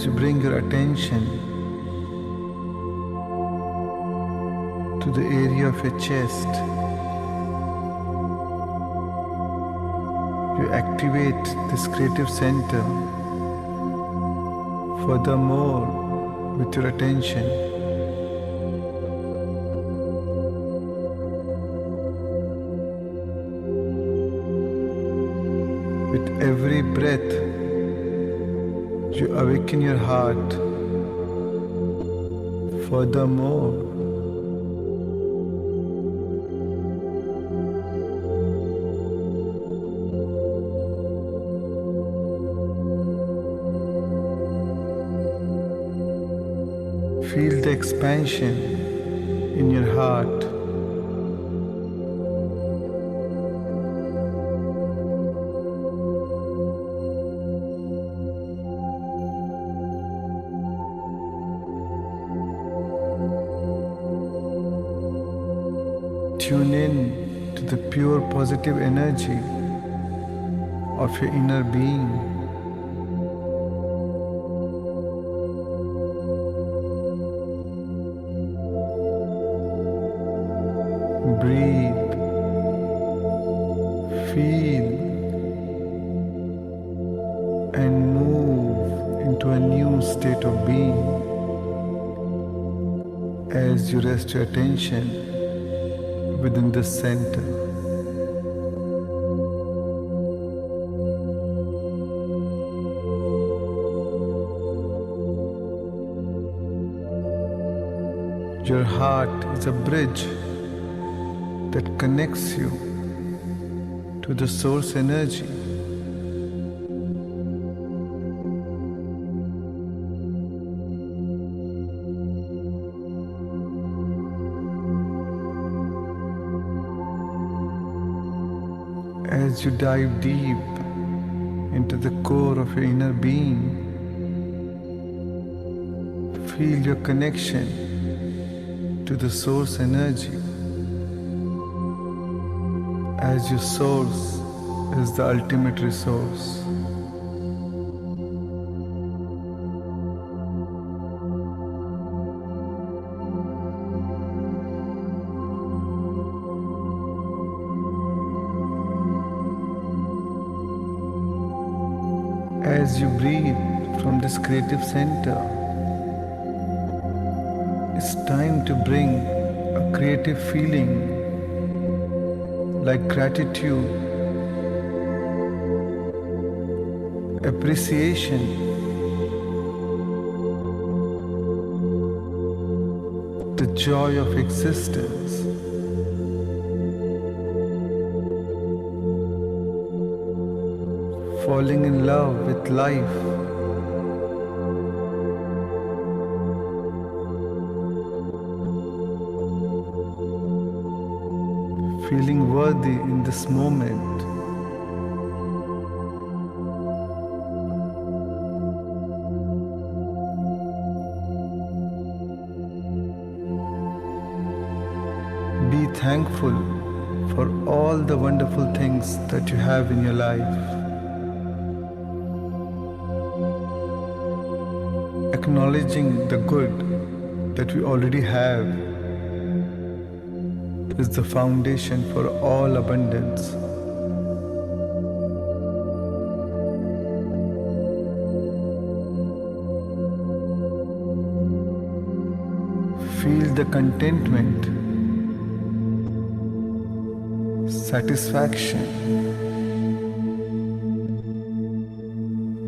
as you bring your attention to the area of your chest, you activate this creative center furthermore with your attention. With every breath, you awaken your heart furthermore. Feel the expansion in your heart. Tune in to the pure positive energy of your inner being. Breathe, feel, and move into a new state of being as you rest your attention within the center. Your heart is a bridge that connects you to the source energy. As you dive deep into the core of your inner being, feel your connection to the source energy, as your source is the ultimate resource. As you breathe from this creative center, it's time to bring a creative feeling like gratitude, appreciation, the joy of existence. Falling in love with life. Feeling worthy in this moment. Be thankful for all the wonderful things that you have in your life. Acknowledging the good that we already have is the foundation for all abundance. Feel the contentment, satisfaction,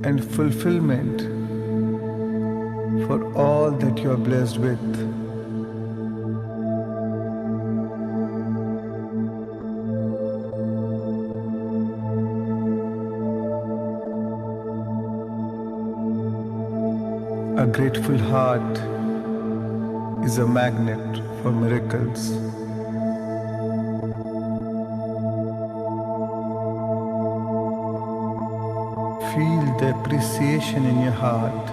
and fulfillment for all that you are blessed with. A grateful heart is a magnet for miracles. Feel the appreciation in your heart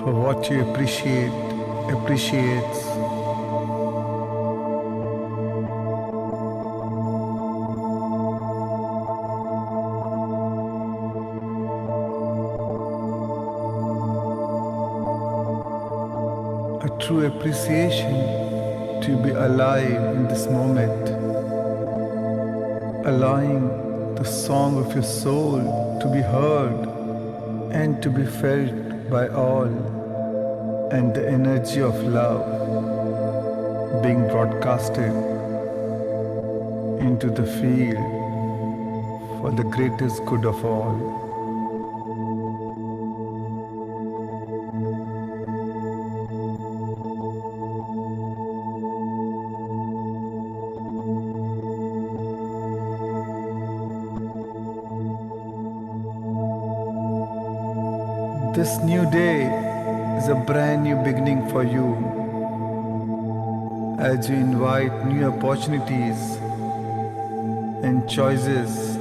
for what you appreciates. true appreciation to be alive in this moment, allowing the song of your soul to be heard and to be felt by all, and the energy of love being broadcasted into the field for the greatest good of all. This new day is a brand new beginning for you as you invite new opportunities and choices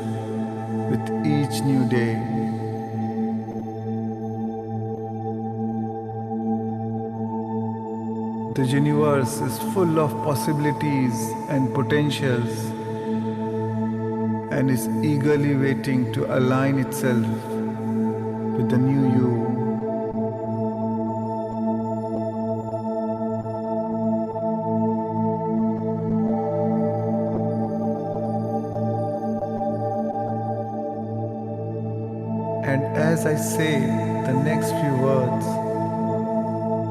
with each new day. The universe is full of possibilities and potentials and is eagerly waiting to align itself with the new you. And as I say the next few words,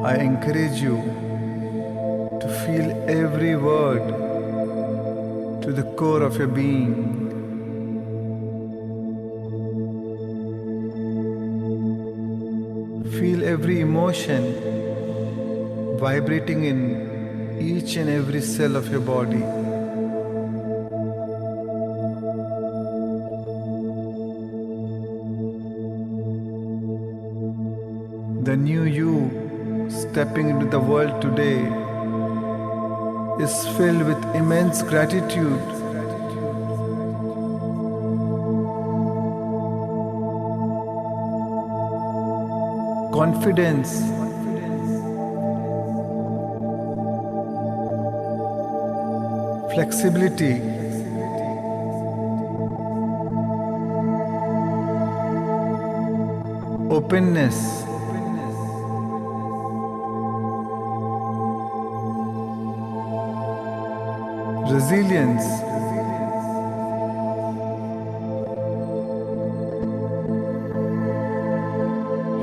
I encourage you to feel every word to the core of your being. Feel every emotion vibrating in each and every cell of your body. The new you stepping into the world today is filled with immense gratitude, confidence, flexibility, openness, resilience,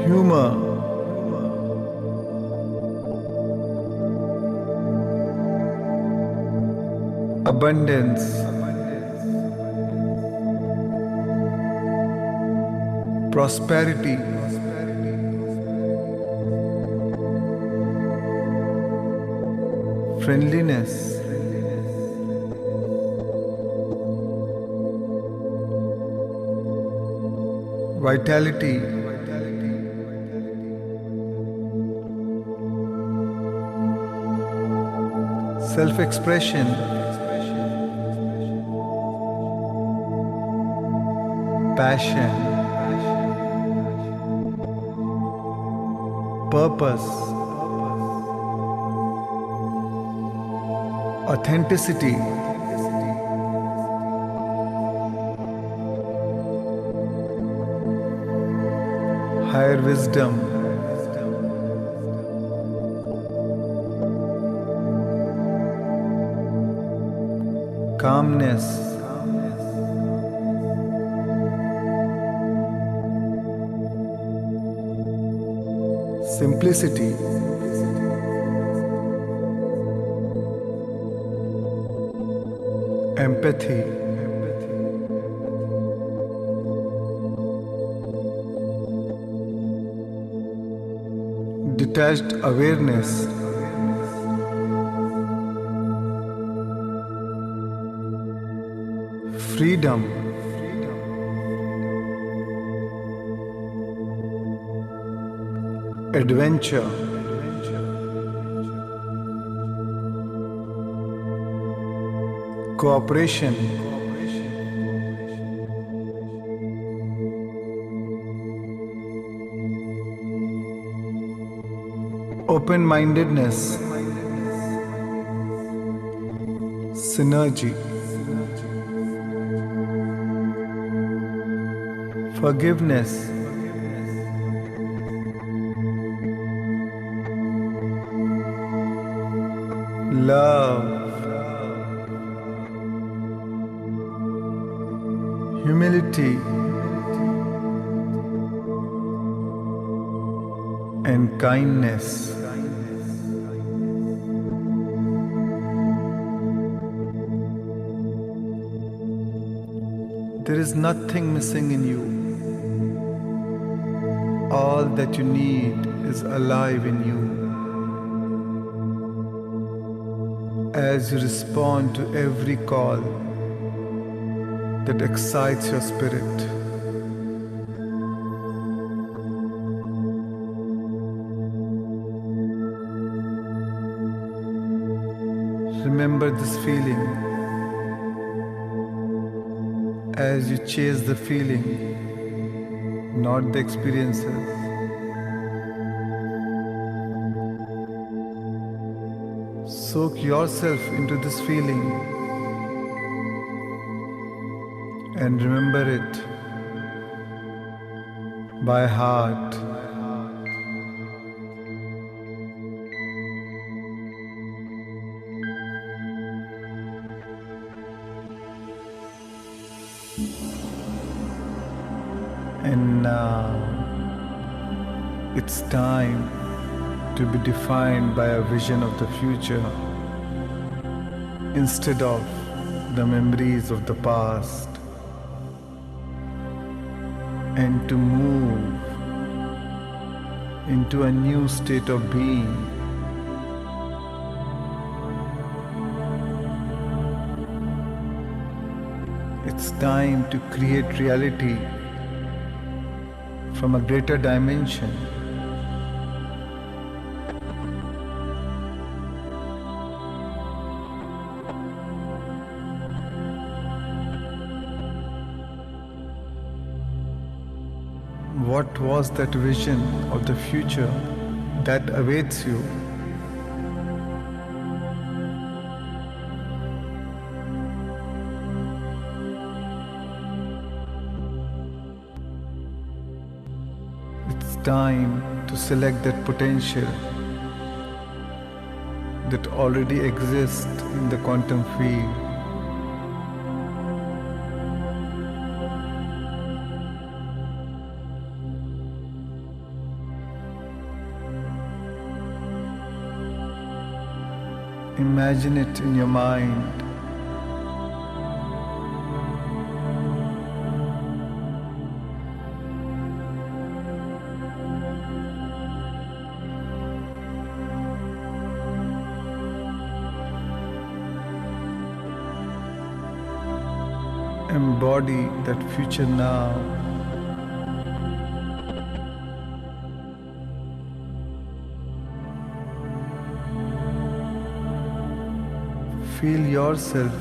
humor, abundance, prosperity, friendliness, vitality, self-expression, passion, purpose, authenticity, higher wisdom, calmness, simplicity, empathy, detached awareness, freedom, adventure, cooperation, open-mindedness, synergy, forgiveness, love, humility, and kindness. There is nothing missing in you. All that you need is alive in you. As you respond to every call that excites your spirit, remember this feeling. As you chase the feeling, not the experiences. Soak yourself into this feeling and remember it by heart. And now it's time to be defined by a vision of the future instead of the memories of the past, and to move into a new state of being. It's time to create reality from a greater dimension. What was that vision of the future that awaits you? It's time to select that potential that already exists in the quantum field. Imagine it in your mind. Embody that future now. Feel yourself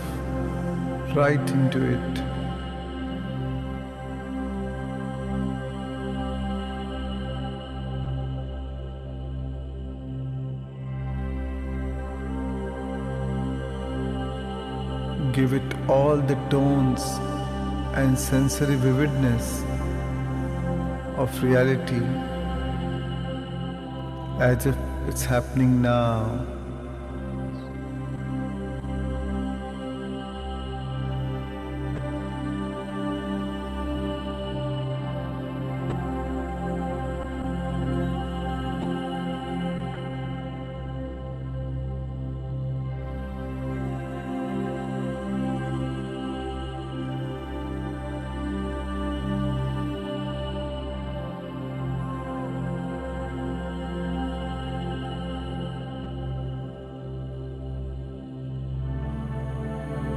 right into it. Give it all the tones and sensory vividness of reality as if it's happening now.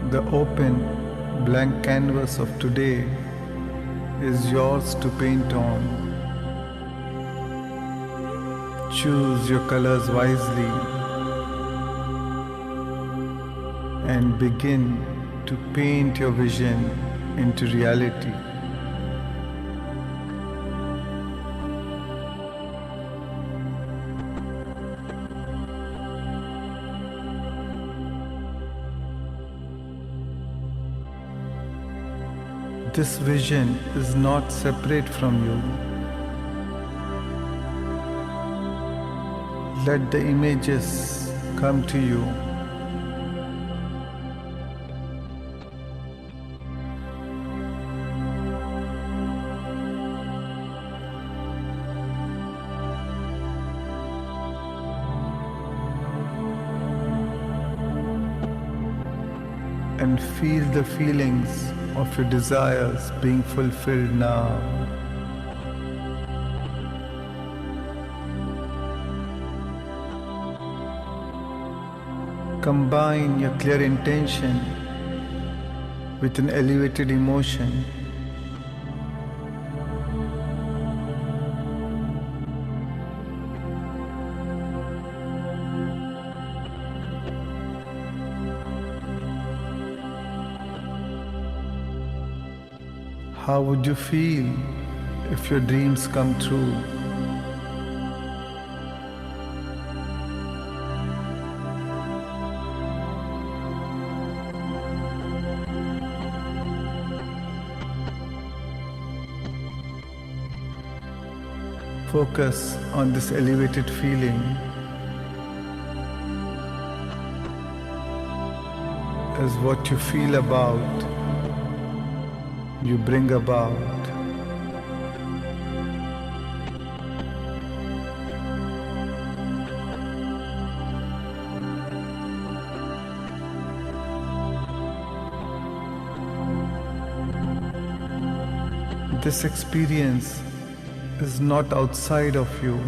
The open, blank canvas of today is yours to paint on. Choose your colors wisely and begin to paint your vision into reality. This vision is not separate from you. Let the images come to you and feel the feelings of your desires being fulfilled now. Combine your clear intention with an elevated emotion. How would you feel if your dreams come true? Focus on this elevated feeling as what you feel about, you bring about. This experience is not outside of you.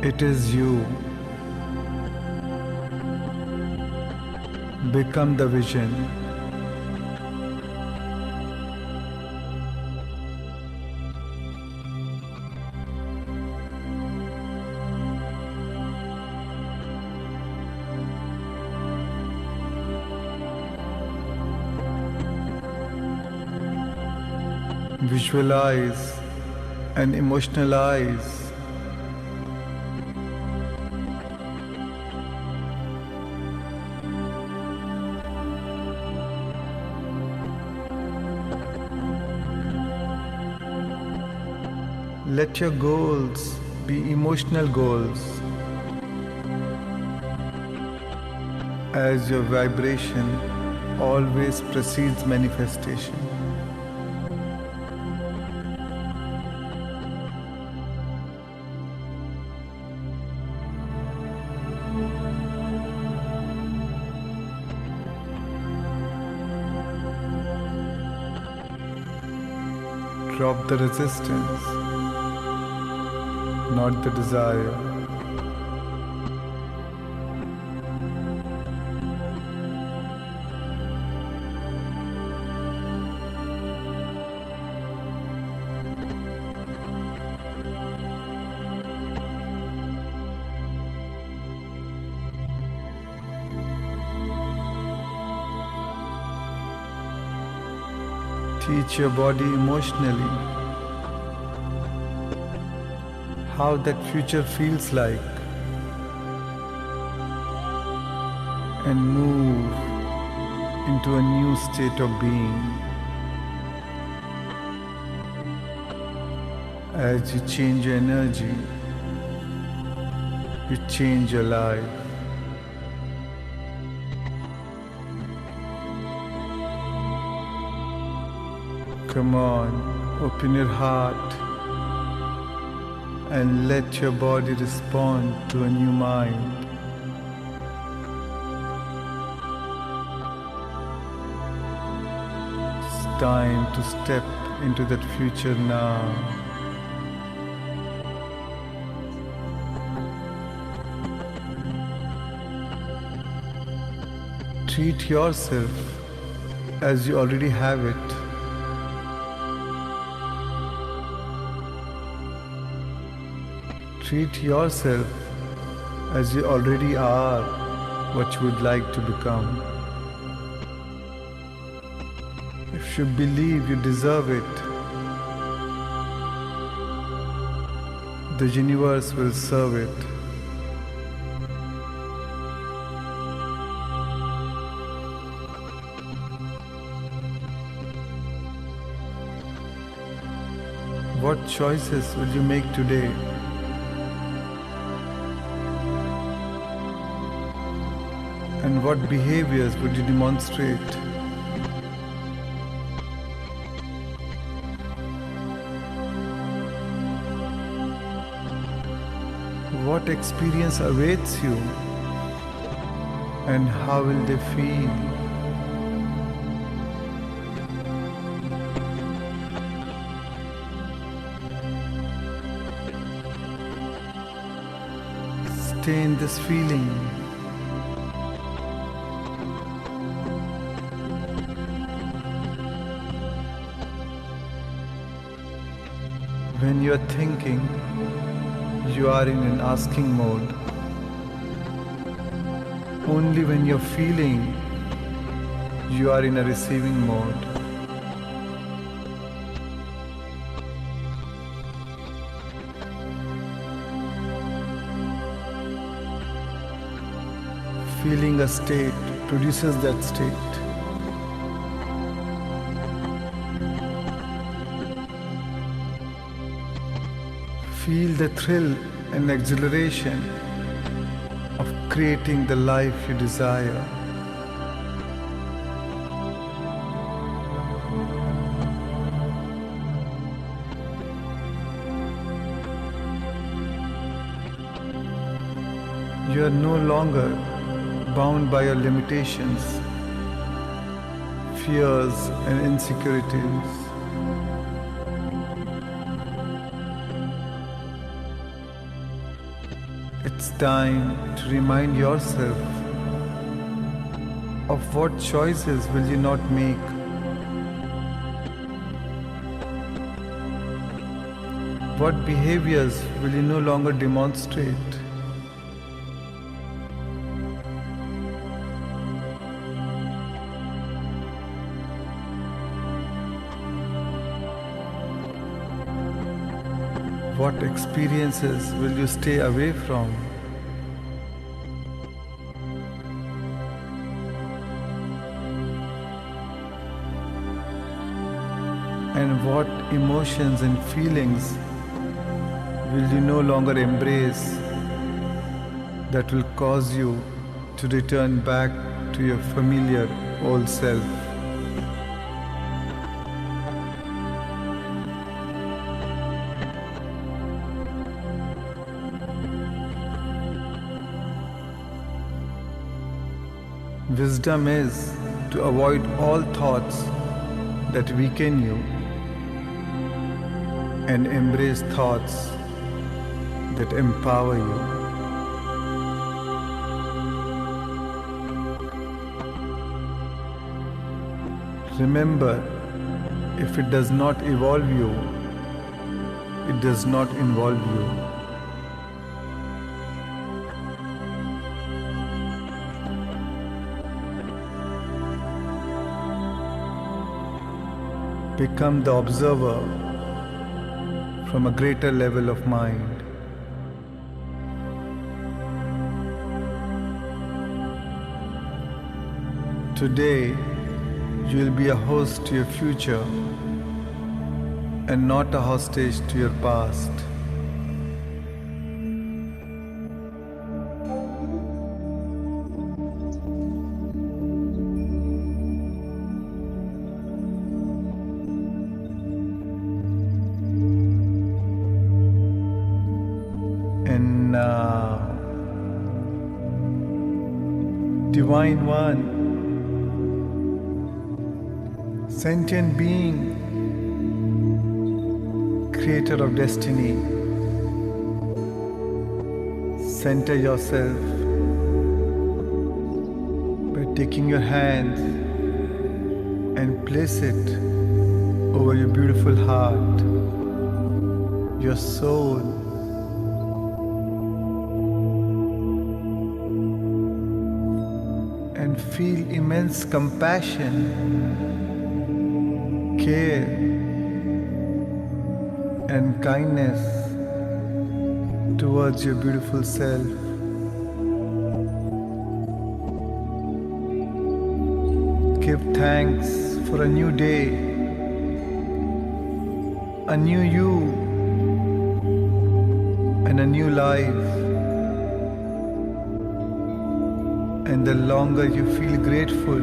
It is you. Become the vision. Visualize and emotionalize. Let your goals be emotional goals, as your vibration always precedes manifestation. Drop the resistance, not the desire. Teach your body emotionally how that future feels like, and move into a new state of being. As you change your energy, you change your life. Come on, open your heart and let your body respond to a new mind. It's time to step into that future now. Treat yourself as you already have it. Treat yourself as you already are what you would like to become. If you believe you deserve it, the universe will serve it. What choices will you make today? And what behaviors would you demonstrate? What experience awaits you? And how will they feel? Stay in this feeling. When you are thinking, you are in an asking mode. Only when you're feeling, you are in a receiving mode. Feeling a state produces that state. Feel the thrill and exhilaration of creating the life you desire. You are no longer bound by your limitations, fears, and insecurities. It's time to remind yourself of what choices will you not make. What behaviors will you no longer demonstrate? What experiences will you stay away from? And what emotions and feelings will you no longer embrace that will cause you to return back to your familiar old self? Wisdom is to avoid all thoughts that weaken you and embrace thoughts that empower you. Remember, if it does not evolve you, it does not involve you. Become the observer from a greater level of mind. Today, you will be a host to your future and not a hostage to your past. And now, Divine One, sentient being, creator of destiny, center yourself by taking your hands and place it over your beautiful heart, your soul. And feel immense compassion, care, and kindness towards your beautiful self. Give thanks for a new day, a new you, and a new life. And the longer you feel grateful,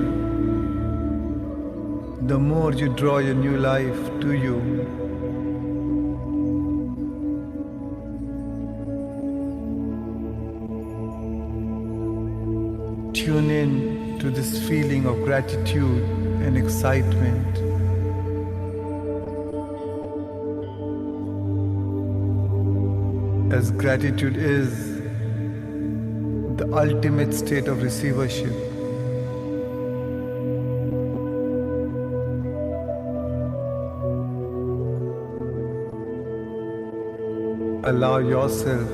the more you draw your new life to you. tune in to this feeling of gratitude and excitement. As gratitude is the ultimate state of receivership. Allow yourself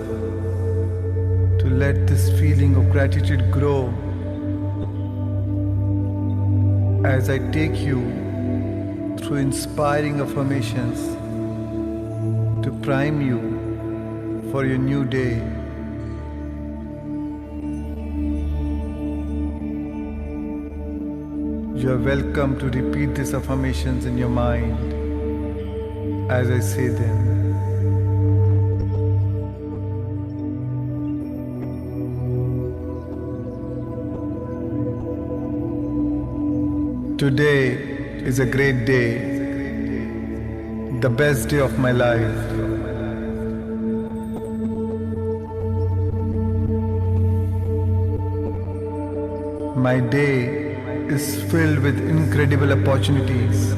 to let this feeling of gratitude grow as I take you through inspiring affirmations to prime you for your new day. You are welcome to repeat these affirmations in your mind as I say them. Today is a great day, the best day of my life. My day is filled with incredible opportunities.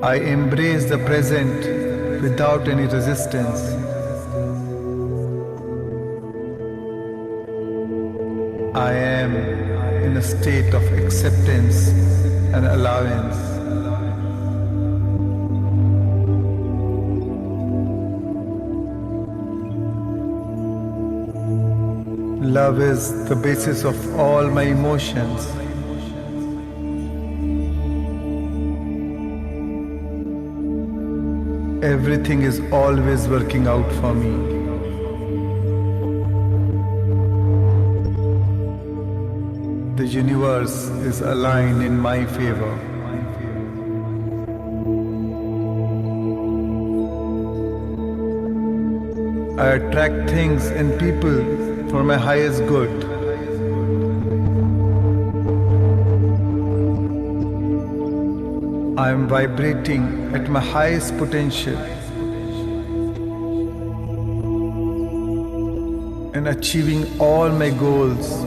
I embrace the present without any resistance. I am in a state of acceptance and allowance. Love is the basis of all my emotions. Everything is always working out for me. The universe is aligned in my favor. I attract things and people for my highest good. I am vibrating at my highest potential and achieving all my goals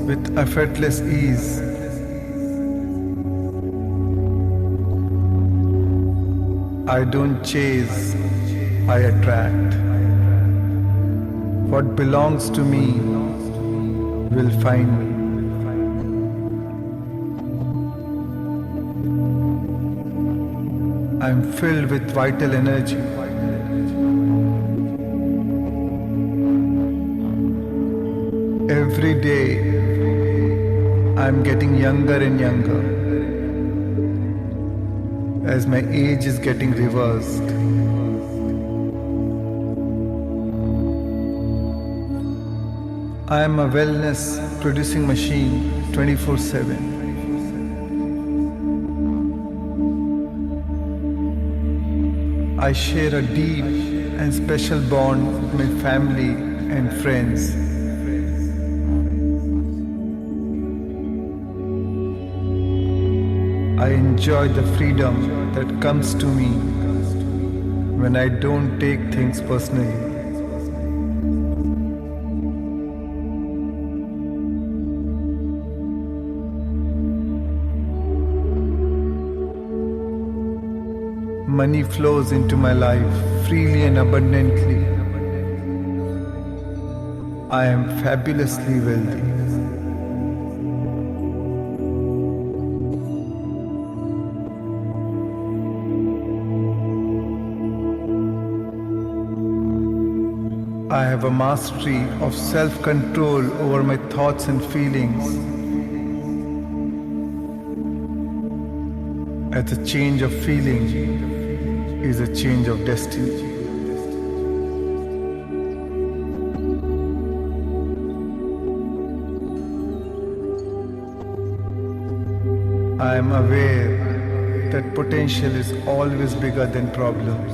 with effortless ease. I don't chase, I attract. What belongs to me will find me. I am filled with vital energy. Every day I am getting younger and younger as my age is getting reversed. I am a wellness producing machine 24/7. I share a deep and special bond with my family and friends. I enjoy the freedom that comes to me when I don't take things personally. Money flows into my life freely and abundantly. I am fabulously wealthy. I have a mastery of self-control over my thoughts and feelings. As a change of feeling is a change of destiny. I am aware that potential is always bigger than problems.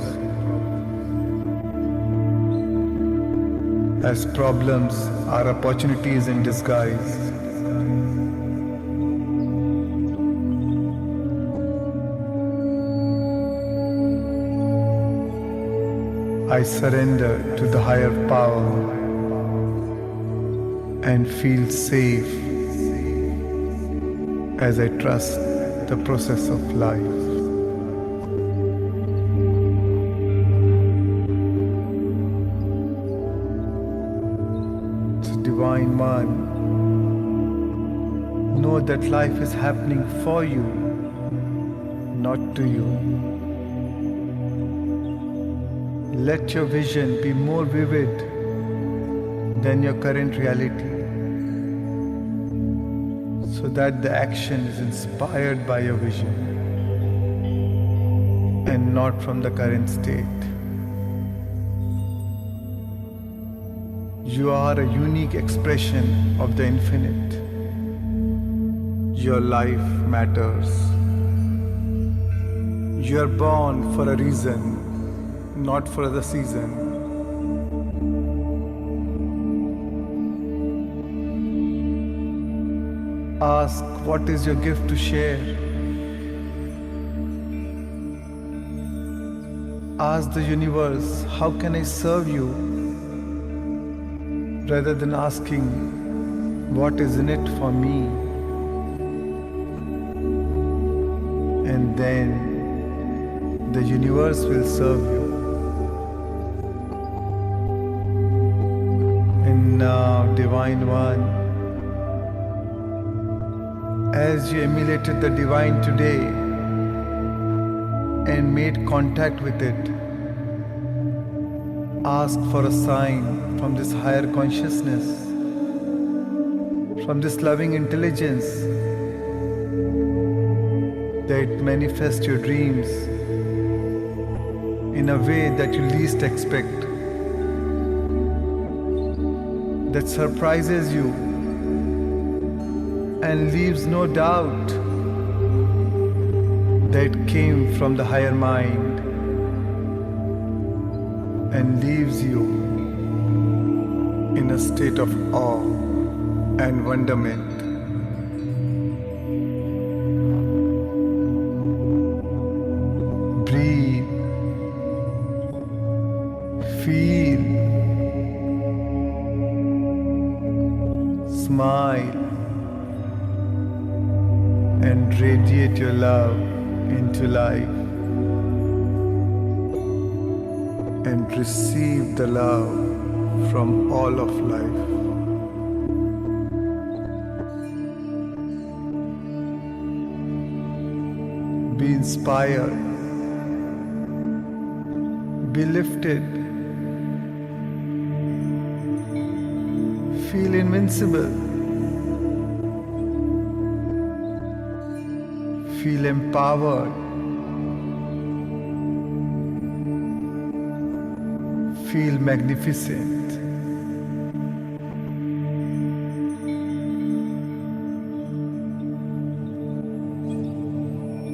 As problems are opportunities in disguise. I surrender to the higher power and feel safe as I trust the process of life. So Divine One, know that life is happening for you, not to you. Let your vision be more vivid than your current reality, so that the action is inspired by your vision and not from the current state. You are a unique expression of the infinite. Your life matters. You are born for a reason, not for the season. Ask, what is your gift to share? Ask the universe, how can I serve you? Rather than asking, what is in it for me? And then the universe will serve you. And now, Divine One, as you emulated the divine today and made contact with it, ask for a sign from this higher consciousness, from this loving intelligence, that it manifests your dreams in a way that you least expect, that surprises you and leaves no doubt that it came from the higher mind, and leaves you in a state of awe and wonderment. Breathe, feel, smile, and radiate your love into life. And receive the love from all of life. Be inspired. Be lifted. Feel invincible. Feel empowered. Feel magnificent.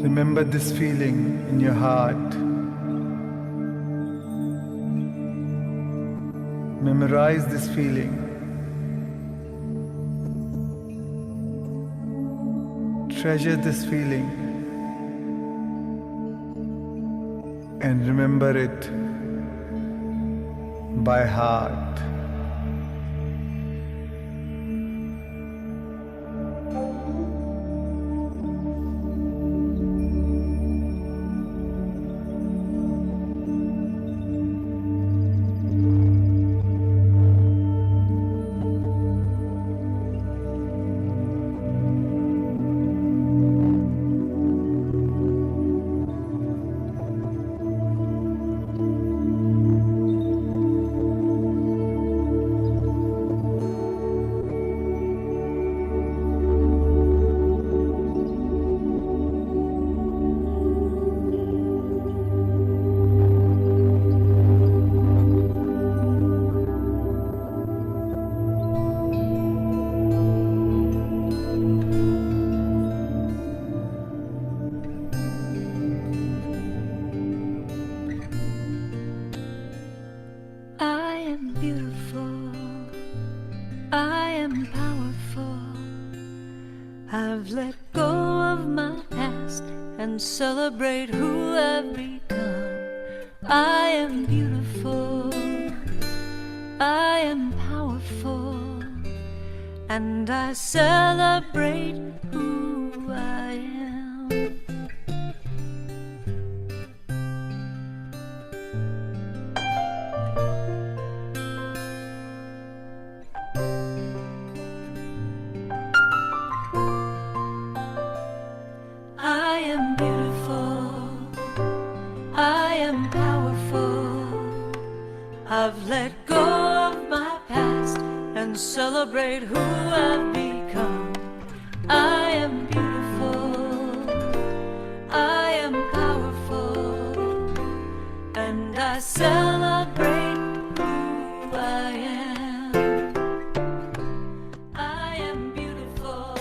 Remember this feeling in your heart. Memorize this feeling. Treasure this feeling. And remember it by heart. I've let go of my past and celebrate who I've become. I am beautiful, I am powerful, and I celebrate who I am. I am beautiful, I am powerful. I've let go of my past and celebrate who I've become. I am beautiful, I am powerful, and I celebrate who I am. I am beautiful,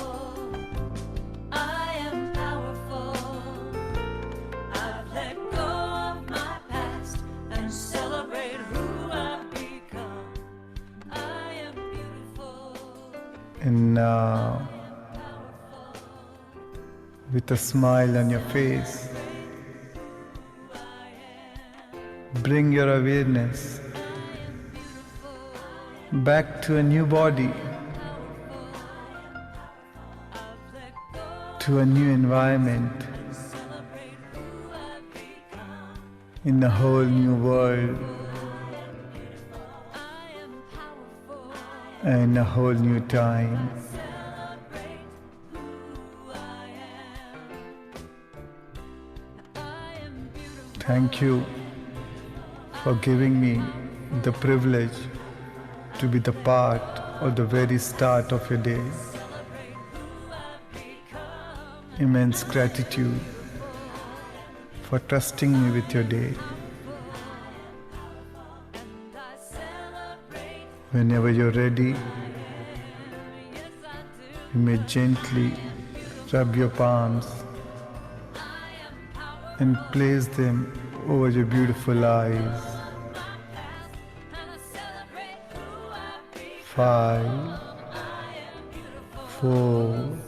I am powerful. I've let go of my past and celebrate who I've become. I am beautiful. And now, with a smile on your face, bring your awareness back to a new body, to a new environment, in a whole new world, and a whole new time. Thank you for giving me the privilege to be the part of the very start of your day. Immense gratitude for trusting me with your day. Whenever you're ready, you may gently rub your palms and place them over your beautiful eyes. 5, 4,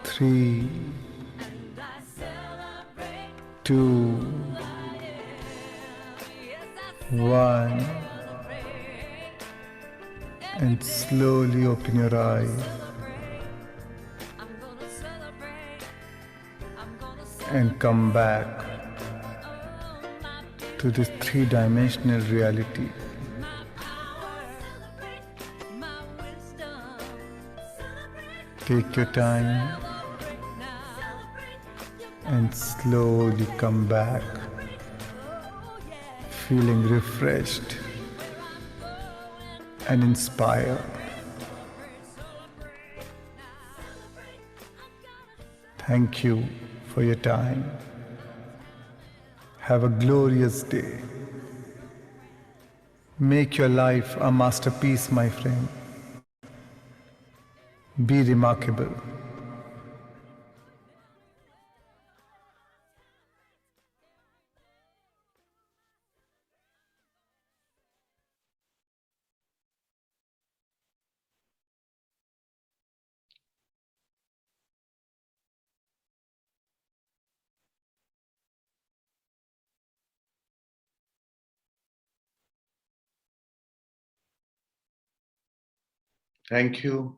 3, 2, 1, and slowly open your eyes and come back to this three-dimensional reality. Take your time and slowly come back, feeling refreshed and inspired. Thank you for your time. Have a glorious day. Make your life a masterpiece, my friend. Be remarkable. Thank you.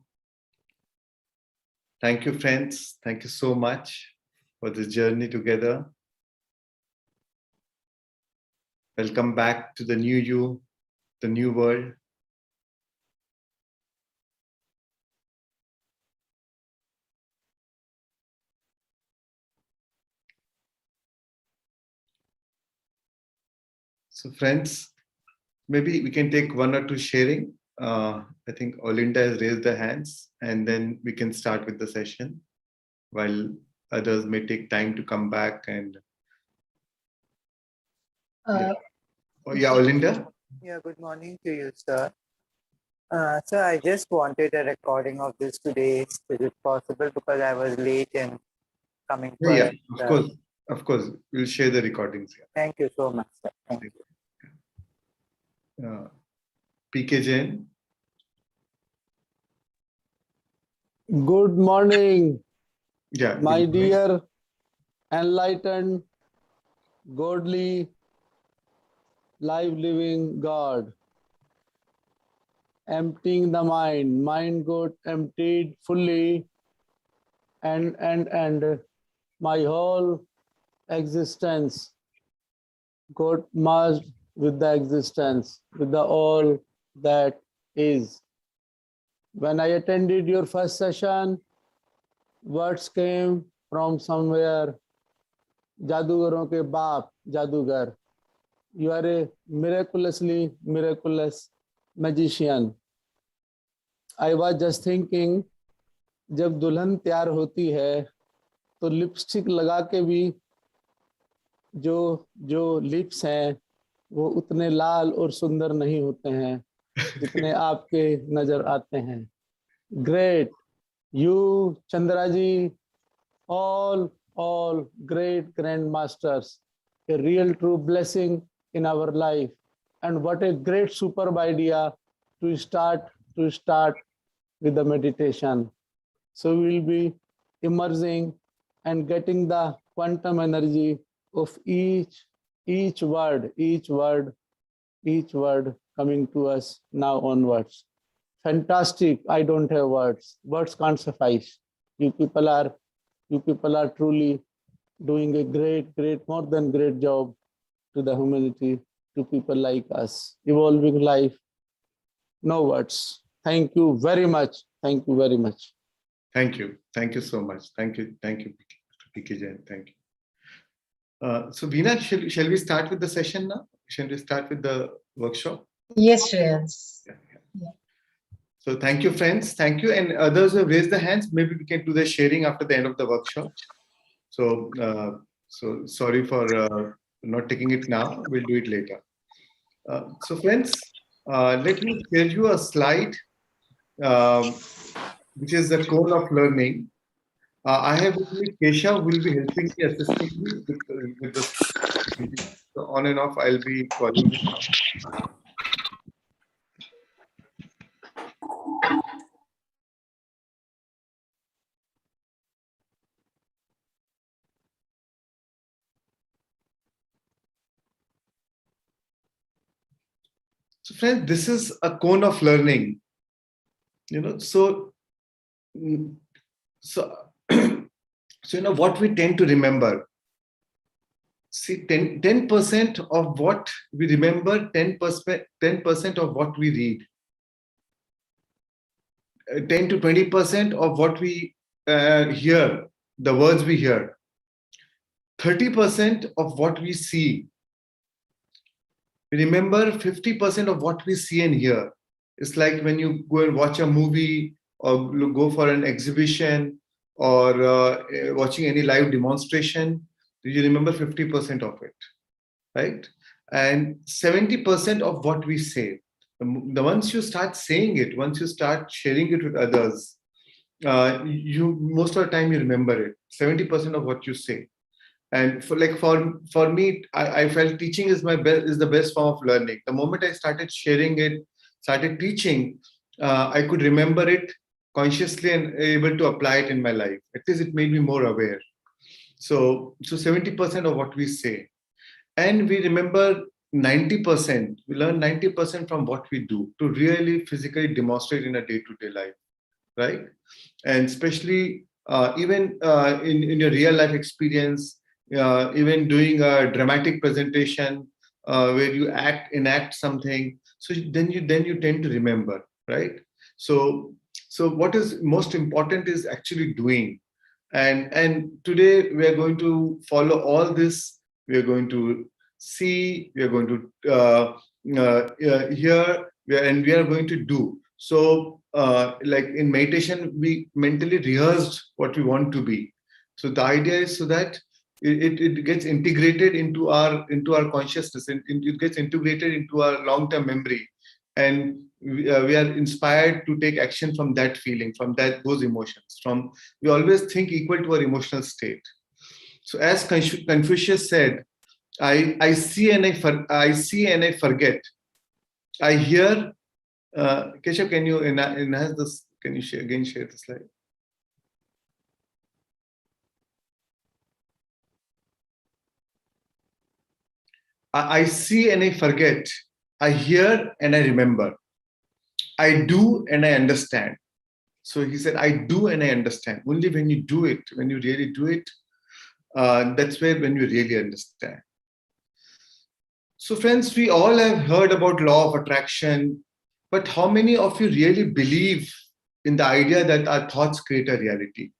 Thank you, friends. Thank you so much for this journey together. Welcome back to the new you, the new world. So, friends, maybe we can take one or two sharing. I think Olinda has raised their hands, and then we can start with the session, while others may take time to come back and. Yeah. Oh, yeah, Olinda. Yeah, good morning to you, sir. Sir, I just wanted a recording of this today. Is it possible? Because I was late in coming for Yeah, it. of course, we'll share the recordings here. Thank you so much, sir. Thank you. PK Jain. Good morning, Yeah, my good morning. dear enlightened godly, life living God, emptying the mind. Mind got emptied fully, and my whole existence got merged with the existence, with the all that is. When I attended your first session, words came from somewhere. जादूगरों के बाप, जादूगर. You are a miraculously miraculous magician. I was just thinking, जब दुल्हन तैयार होती है तो lipstick लगा के भी जो जो लिप्स हैं वो उतने लाल और सुंदर नहीं होते हैं जितने आपके नजर आते हैं. Great. You Chandra ji, all great grandmasters, a real true blessing in our life. And what a great superb idea to start with the meditation. So we will be immersing and getting the quantum energy of each word coming to us now onwards. Fantastic. I don't have words. Words can't suffice. You people are truly doing a great, more than great job to the humanity, to people like us. Evolving life. No words. Thank you very much. Thank you very much. Thank you. Thank you so much. Thank you, PK Jain. Thank you. So, Veena, shall we start with the session now? Shall we start with the workshop? Yes, Shreyas. Yeah. So, thank you, friends. Thank you. And others who have raised their hands, maybe we can do the sharing after the end of the workshop. So, sorry for not taking it now. We'll do it later. So, friends, let me share you a slide, which is the cone of learning. I have with me Kesha who will be helping me, assisting me with the so on and off. I'll be calling him now. So, friends, this is a cone of learning. So what we tend to remember. See, 10% of what we remember, 10% of what we read, 10 to 20% of what we hear, the words we hear, 30% of what we see. Remember 50% of what we see and hear. It's like when you go and watch a movie or go for an exhibition or watching any live demonstration, you remember 50% of it, right? And 70% of what we say. The once you start saying it, once you start sharing it with others, you most of the time you remember it. 70% of what you say. And for me, I felt teaching is the best form of learning. The moment I started sharing it, started teaching, I could remember it consciously and able to apply it in my life. At least it made me more aware. So 70% of what we say, and we remember 90%. We learn 90% from what we do to really physically demonstrate in a day-to-day life, right? And especially even in your real life experience. Even doing a dramatic presentation where you enact something, so then you tend to remember, right? So what is most important is actually doing, and today we are going to follow all this. We are going to see, we are going to hear, and we are going to do. So like in meditation, we mentally rehearsed what we want to be. So the idea is so that it gets integrated into our consciousness, and it gets integrated into our long-term memory, and we are inspired to take action from that feeling, from those emotions. We always think equal to our emotional state. So as Confucius said, I see and I forget. I hear. Keshav, can you enhance this? Can you share the slide? I see and I forget. I hear and I remember. I do and I understand. So he said, I do and I understand. Only when you do it, when you really do it, that's where when you really understand. So friends, we all have heard about law of attraction, but how many of you really believe in the idea that our thoughts create a reality?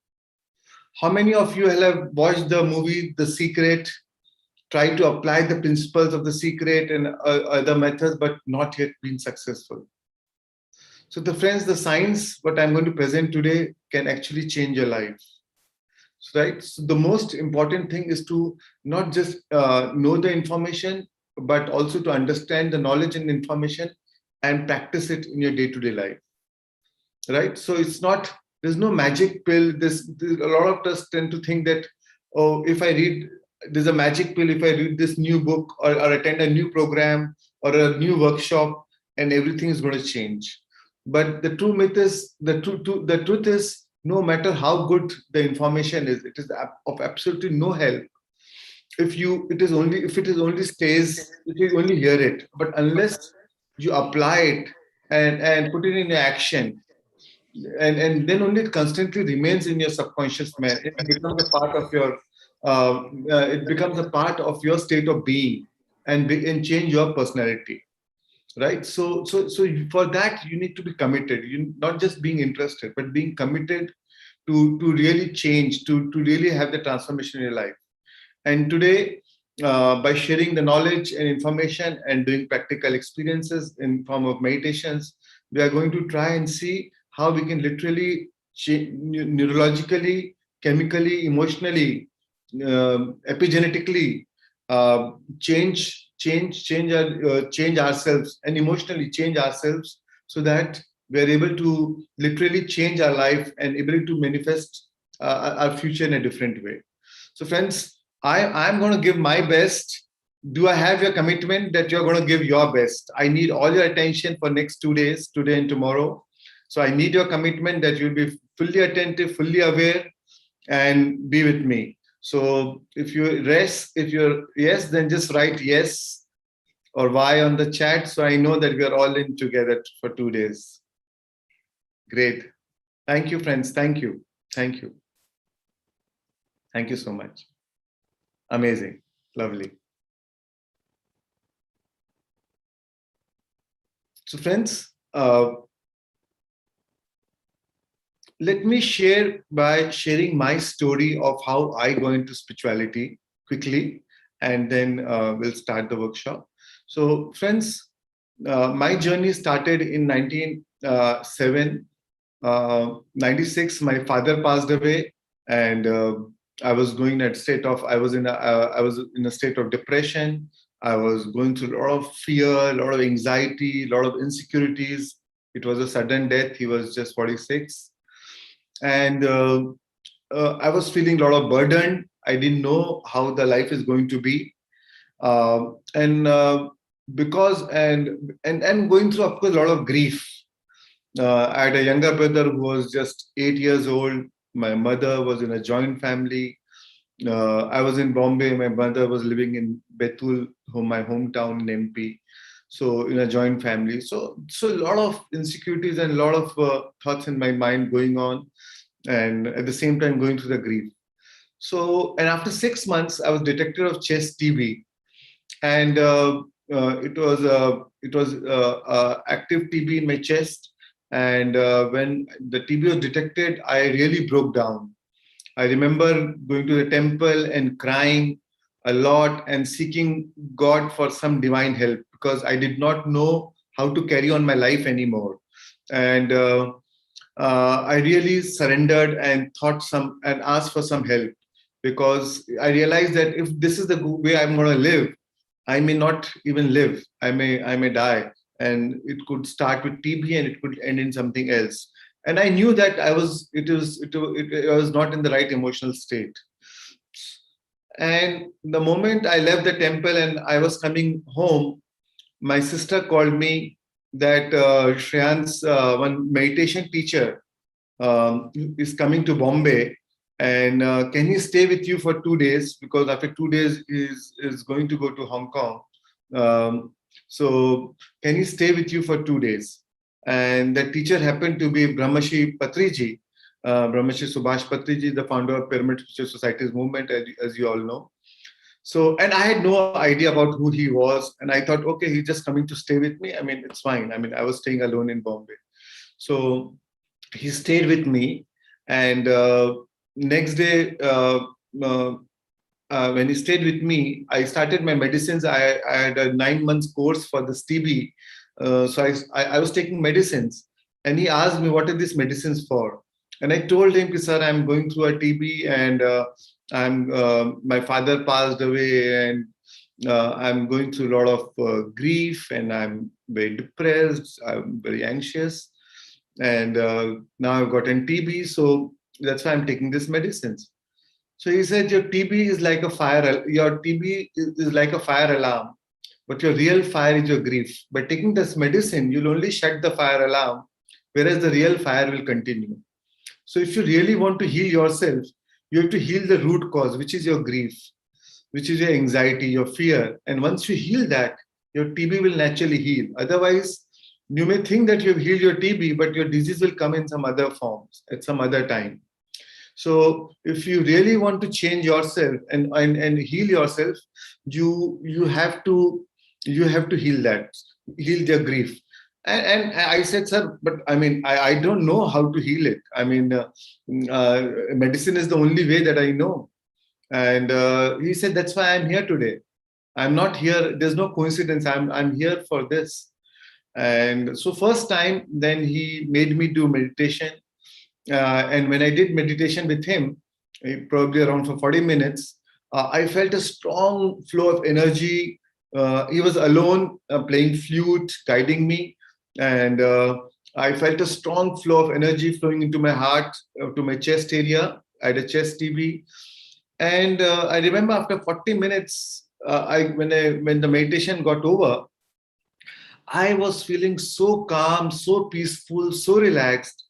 How many of you have watched the movie The Secret, tried to apply the principles of The Secret and other methods, but not yet been successful? So the friends, the science, what I'm going to present today can actually change your life. Right? So the most important thing is to not just know the information, but also to understand the knowledge and information and practice it in your day-to-day life. Right? So it's not, there's no magic pill. There's a lot of us tend to think that, oh, if I read, there's a magic pill if I read this new book or attend a new program or a new workshop, and everything is going to change. But the true myth is, the truth is, no matter how good the information is, it is of absolutely no help if you, it is only, if it is only stays, if you only hear it, but unless you apply it and put it in action, and then only it constantly remains in your subconscious mind. It becomes a part of your it becomes a part of your state of being, and change your personality, right? So for that you need to be committed. You not just being interested, but being committed to really change, to really have the transformation in your life. And today, by sharing the knowledge and information and doing practical experiences in form of meditations, we are going to try and see how we can literally neurologically, chemically, emotionally, epigenetically change ourselves, and emotionally change ourselves, so that we are able to literally change our life and able to manifest our future in a different way. So friends, I'm going to give my best. Do I have your commitment that you're going to give your best? I need all your attention for next 2 days, today and tomorrow. So I need your commitment that you'll be fully attentive, fully aware, and be with me. So if you rest, if you're yes, then just write yes or Y on the chat, so I know that we are all in together for 2 days. Great. Thank you, friends. Thank you. Thank you. Thank you so much. Amazing. Lovely. So friends, let me share by sharing my story of how I go into spirituality quickly, and then we'll start the workshop. So friends, my journey started in 96. My father passed away, and I was going that state of, I was in a state of depression. I was going through a lot of fear, a lot of anxiety, a lot of insecurities. It was a sudden death. He was just 46. And I was feeling a lot of burden. I didn't know how the life is going to be. And because, and going through, of course, a lot of grief. I had a younger brother who was just 8 years old. My mother was in a joint family. I was in Bombay. My mother was living in Betul, my hometown in MP. So in a joint family. So a lot of insecurities and a lot of thoughts in my mind going on, and at the same time going through the grief. So, and after 6 months, I was detected of chest TB, and it was active TB in my chest. And when the TB was detected, I really broke down. I remember going to the temple and crying a lot and seeking God for some divine help, because I did not know how to carry on my life anymore. And I really surrendered and asked for some help, because I realized that if this is the way I'm going to live, I may not even live. I may die, and it could start with TB and it could end in something else. And I knew that I was not in the right emotional state. And the moment I left the temple and I was coming home, my sister called me that Shreyans, one meditation teacher, is coming to Bombay, and can he stay with you for 2 days, because after 2 days is going to go to Hong Kong. So can he stay with you for 2 days? And that teacher happened to be Brahmashi Patriji. Brahmashi Subhash Patriji, the founder of Pyramid Future Societies movement, as you all know. So, and I had no idea about who he was. And I thought, okay, he's just coming to stay with me. I mean, it's fine. I mean, I was staying alone in Bombay. So he stayed with me. And next day, uh, when he stayed with me, I started my medicines. I had a 9 months course for this TB. So I was taking medicines. And he asked me, what are these medicines for? And I told him, sir, I'm going through a TB and my father passed away and I'm going through a lot of grief and I'm very depressed. I'm very anxious. And now I've gotten TB. So that's why I'm taking these medicines. So he said, your TB is like a fire. Your TB is like a fire alarm, but your real fire is your grief. By taking this medicine, you'll only shut the fire alarm, whereas the real fire will continue. So if you really want to heal yourself, you have to heal the root cause, which is your grief, which is your anxiety, your fear. And once you heal that, your TB will naturally heal. Otherwise, you may think that you've healed your TB, but your disease will come in some other forms at some other time. So if you really want to change yourself and heal yourself, you have to heal that, heal their grief. And I said, sir, but I mean, I don't know how to heal it. I mean, medicine is the only way that I know. And he said, that's why I'm here today. I'm not here. There's no coincidence. I'm here for this. And so first time, then he made me do meditation. And when I did meditation with him, probably around for 40 minutes, I felt a strong flow of energy. He was alone playing flute, guiding me. And I felt a strong flow of energy flowing into my heart, to my chest area. I had a chest TB. And I remember after 40 minutes, when the meditation got over, I was feeling so calm, so peaceful, so relaxed.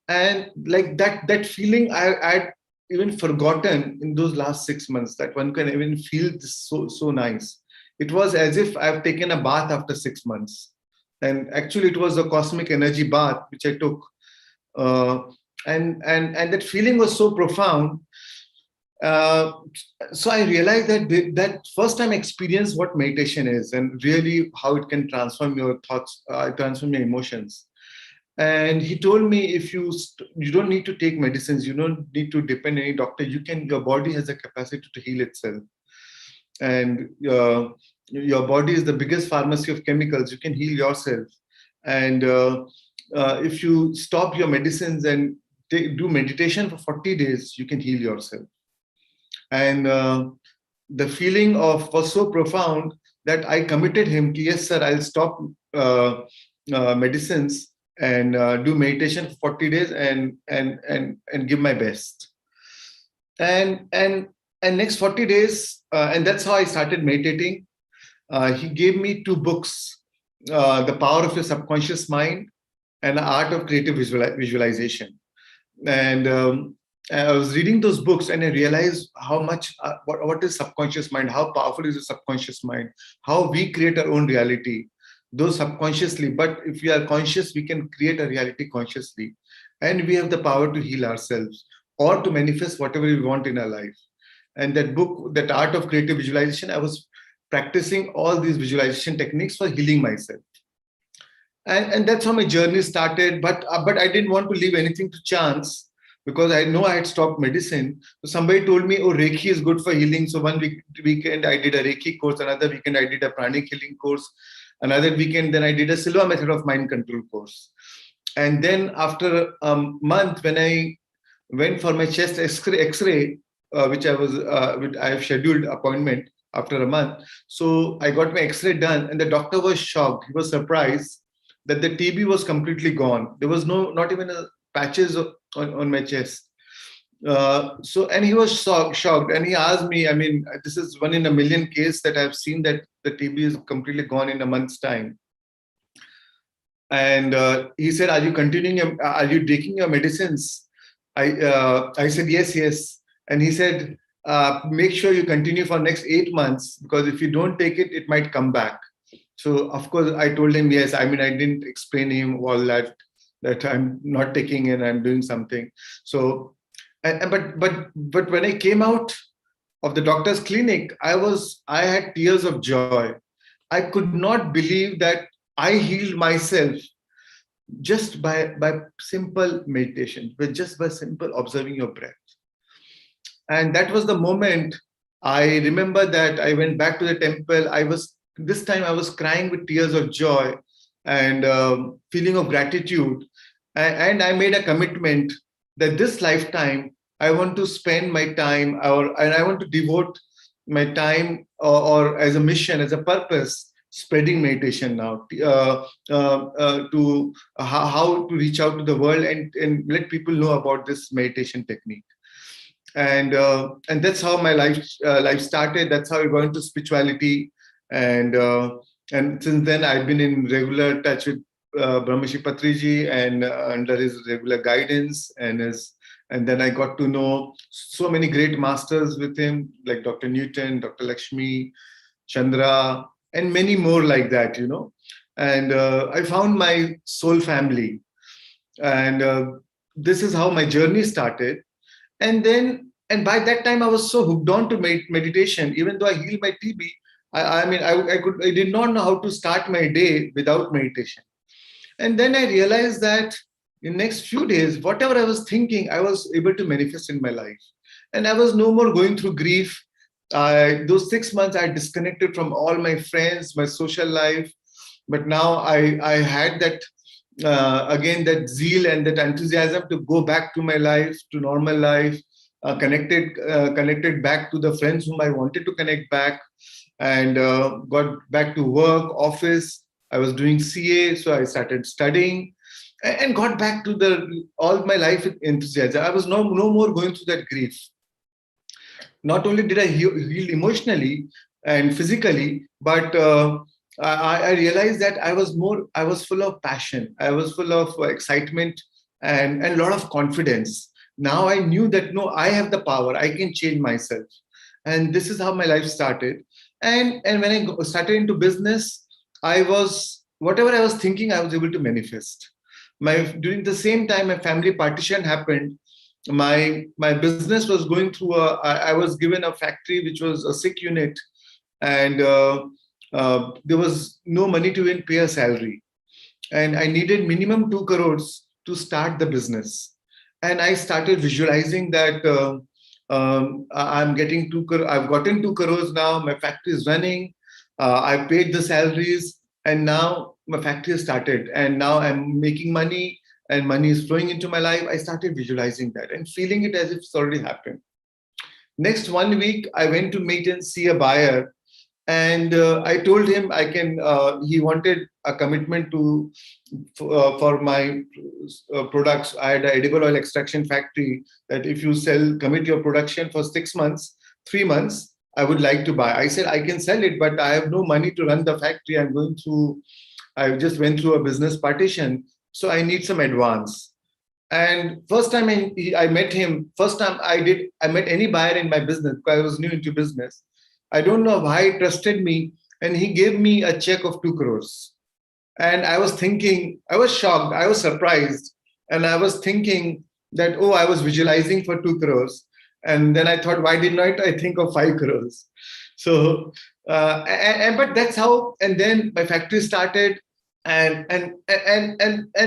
And like that feeling I'd even forgotten in those last 6 months, that one can even feel this so nice. It was as if I've taken a bath after 6 months. And actually it was a cosmic energy bath which I took. uh, and that feeling was so profound. uh, so I realized that first time experience what meditation is and really how it can transform your thoughts, transform your emotions. And he told me, if you don't need to take medicines, you don't need to depend on any doctor. Your body has the capacity to heal itself. And your body is the biggest pharmacy of chemicals. You can heal yourself. And if you stop your medicines and do meditation for 40 days, you can heal yourself. And the feeling of was so profound that I committed him, yes, sir, I'll stop medicines and do meditation for 40 days and give my best. And next 40 days, and that's how I started meditating. He gave me 2 books, The Power of Your Subconscious Mind and The Art of Creative Visualization. And I was reading those books and I realized how much, what is subconscious mind, how powerful is the subconscious mind, how we create our own reality, though subconsciously. But if we are conscious, we can create a reality consciously. And we have the power to heal ourselves or to manifest whatever we want in our life. And that book, that Art of Creative Visualization, I was practicing all these visualization techniques for healing myself. And that's how my journey started. But I didn't want to leave anything to chance, because I know I had stopped medicine. So somebody told me, oh, Reiki is good for healing. So one weekend I did a Reiki course, another weekend I did a pranic healing course, another weekend then I did a Silva method of mind control course. And then after a month, when I went for my chest X-ray, which I have scheduled appointment after a month. So I got my X-ray done, and the doctor was shocked. He was surprised that the TB was completely gone. There was not even patches on my chest. And he was shocked, and he asked me, I mean, this is 1 in a million case that I've seen that the TB is completely gone in a month's time. And he said, are you taking your medicines? I said, yes. And he said, make sure you continue for next 8 months, because if you don't take it, it might come back. So of course I told him yes. I mean, I didn't explain him all that I'm not taking and I'm doing something. So, but when I came out of the doctor's clinic, I had tears of joy. I could not believe that I healed myself just by simple meditation, but just by simple observing your breath. And that was the moment. I remember that I went back to the temple. This time I was crying with tears of joy and feeling of gratitude. And I made a commitment that this lifetime I want to spend my time, and I want to devote my time, or as a mission, as a purpose, spreading meditation now, to how to reach out to the world and let people know about this meditation technique. And that's how my life started. That's how I got into spirituality, and since then I've been in regular touch with Brahmashi Patriji, and under his regular guidance, and then I got to know so many great masters with him, like Dr. Newton, Dr. Lakshmi, Chandra, and many more like that, And I found my soul family, and this is how my journey started. And by that time I was so hooked on to meditation. Even though I healed my TB, I did not know how to start my day without meditation. And then I realized that in next few days, whatever I was thinking, I was able to manifest in my life. And I was no more going through grief. Those 6 months I disconnected from all my friends, my social life. But now I had that again, that zeal and that enthusiasm to go back to my life, to normal life, connected back to the friends whom I wanted to connect back, and got back to work, office. I was doing CA, so I started studying, and got back to the all my life with enthusiasm. I was no more going through that grief. Not only did I heal emotionally and physically, but I realized that I was full of passion. I was full of excitement and a lot of confidence. Now I knew that no, I have the power. I can change myself, and this is how my life started. And when I started into business, I was whatever I was thinking, I was able to manifest. During the same time, my family partition happened. My business was going through I was given a factory which was a sick unit, and there was no money to even pay a salary, and I needed minimum 2 crores to start the business. And I started visualizing that I'm getting I've gotten 2 crores now. My factory is running. I paid the salaries, and now my factory has started, and now I'm making money, and money is flowing into my life. I started visualizing that and feeling it as if it's already happened. Next 1 week, I went to meet and see a buyer, and I told him I can. He wanted a commitment for my products. I had an edible oil extraction factory that if you commit your production for 6 months, 3 months, I would like to buy. I said I can sell it, but I have no money to run the factory. I just went through a business partition, so I need some advance. And first time I met him, first time I met any buyer in my business, because I was new into business. I don't know why he trusted me, and he gave me a check of 2 crores. And I was thinking, I was shocked, I was surprised, and I was thinking that, oh, I was visualizing for 2 crores. And then I thought, why didn't I think of 5 crores? So, but that's how, and then my factory started, and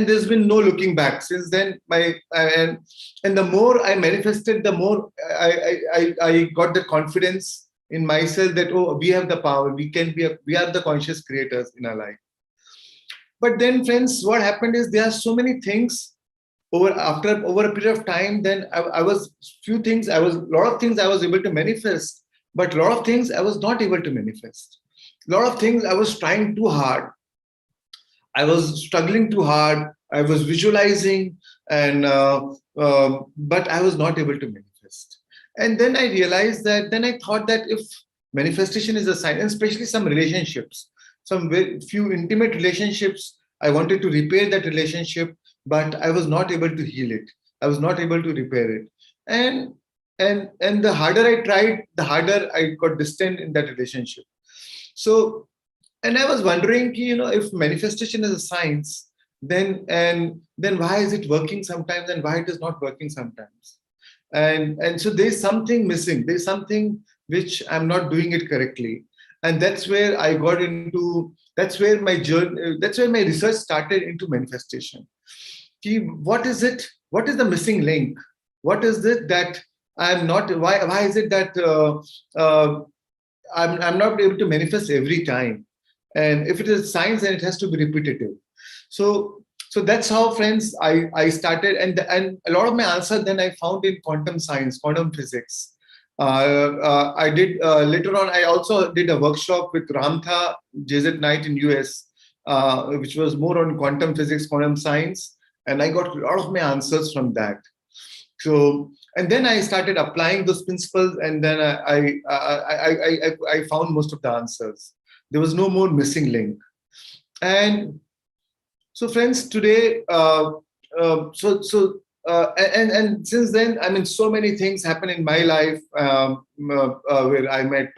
there's been no looking back since then. And the more I manifested, the more I got the confidence in myself that, oh, we have the power, we are the conscious creators in our life. But then, friends, what happened is there are so many things over a period of time. Then I was a lot of things I was able to manifest, but a lot of things I was not able to manifest. A lot of things I was trying too hard. I was struggling too hard. I was visualizing, but I was not able to manifest. And then I realized that. Then I thought that if manifestation is a sign, and especially some relationships, some very few intimate relationships, I wanted to repair that relationship, but I was not able to heal it. I was not able to repair it. And and the harder I tried, the harder I got distant in that relationship. So, and I was wondering, if manifestation is a science, then why is it working sometimes and why it is not working sometimes? And so there's something missing. There's something which I'm not doing it correctly, and that's where I got into. That's where my journey. That's where my research started into manifestation. What is it? What is the missing link? What is it that I'm not? Why is it that I'm not able to manifest every time? And if it is science, then it has to be repetitive. So that's how, friends, I started, and a lot of my answer then I found in quantum science, quantum physics. I did later on. I also did a workshop with Ramtha JZ Knight in US, which was more on quantum physics, quantum science, and I got a lot of my answers from that. So, and then I started applying those principles, and then I found most of the answers. There was no more missing link. And so, friends, today, and since then, I mean, so many things happen in my life, where I met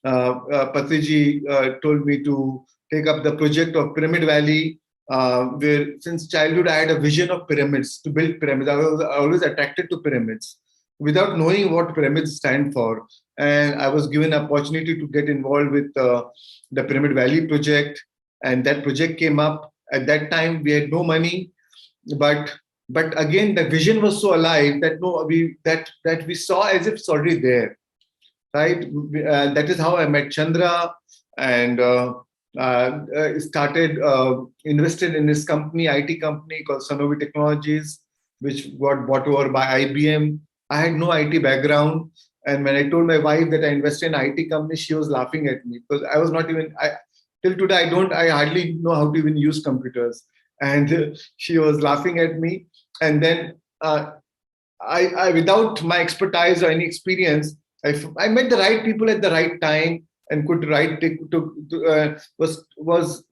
Patriji, told me to take up the project of Pyramid Valley, where since childhood I had a vision of pyramids, to build pyramids. I was always attracted to pyramids without knowing what pyramids stand for. And I was given an opportunity to get involved with the Pyramid Valley project, and that project came up. At that time, we had no money, but again, the vision was so alive that that we saw as if it's already there, right? That is how I met Chandra, and started invested in his company, IT company called Sanovi Technologies, which got bought over by IBM. I had no IT background, and when I told my wife that I invested in IT company, she was laughing at me because I was not even. Till today, I hardly know how to even use computers, and she was laughing at me. And then I without my expertise or any experience, I met the right people at the right time and could was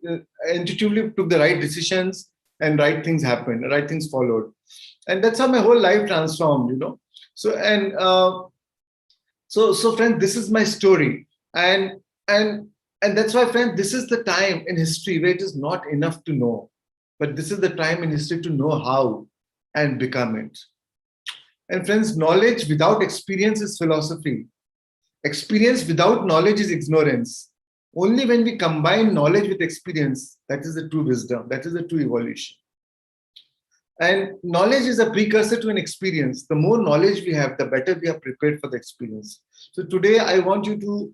intuitively took the right decisions, and right things happened, right things followed, and that's how my whole life transformed. So and so friends, this is my story, and and and that's why, friends, this is the time in history where it is not enough to know, but this is the time in history to know how and become it. And friends, knowledge without experience is philosophy. Experience without knowledge is ignorance. Only when we combine knowledge with experience, that is the true wisdom, that is the true evolution. And knowledge is a precursor to an experience. The more knowledge we have, the better we are prepared for the experience. So today, I want you to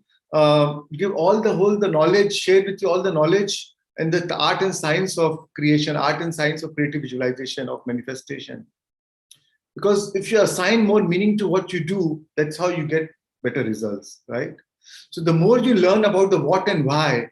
give the knowledge, share with you all the knowledge and the art and science of creation, art and science of creative visualization, of manifestation. Because if you assign more meaning to what you do, that's how you get better results, right? So the more you learn about the what and why,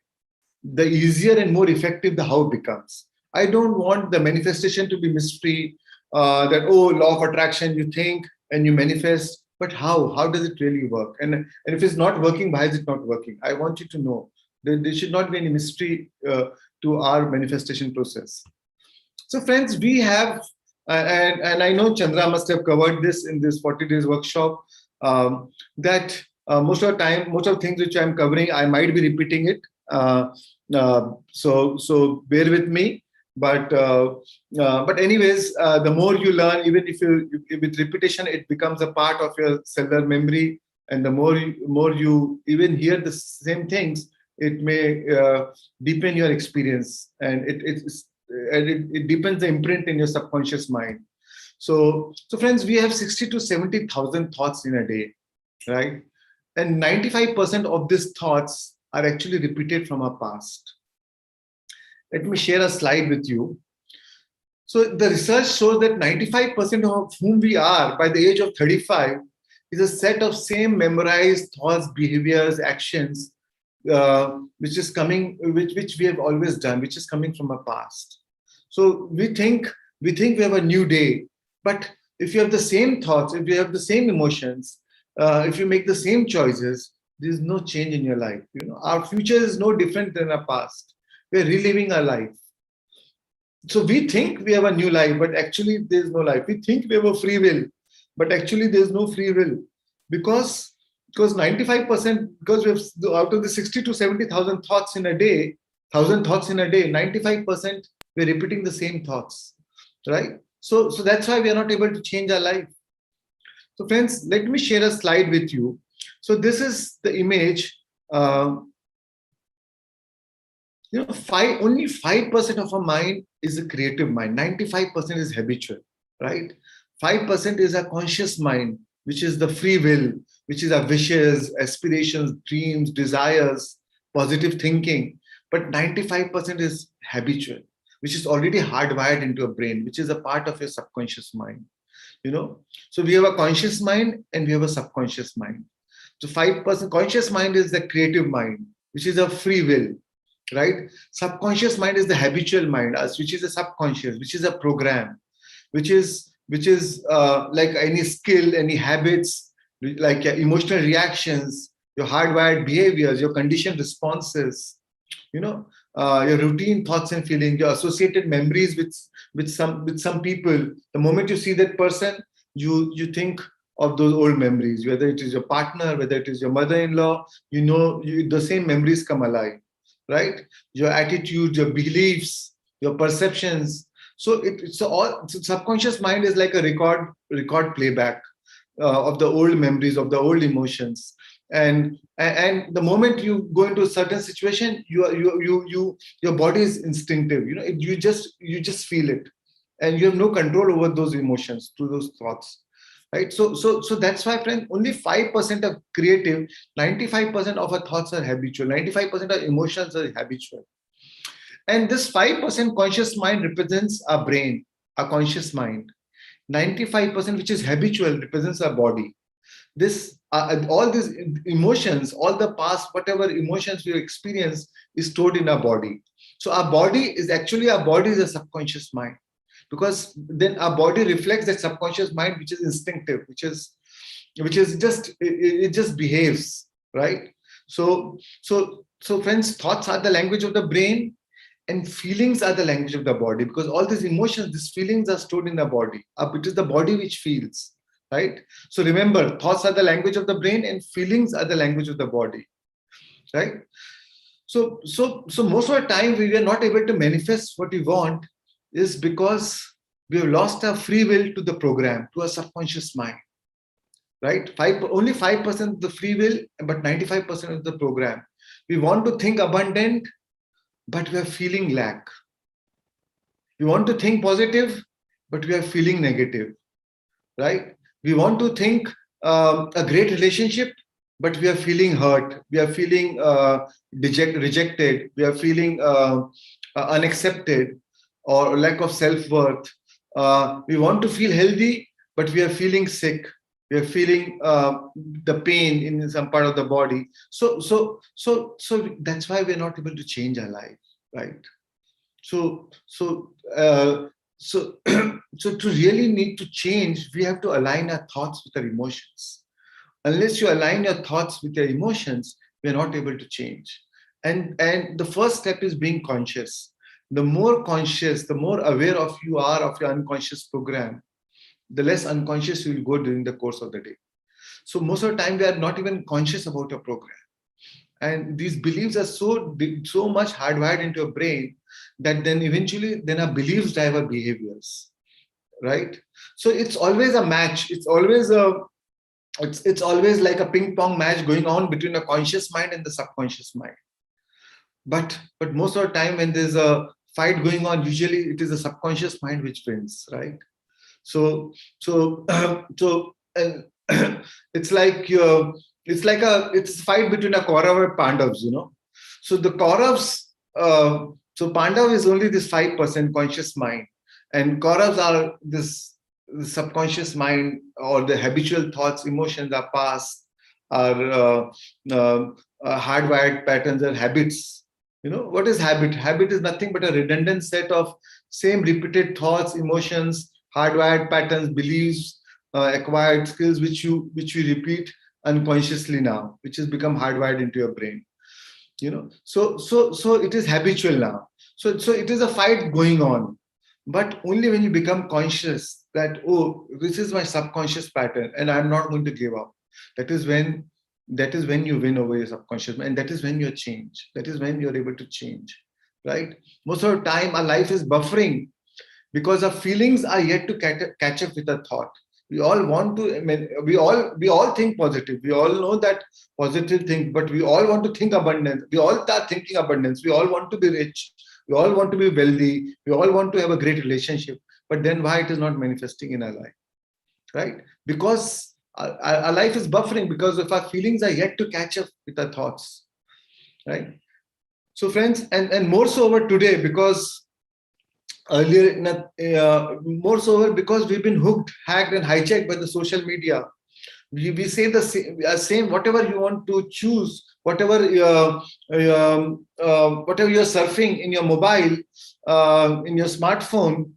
the easier and more effective the how becomes. I don't want the manifestation to be mystery, that, oh, law of attraction, you think and you manifest, but how does it really work? And if it's not working, why is it not working? I want you to know. There should not be any mystery to our manifestation process. So friends, we have, and I know Chandra must have covered this in this 40 days workshop, that most of the time, most of the things which I'm covering, I might be repeating it. So bear with me. But anyways, the more you learn, even if with repetition, it becomes a part of your cellular memory. And the more you even hear the same things, it may deepen your experience, and it deepens the imprint in your subconscious mind. So friends, we have 60 to 70,000 thoughts in a day, right? And 95% of these thoughts are actually repeated from our past. Let me share a slide with you. So the research shows that 95% of whom we are by the age of 35 is a set of same memorized thoughts, behaviors, actions, which we have always done, which is coming from our past. So we think we have a new day, but if you have the same thoughts, if you have the same emotions, if you make the same choices, there is no change in your life. Our future is no different than our past. We're reliving our life. So we think we have a new life, but actually there is no life. We think we have a free will, but actually there's no free will, because 95%, because we have, out of the 60 to 70,000 thoughts in a day, 95% we're repeating the same thoughts, right? So that's why we are not able to change our life. So friends, let me share a slide with you. So this is the image. uh, only 5% of our mind is a creative mind. 95% is habitual, right? 5% is a conscious mind, which is the free will, which is our wishes, aspirations, dreams, desires, positive thinking. But 95% is habitual, which is already hardwired into a brain, which is a part of your subconscious mind. So we have a conscious mind and we have a subconscious mind. So 5% conscious mind is the creative mind, which is a free will, right? Subconscious mind is the habitual mind, which is a subconscious, which is a program, which is like any skill, any habits, like your emotional reactions, your hardwired behaviors, your conditioned responses, you know your routine thoughts and feelings, your associated memories with some people. The moment you see that person, you think of those old memories, whether it is your partner, whether it is your mother-in-law. The same memories come alive, right? Your attitude, your beliefs, your perceptions. So subconscious mind is like a record playback of the old memories, of the old emotions. And the moment you go into a certain situation, your body is instinctive. You just feel it, and you have no control over those emotions, through those thoughts, right? So that's why, friend, only 5% are creative. 95% of our thoughts are habitual. 95% of emotions are habitual. And this 5% conscious mind represents our brain, our conscious mind. 95%, which is habitual, represents our body. This All these emotions, all the past, whatever emotions we experience, is stored in our body. So our body is a subconscious mind, because then our body reflects that subconscious mind, which is instinctive, which is just, it just behaves, right? So friends, thoughts are the language of the brain, and feelings are the language of the body, because all these emotions, these feelings are stored in the body. It is the body which feels, right? So remember, thoughts are the language of the brain and feelings are the language of the body, right? So most of the time we are not able to manifest what we want, is because we have lost our free will to the program, to our subconscious mind, right? Only 5% the free will, but 95% of the program. We want to think abundant, but we are feeling lack. We want to think positive, but we are feeling negative, right? We want to think a great relationship, but we are feeling hurt. We are feeling rejected. We are feeling unaccepted, or lack of self-worth. We want to feel healthy, but we are feeling sick. We are feeling the pain in some part of the body. So that's why we're not able to change our life, right? So so uh, so so to really need to change, we have to align our thoughts with our emotions. Unless you align your thoughts with your emotions, we're not able to change. And the first step is being conscious. The more conscious, the more aware of you are of your unconscious program, the less unconscious you will go during the course of the day. So most of the time we are not even conscious about your program, and these beliefs are so much hardwired into your brain, that then eventually our beliefs drive our behaviors, right? So it's always a match. It's always like a ping pong match going on between a conscious mind and the subconscious mind. But most of the time when there's a fight going on, usually it is the subconscious mind which wins, right? So it's like it's a fight between a Kaurav and Pandavas. So the Kauravs, so Pandav is only this 5% conscious mind, and Kauravs are this subconscious mind, or the habitual thoughts, emotions are past, are hardwired patterns and habits. What is habit? Habit is nothing but a redundant set of same repeated thoughts, emotions, hardwired patterns, beliefs, acquired skills, which you repeat unconsciously now, which has become hardwired into your brain. So it is habitual now. So it is a fight going on. But only when you become conscious that, oh, this is my subconscious pattern and I'm not going to give up. That is when you win over your subconscious, and that is when you change. That is when you're able to change. Right? Most of the time our life is buffering because our feelings are yet to catch up with our thought. We all want to, I mean, we all think positive. We all know that positive thing, but we all want to think abundance. We all start thinking abundance. We all want to be rich. We all want to be wealthy. We all want to have a great relationship. But then why it is not manifesting in our life, right? Because our life is buffering because of our feelings are yet to catch up with our thoughts, right? So friends, and more so over today, because earlier more so over because we've been hooked, hacked and hijacked by the social media. We say the same, whatever you want to choose, whatever you're surfing in your mobile, in your smartphone.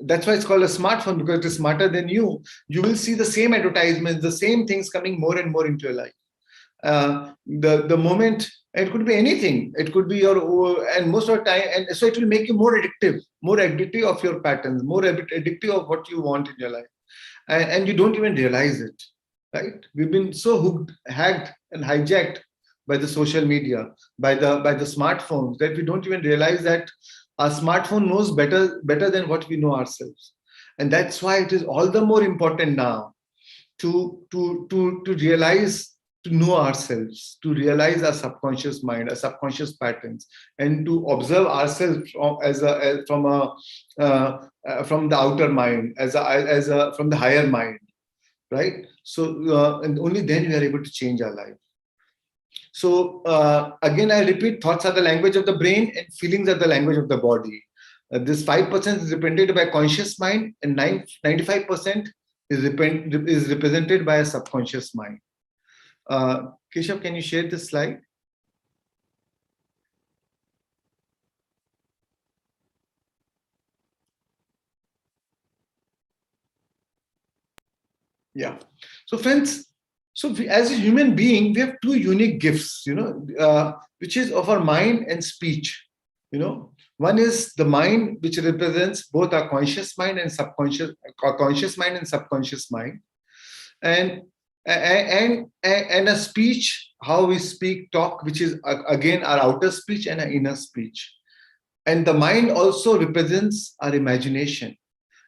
That's why it's called a smartphone, because it is smarter than you. You will see the same advertisements, the same things coming more and more into your life. The moment, it could be anything, it could be your, and most of the time, and so it will make you more addictive of your patterns, more addictive of what you want in your life, and you don't even realize it, right? We've been so hooked, hacked and hijacked by the social media, by the smartphones, that we don't even realize that our smartphone knows better than what we know ourselves. And that's why it is all the more important now to realize, to know ourselves, to realize our subconscious mind, our subconscious patterns, and to observe ourselves from the outer mind, from the higher mind, right? So and only then we are able to change our life. So again, I repeat, thoughts are the language of the brain and feelings are the language of the body. This 5% is represented by conscious mind, and 95% is represented by a subconscious mind. Keshav, can you share this slide? Yeah. So friends, as a human being, we have two unique gifts, which is of our mind and speech. One is the mind, which represents both our conscious mind and subconscious, our conscious mind and subconscious mind, and a speech, how we speak, talk, which is again our outer speech and our inner speech. And the mind also represents our imagination.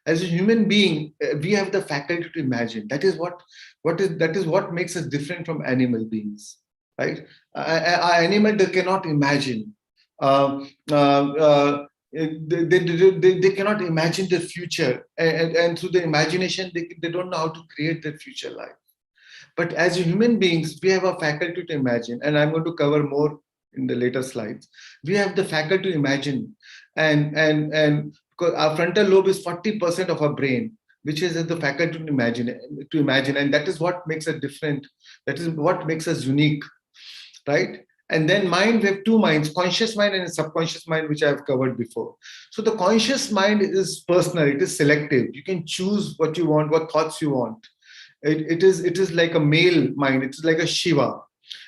As a human being, we have the faculty to imagine. That is what makes us different from animal beings, right? Our animal, they cannot imagine. They cannot imagine the future, and through the imagination, they don't know how to create their future life. But as human beings, we have a faculty to imagine, and I'm going to cover more in the later slides. We have the faculty to imagine, and because our frontal lobe is 40% of our brain, which is the faculty to imagine, and that is what makes us different. That is what makes us unique, right? And then mind, we have two minds, conscious mind and subconscious mind, which I have covered before. So the conscious mind is personal, it is selective. You can choose what you want, what thoughts you want. It is like a male mind, it is like a Shiva.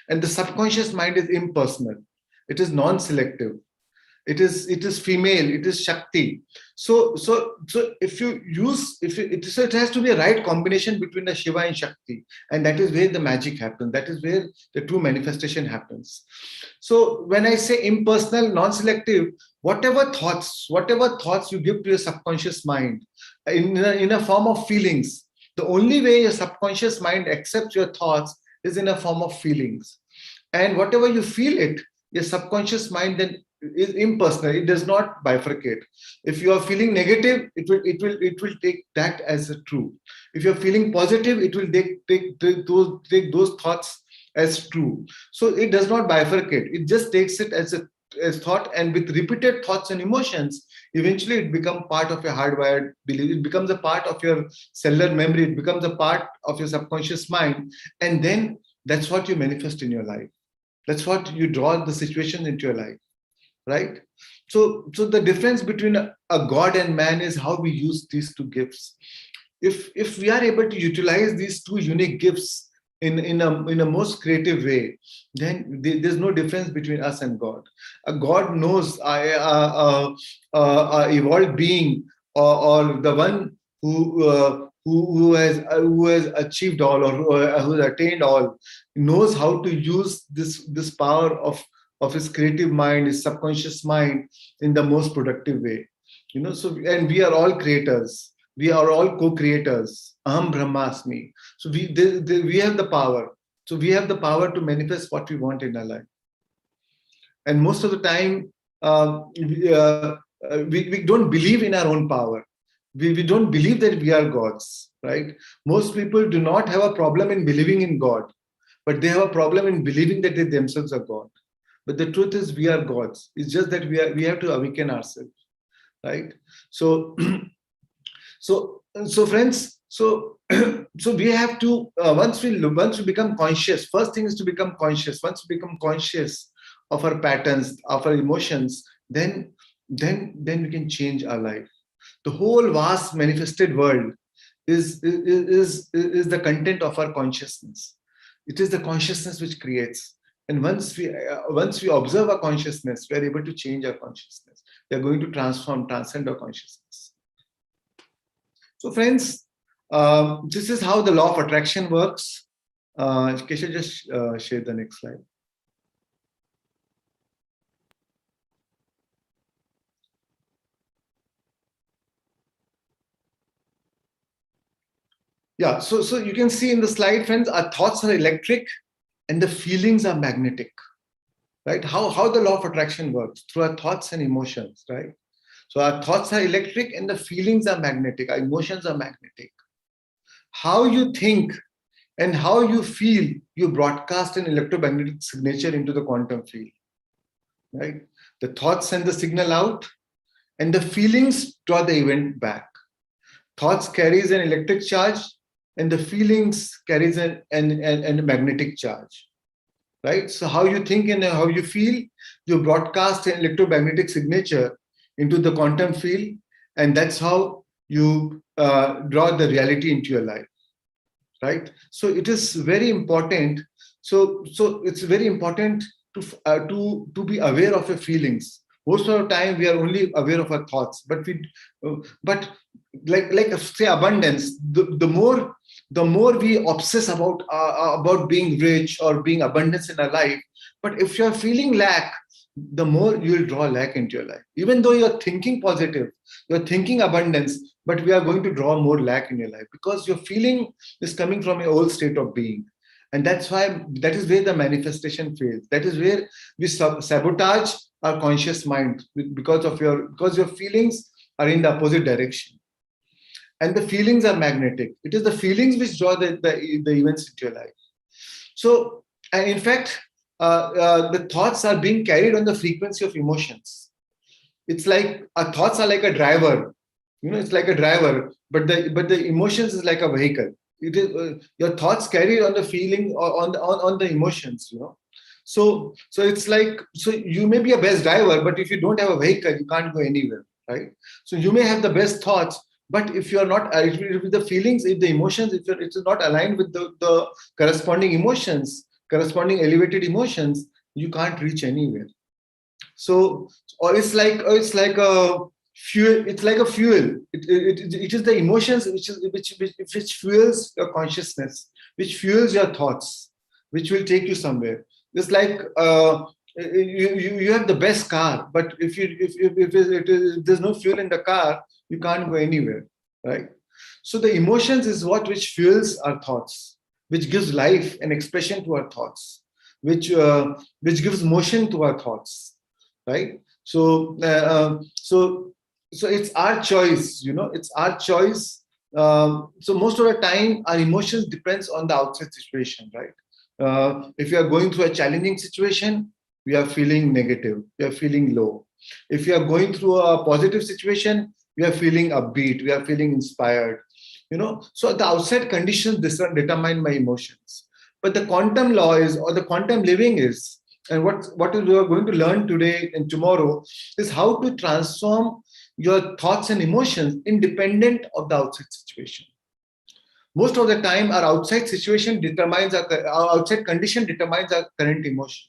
And the subconscious mind is impersonal, it is non-selective. It is female, it is Shakti. So if you use, so it has to be a right combination between the Shiva and Shakti, and that is where the magic happens. That is where the true manifestation happens. So when I say impersonal, non-selective, whatever thoughts you give to your subconscious mind in a form of feelings, the only way your subconscious mind accepts your thoughts is in a form of feelings. And whatever you feel it, your subconscious mind then is impersonal. It does not bifurcate. If you are feeling negative, it will take that as a true. If you're feeling positive, it will take those thoughts as true. So it does not bifurcate. It just takes it as thought, and with repeated thoughts and emotions, eventually it becomes part of your hardwired belief. It becomes a part of your cellular memory. It becomes a part of your subconscious mind, and then that's what you manifest in your life. That's what you draw the situation into your life, right? So the difference between a God and man is how we use these two gifts. If we are able to utilize these two unique gifts in a most creative way, then there's no difference between us and God. God knows a evolved being or the one who has achieved all, or who has attained all, knows how to use this power of his creative mind, his subconscious mind, in the most productive way. So, and we are all creators. We are all co-creators. Aham Brahmasmi. So we have the power. So we have the power to manifest what we want in our life. And most of the time, we don't believe in our own power. We don't believe that we are gods, right? Most people do not have a problem in believing in God, but they have a problem in believing that they themselves are God. But the truth is, we are gods. It's just that we have to awaken ourselves, right? So, so friends, so we have to once we become conscious. First thing is to become conscious. Once we become conscious of our patterns, of our emotions, then we can change our life. The whole vast manifested world is the content of our consciousness. It is the consciousness which creates. And once we observe our consciousness, we are able to change our consciousness. We are going to transcend our consciousness. So, friends, this is how the law of attraction works. Kesha, just share the next slide. Yeah, so you can see in the slide, friends, our thoughts are electric and the feelings are magnetic, right? How the law of attraction works? Through our thoughts and emotions, right? So our thoughts are electric and the feelings are magnetic. Our emotions are magnetic. How you think and how you feel, you broadcast an electromagnetic signature into the quantum field, right? The thoughts send the signal out and the feelings draw the event back. Thoughts carries an electric charge and the feelings carries a magnetic charge, right? So how you think and how you feel, you broadcast an electromagnetic signature into the quantum field, and that's how you draw the reality into your life, right? So it is very important. So it's very important to be aware of your feelings. Most of the time, we are only aware of our thoughts, but like say abundance. The more we obsess about being rich or being abundance in our life, but if you're feeling lack, the more you'll draw lack into your life. Even though you're thinking positive, you're thinking abundance, but we are going to draw more lack in your life because your feeling is coming from your old state of being. And that is where the manifestation fails. That is where we sabotage our conscious mind because your feelings are in the opposite direction. And the feelings are magnetic. It is the feelings which draw the events into your life. So, and in fact, the thoughts are being carried on the frequency of emotions. It's like our thoughts are like a driver. It's like a driver, but the emotions is like a vehicle. It is your thoughts carry on the feeling or on the emotions. So it's like, so you may be a best driver, but if you don't have a vehicle, you can't go anywhere, right? So you may have the best thoughts, but if you are not with the feelings, if the emotions, if it is not aligned with the corresponding emotions, corresponding elevated emotions, you can't reach anywhere. So, or it's like a fuel. It's like a fuel. It is the emotions which fuels your consciousness, which fuels your thoughts, which will take you somewhere. It's like you have the best car, but if there's no fuel in the car, you can't go anywhere, right? So the emotions is which fuels our thoughts, which gives life and expression to our thoughts, which gives motion to our thoughts, right? So it's our choice. It's our choice. So most of the time, our emotions depends on the outside situation, right? If you are going through a challenging situation, we are feeling negative, we are feeling low. If you are going through a positive situation, we are feeling upbeat, we are feeling inspired. So the outside conditions determine my emotions. But the quantum law is, or the quantum living is, and what we are going to learn today and tomorrow is how to transform your thoughts and emotions independent of the outside situation. Most of the time, our outside situation determines our outside condition determines our current emotion.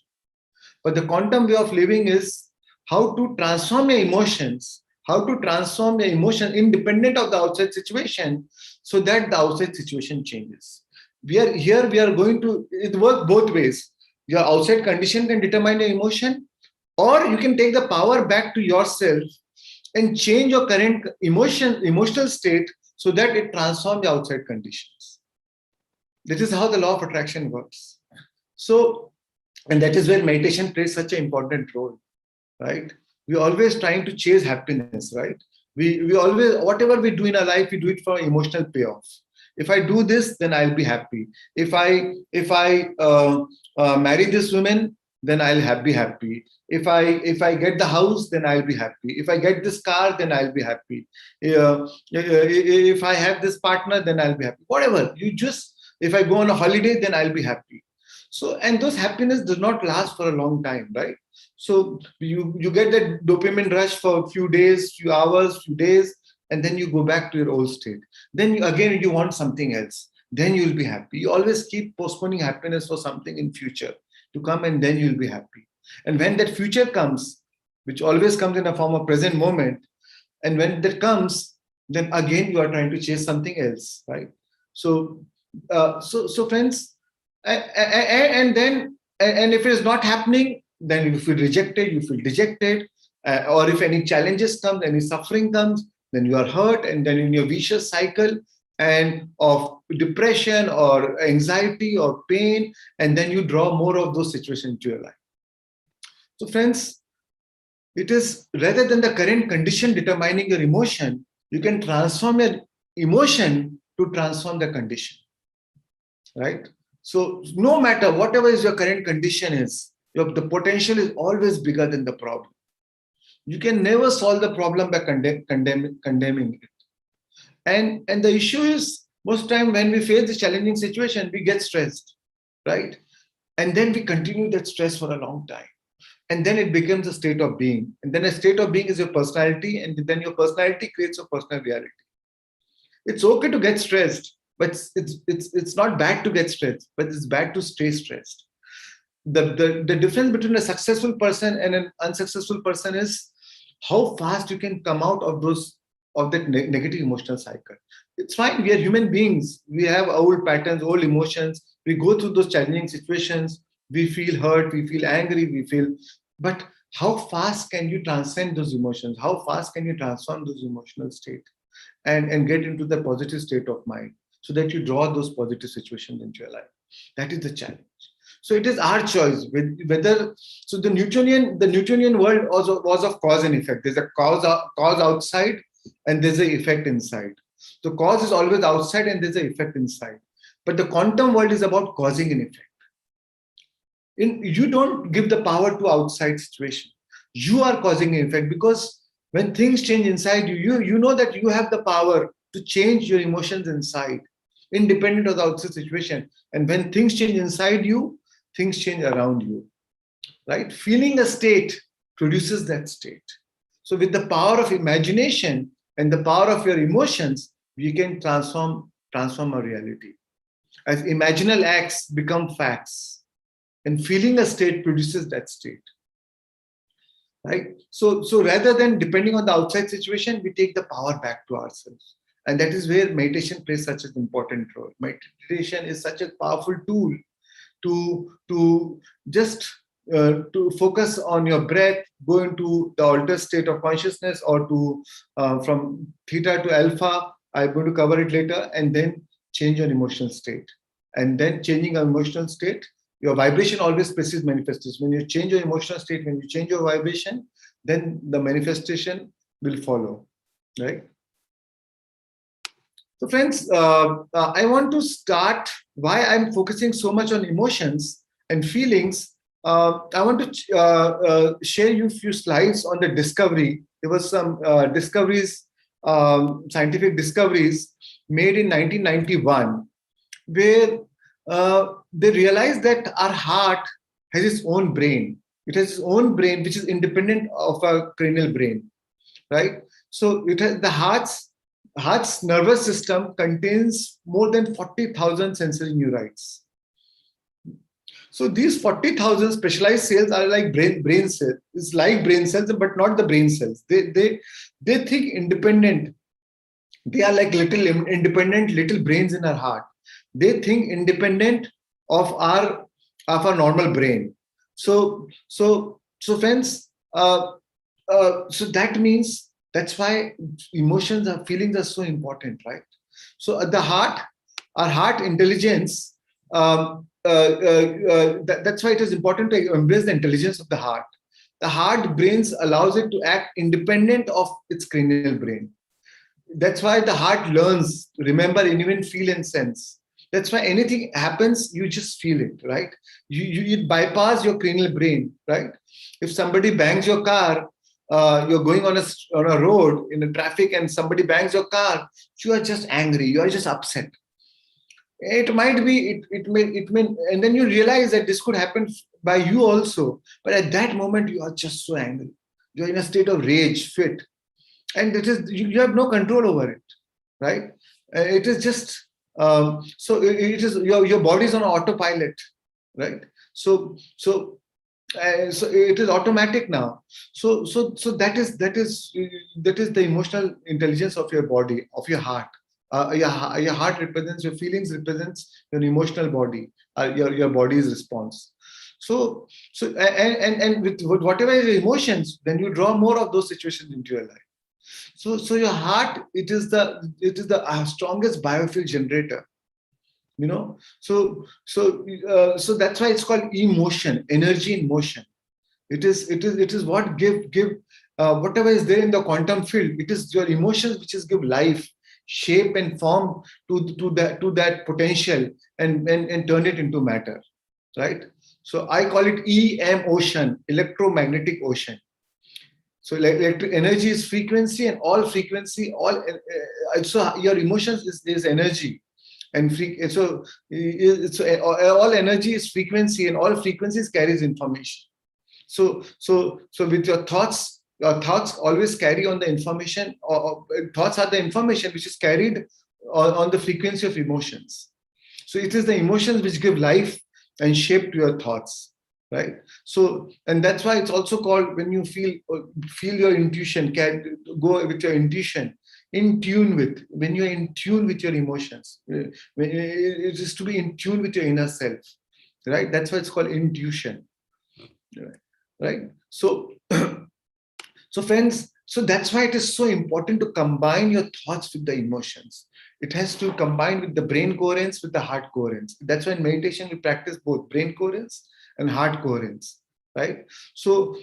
But the quantum way of living is how to transform your emotions, how to transform your emotion independent of the outside situation, so that the outside situation changes. We are going to, it works both ways. Your outside condition can determine your emotion, or you can take the power back to yourself and change your current emotional state so that it transforms the outside conditions. This is how the law of attraction works. So, and that is where meditation plays such an important role, right? We're always trying to chase happiness, right? We always, whatever we do in our life, we do it for emotional payoff. If I do this, then I'll be happy. If I marry this woman, then I'll be happy. If I get the house, then I'll be happy. If I get this car, then I'll be happy. If I have this partner, then I'll be happy. Whatever you just, if I go on a holiday, then I'll be happy. So, and those happiness does not last for a long time, right? So you get that dopamine rush for a few days, few hours, few days, and then you go back to your old state. Then again you want something else. Then you'll be happy. You always keep postponing happiness for something in future to come, and then you'll be happy. And when that future comes, which always comes in a form of present moment, and when that comes, then again you are trying to chase something else, right? So, so friends, and then, and if it is not happening, then you feel rejected, you feel dejected, or if any challenges come, any suffering comes, then you are hurt, and then in your vicious cycle and of depression or anxiety or pain, and then you draw more of those situations into your life. So friends, it is rather than the current condition determining your emotion, you can transform your emotion to transform the condition, right? So no matter whatever is your current condition is, the potential is always bigger than the problem. You can never solve the problem by condemning it. And the issue is, most time when we face the challenging situation, we get stressed, right? And then we continue that stress for a long time. And then it becomes a state of being. And then a state of being is your personality, and then your personality creates a personal reality. It's okay to get stressed, but it's not bad to get stressed, but it's bad to stay stressed. The difference between a successful person and an unsuccessful person is how fast you can come out of that negative emotional cycle. It's fine. We are human beings. We have old patterns, old emotions. We go through those challenging situations. We feel hurt. We feel angry. But how fast can you transcend those emotions? How fast can you transform those emotional state and get into the positive state of mind so that you draw those positive situations into your life? That is the challenge. So it is our choice whether. So the Newtonian world was of cause and effect. There's a cause outside, and there's an effect inside. The cause is always outside, and there's an effect inside. But the quantum world is about causing an effect. You don't give the power to outside situation. You are causing an effect, because when things change inside you, you know that you have the power to change your emotions inside, independent of the outside situation. And when things change inside you, things change around you, right? Feeling a state produces that state. So with the power of imagination and the power of your emotions, we can transform our reality. As imaginal acts become facts, and feeling a state produces that state, right? So rather than depending on the outside situation, we take the power back to ourselves. And that is where meditation plays such an important role. Meditation is such a powerful tool to just to focus on your breath, go into the altered state of consciousness, or to from theta to alpha. I'm going to cover it later, and then change your emotional state. And then changing your emotional state, your vibration always precedes manifestation. When you change your emotional state, when you change your vibration, then the manifestation will follow, right? So friends, I want to start why I'm focusing so much on emotions and feelings. I want to share you a few slides on the discovery. There was some discoveries, scientific discoveries made in 1991, where they realized that our heart has its own brain. It has its own brain, which is independent of our cranial brain, right? So it has the heart's nervous system contains more than 40,000 sensory neurites. So these 40,000 specialized cells are like brain cells. It's like brain cells, but not the brain cells. They think independent. They are like little independent little brains in our heart. They think independent of our normal brain. So friends, so that means that's why emotions and feelings are so important, right? So at the heart, our heart intelligence. That's why it is important to embrace the intelligence of the heart. The heart brains allows it to act independent of its cranial brain. That's why the heart learns, remember, and even feel and sense. That's why anything happens, you just feel it, right? You bypass your cranial brain, right? If somebody bangs your car, you're going on a road in a traffic and somebody bangs your car, you are just angry, you are just upset. It might be, it may, and then you realize that this could happen by you also. But at that moment, you are just so angry. You're in a state of rage, fit, and it is you have no control over it, right? It is just so it is your body is on autopilot, right? So it is automatic now. So that is the emotional intelligence of your body, of your heart. Your heart represents your feelings, represents your emotional body, your body's response. So with whatever your emotions, then you draw more of those situations into your life. So your heart, it is the strongest biofuel generator. So that's why it's called emotion, energy in motion. It is what give whatever is there in the quantum field. It is your emotions which is give life, shape and form to that potential, and turn it into matter, right? So I call it EM ocean, electromagnetic ocean. So electric energy is frequency, and all frequency, so your emotions is energy, and all energy is frequency, and all frequencies carries information. So with your thoughts always carry on the information, or thoughts are the information which is carried on the frequency of emotions. So it is the emotions which give life and shape to your thoughts, right? So, and that's why it's also called, when you feel your intuition, can go with your intuition, in tune with, when you're in tune with your emotions, it is to be in tune with your inner self, right? That's why it's called intuition, right? So friends, so that's why it is so important to combine your thoughts with the emotions. It has to combine with the brain coherence, with the heart coherence. That's why in meditation we practice both brain coherence and heart coherence, right? And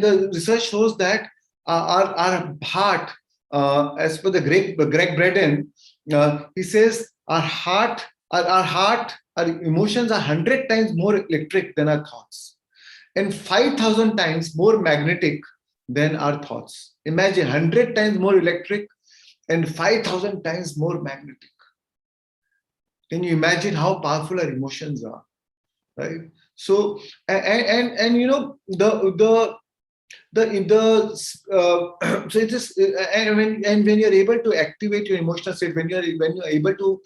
the research shows that our heart, as per the Greg Braden, he says our emotions are 100 times more electric than our thoughts, and 5,000 times more magnetic than our thoughts. Imagine 100 times more electric and 5,000 times more magnetic. Can you imagine how powerful our emotions are, right? So, and so it is, and when you're able to activate your emotional state, when you're able to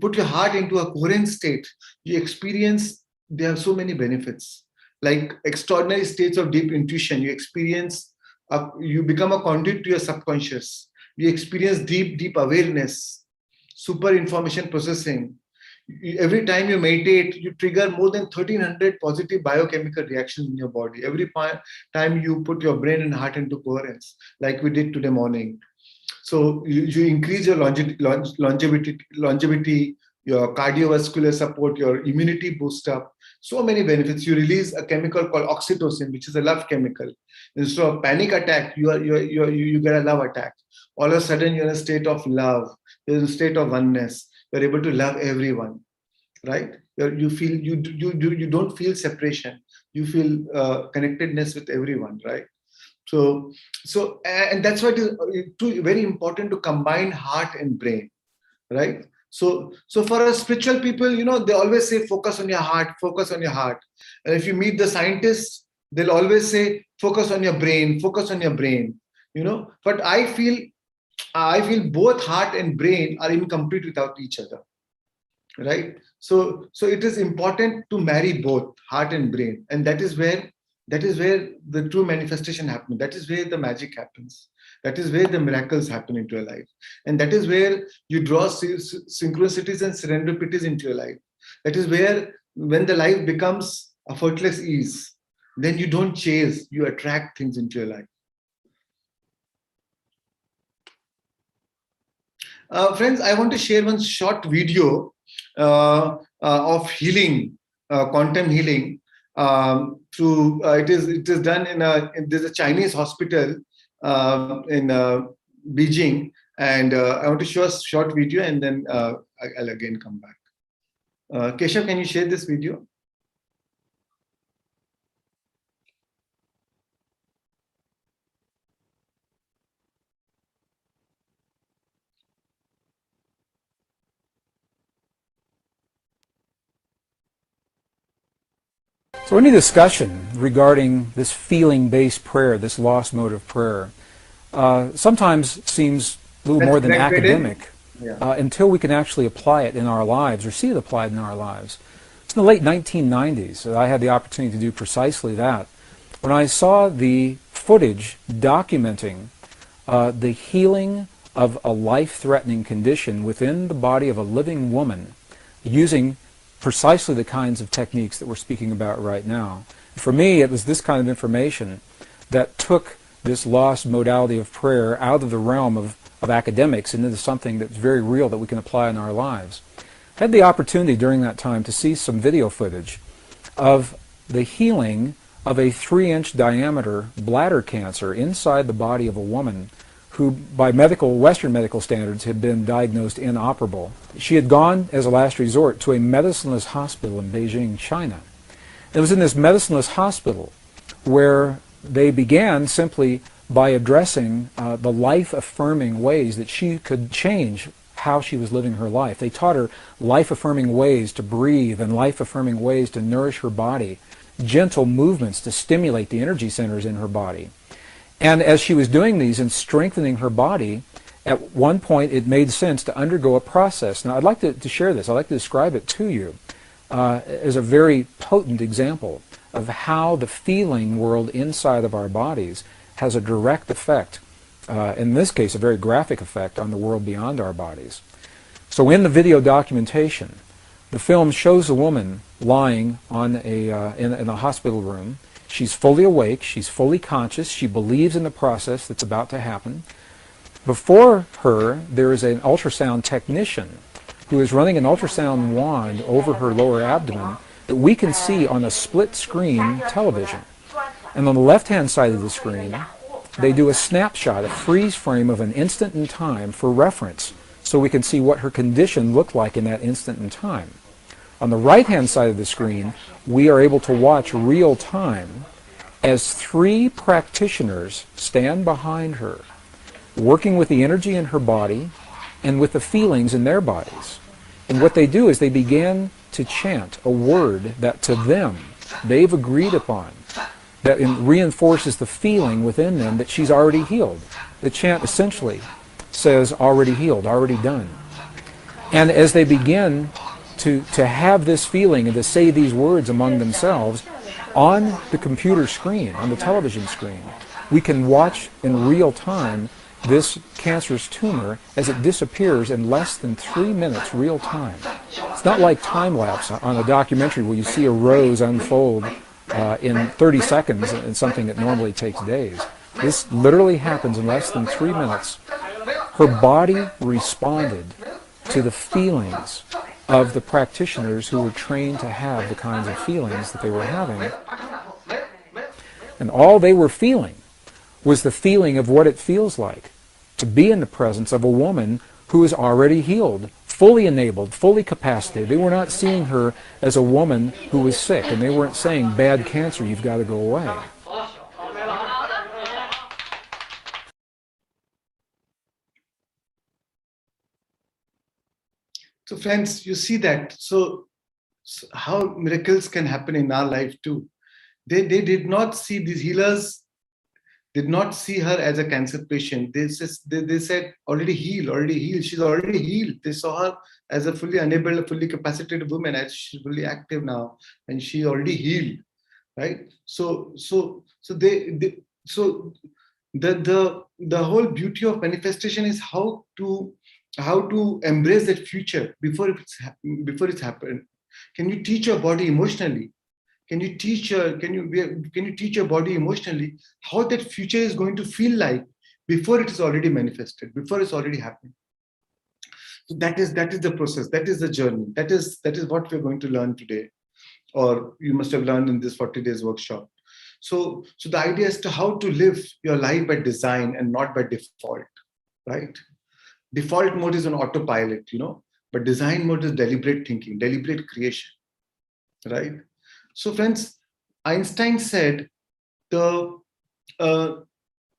put your heart into a coherent state, you experience, there are so many benefits, like extraordinary states of deep intuition. You experience, you become a conduit to your subconscious. You experience deep awareness, super information processing. Every time you meditate, you trigger more than 1,300 positive biochemical reactions in your body. Every time you put your brain and heart into coherence, like we did today morning. So you increase your longevity, your cardiovascular support, your immunity boost up. So many benefits. You release a chemical called oxytocin, which is a love chemical. Instead of panic attack, you get a love attack. All of a sudden, you're in a state of love. You're in a state of oneness. You're able to love everyone, right? You don't feel separation. You feel connectedness with everyone, right? And that's why it is very important to combine heart and brain, right? So for us spiritual people, they always say focus on your heart, focus on your heart. And if you meet the scientists, they'll always say focus on your brain, focus on your brain. But I feel both heart and brain are incomplete without each other. right? So it is important to marry both heart and brain, and that is where the true manifestation happens. That is where the magic happens. That is where the miracles happen into your life, and that is where you draw synchronicities and serendipities into your life. That is where, when the life becomes effortless ease, then you don't chase, you attract things into your life. Friends, I want to share one short video of healing, quantum healing. It is done there's a Chinese hospital in Beijing, and I want to show a short video, and then I'll again come back. Keshav, can you share this video? So any discussion regarding this feeling-based prayer, this lost mode of prayer, sometimes seems a little more than academic until we can actually apply it in our lives or see it applied in our lives. It's in the late 1990s that I had the opportunity to do precisely that. When I saw the footage documenting the healing of a life-threatening condition within the body of a living woman using precisely the kinds of techniques that we're speaking about right now. For me, it was this kind of information that took this lost modality of prayer out of the realm of academics and into something that's very real that we can apply in our lives. I had the opportunity during that time to see some video footage of the healing of a 3-inch diameter bladder cancer inside the body of a woman who, by Western medical standards, had been diagnosed inoperable. She had gone, as a last resort, to a medicineless hospital in Beijing, China. It was in this medicineless hospital where they began simply by addressing the life-affirming ways that she could change how she was living her life. They taught her life-affirming ways to breathe and life-affirming ways to nourish her body, gentle movements to stimulate the energy centers in her body. And as she was doing these and strengthening her body, at one point it made sense to undergo a process. Now I'd like to share this. I'd like to describe it to you as a very potent example of how the feeling world inside of our bodies has a direct effect, in this case a very graphic effect, on the world beyond our bodies. So in the video documentation, the film shows a woman lying on in a hospital room. She's fully awake, she's fully conscious, she believes in the process that's about to happen. Before her, there is an ultrasound technician who is running an ultrasound wand over her lower abdomen that we can see on a split-screen television. And on the left-hand side of the screen, they do a snapshot, a freeze frame of an instant in time for reference, so we can see what her condition looked like in that instant in time. On the right-hand side of the screen, we are able to watch real time as 3 practitioners stand behind her, working with the energy in her body and with the feelings in their bodies. And what they do is they begin to chant a word that to them they've agreed upon, that reinforces the feeling within them that she's already healed. The chant essentially says already healed, already done. And as they begin to have this feeling and to say these words among themselves, on the computer screen, on the television screen, we can watch in real time this cancerous tumor as it disappears in less than 3 minutes real time. It's not like time lapse on a documentary where you see a rose unfold in 30 seconds in something that normally takes days. This literally happens in less than 3 minutes. Her body responded to the feelings of the practitioners who were trained to have the kinds of feelings that they were having. And all they were feeling was the feeling of what it feels like to be in the presence of a woman who is already healed, fully enabled, fully capacitated. They were not seeing her as a woman who was sick, and they weren't saying, bad cancer, you've got to go away. So friends, you see that. So how miracles can happen in our life too. They did not see these healers did not see her as a cancer patient. They said already healed, already healed. She's already healed. They saw her as a fully enabled, fully capacitated woman, as she's fully active now, and she already healed, right? So the whole beauty of manifestation is how to embrace that future before it's happened. Can you teach your body emotionally? Can you teach your body emotionally how that future is going to feel like before it is already manifested, before it's already happened? So that is the process, that is the journey, that is what we're going to learn today, or you must have learned in this 40 days workshop. So the idea is to how to live your life by design and not by default, right? Default mode is on autopilot, but design mode is deliberate thinking, deliberate creation, right? So friends, Einstein said the uh,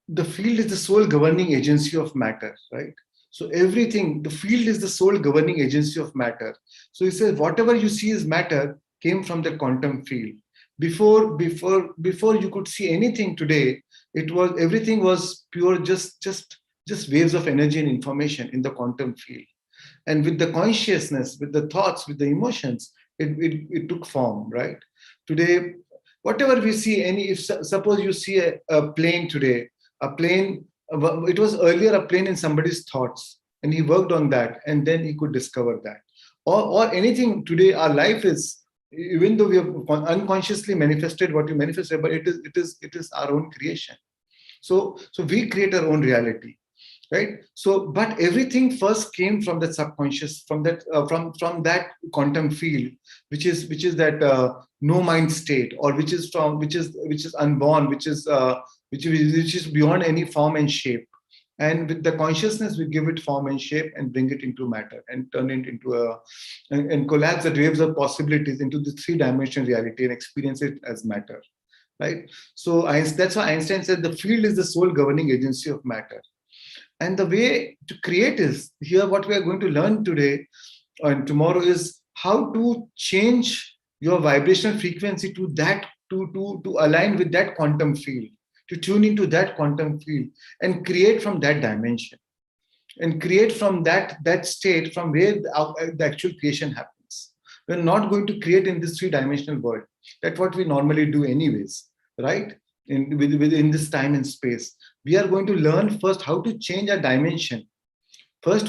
the field is the sole governing agency of matter, right? So everything, the field is the sole governing agency of matter. So he says whatever you see as matter came from the quantum field. Before you could see anything today, everything was pure, just waves of energy and information in the quantum field. And with the consciousness, with the thoughts, with the emotions, it took form, right? Today, whatever we see, if suppose you see a plane today, a plane, it was earlier a plane in somebody's thoughts, and he worked on that, and then he could discover that. Or anything today, our life is, even though we have unconsciously manifested what you manifested, but it is our own creation. So we create our own reality, right? So but everything first came from that subconscious, from that quantum field, which is that no mind state, or which is unborn, which is beyond any form and shape. And with the consciousness, we give it form and shape and bring it into matter and turn it into and collapse the waves of possibilities into the three-dimensional reality and experience it as matter, right? So that's why Einstein said the field is the sole governing agency of matter. And the way to create is here, what we are going to learn today and tomorrow is how to change your vibrational frequency to that, to align with that quantum field, to tune into that quantum field and create from that dimension, and create from that state from where the actual creation happens. We're not going to create in this three-dimensional world. That's what we normally do anyways, right? Within this time and space, we are going to learn first how to change our dimension, first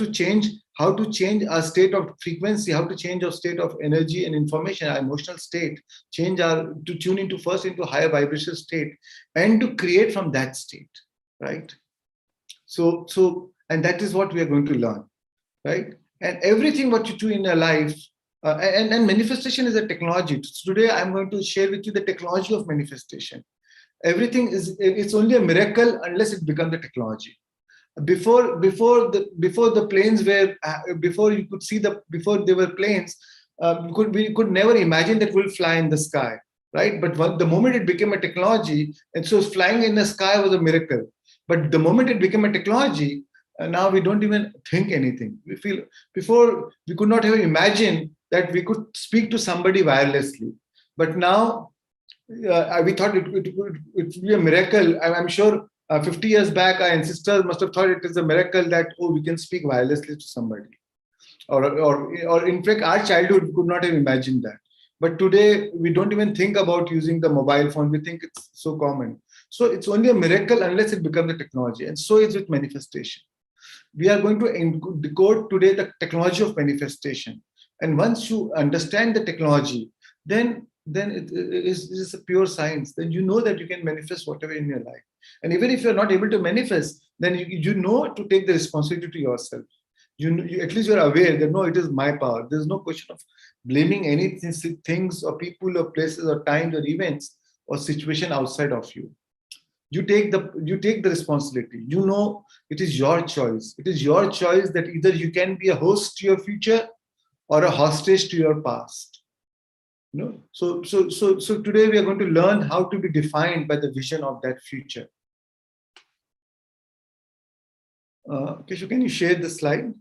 how to change our state of frequency, how to change our state of energy and information, our emotional state, to tune into first into higher vibrational state, and to create from that state, right? And that is what we are going to learn, right? And everything what you do in your life, and manifestation is a technology. So today I'm going to share with you the technology of manifestation. It's only a miracle unless it becomes a technology. Before the planes were, before you could see before they were planes, we could never imagine that we'll fly in the sky, right? But the moment it became a technology, and so flying in the sky was a miracle. But the moment it became a technology, now we don't even think anything. We feel, before we could not have imagined that we could speak to somebody wirelessly, but now we thought it would be a miracle. I'm sure 50 years back, our ancestors must have thought it is a miracle that, oh, we can speak wirelessly to somebody. Or in fact, our childhood could not have imagined that. But today, we don't even think about using the mobile phone. We think it's so common. So it's only a miracle unless it becomes a technology. And so is with manifestation. We are going to decode today the technology of manifestation. And once you understand the technology, then it is a pure science. Then you know that you can manifest whatever in your life. And even if you're not able to manifest, then you know to take the responsibility to yourself. At least you're aware that no, it is my power. There's no question of blaming anything, things or people or places or times or events or situation outside of you. You take the responsibility. You know it is your choice. It is your choice that either you can be a host to your future or a hostage to your past. So today we are going to learn how to be defined by the vision of that future. Keshu, can you share the slide?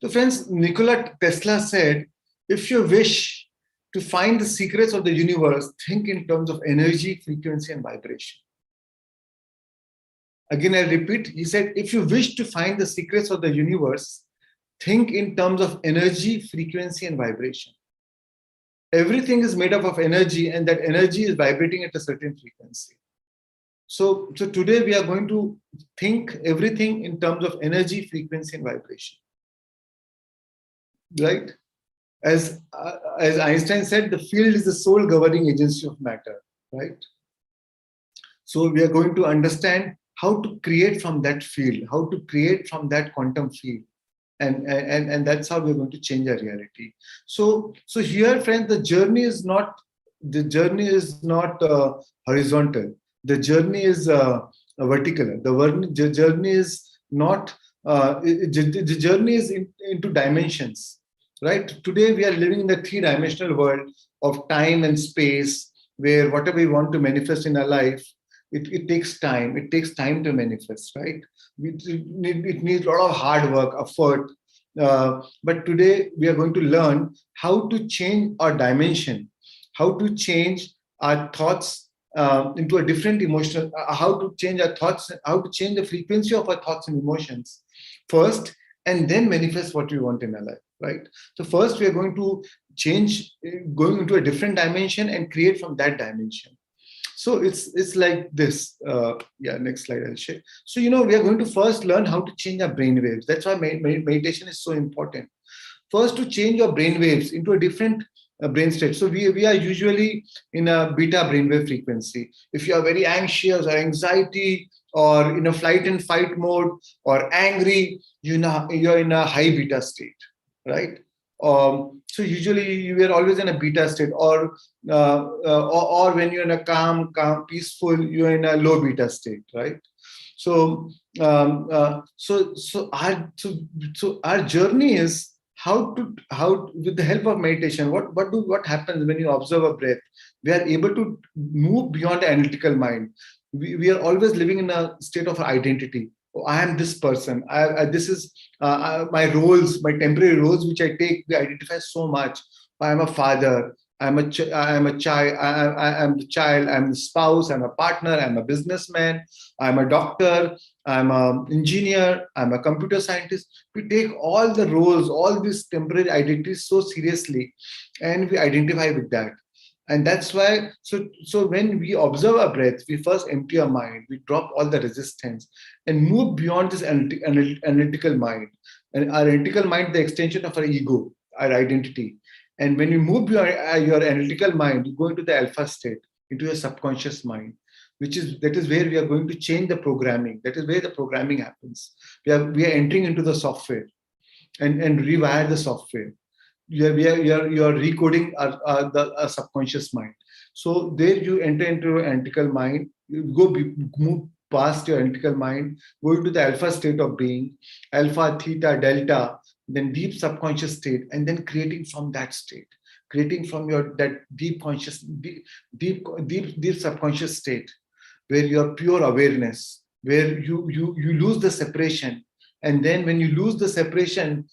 So friends, Nikola Tesla said, if you wish to find the secrets of the universe, think in terms of energy, frequency, and vibration. Again, I repeat, he said, if you wish to find the secrets of the universe, think in terms of energy, frequency, and vibration. Everything is made up of energy, and that energy is vibrating at a certain frequency. So today we are going to think everything in terms of energy, frequency, and vibration. Right? As Einstein said, the field is the sole governing agency of matter. Right? So we are going to understand how to create from that field, how to create from that quantum field. And that's how we're going to change our reality. So here, friends, the journey is not horizontal. The journey is vertical. The journey is not. The journey is into dimensions. Right. Today we are living in the three-dimensional world of time and space, where whatever we want to manifest in our life, it takes time. It takes time to manifest, right? It needs a lot of hard work, effort. But today we are going to learn how to change our dimension, how to change our thoughts into a different emotional, how to change our thoughts, how to change the frequency of our thoughts and emotions first, and then manifest what we want in our life, right? So first we are going to change, going into a different dimension and create from that dimension. So it's like this. Next slide I'll share. So, we are going to first learn how to change our brain waves. That's why meditation is so important. First, to change your brain waves into a different brain state. So we are usually in a beta brainwave frequency. If you are very anxious or anxiety or in a flight and fight mode or angry, you're in a high beta state, right? So usually we are always in a beta state, or when you're in a calm, peaceful, you're in a low beta state, right? So our journey is how with the help of meditation, what happens when you observe a breath? We are able to move beyond the analytical mind. We are always living in a state of identity. Oh, I am this person. This is my roles, my temporary roles, which I take. We identify so much. I am a father. I am a child. I am the child. I am the spouse. I'm a partner. I'm a businessman. I'm a doctor. I'm an engineer. I'm a computer scientist. We take all the roles, all these temporary identities so seriously, and we identify with that. And that's why, so when we observe our breath, we first empty our mind, we drop all the resistance and move beyond this analytical mind. And our analytical mind, the extension of our ego, our identity. And when you move beyond your analytical mind, you go into the alpha state, into your subconscious mind, that is where we are going to change the programming. That is where the programming happens. We are entering into the software and rewire the software. You are recoding our subconscious mind. So there you enter into an analytical mind, you move past your analytical mind, go into the alpha state of being, alpha, theta, delta, then deep subconscious state, and then creating from that state, creating from that deep subconscious state, where you are pure awareness, where you lose the separation. And then when you lose the separation,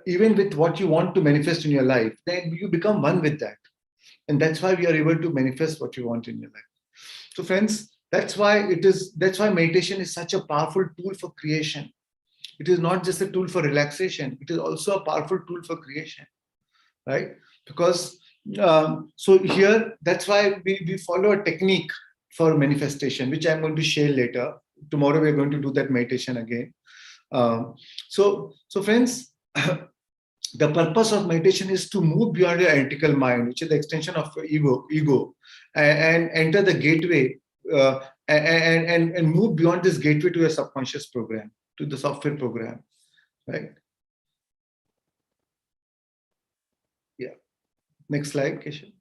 even with what you want to manifest in your life, then you become one with that. And that's why we are able to manifest what you want in your life. So friends, that's why meditation is such a powerful tool for creation. It is not just a tool for relaxation. It is also a powerful tool for creation, right? Because so here, that's why we follow a technique for manifestation, which I'm going to share later. Tomorrow, we're going to do that meditation again. So friends, the purpose of meditation is to move beyond your analytical mind, which is the extension of your ego, and enter the gateway, and move beyond this gateway to your subconscious program, to the software program, right? Yeah. Next slide, Keshav.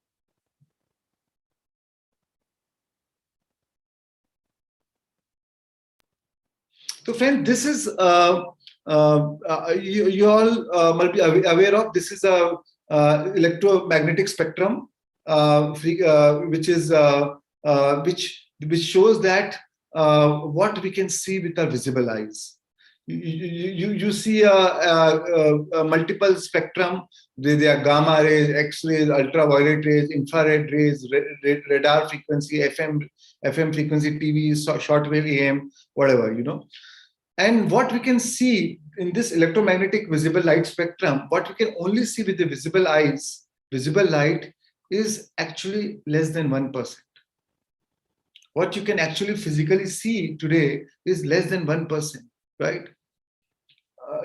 So, friend, this is you all might be aware of. This is a electromagnetic spectrum, which shows that what we can see with our visible eyes. You see a multiple spectrum. There are gamma rays, X-rays, ultraviolet rays, infrared rays, radar frequency, FM frequency, TV, shortwave AM, whatever, And what we can see in this electromagnetic visible light spectrum, what we can only see with the visible eyes, visible light is actually less than 1%. What you can actually physically see today is less than 1%, right?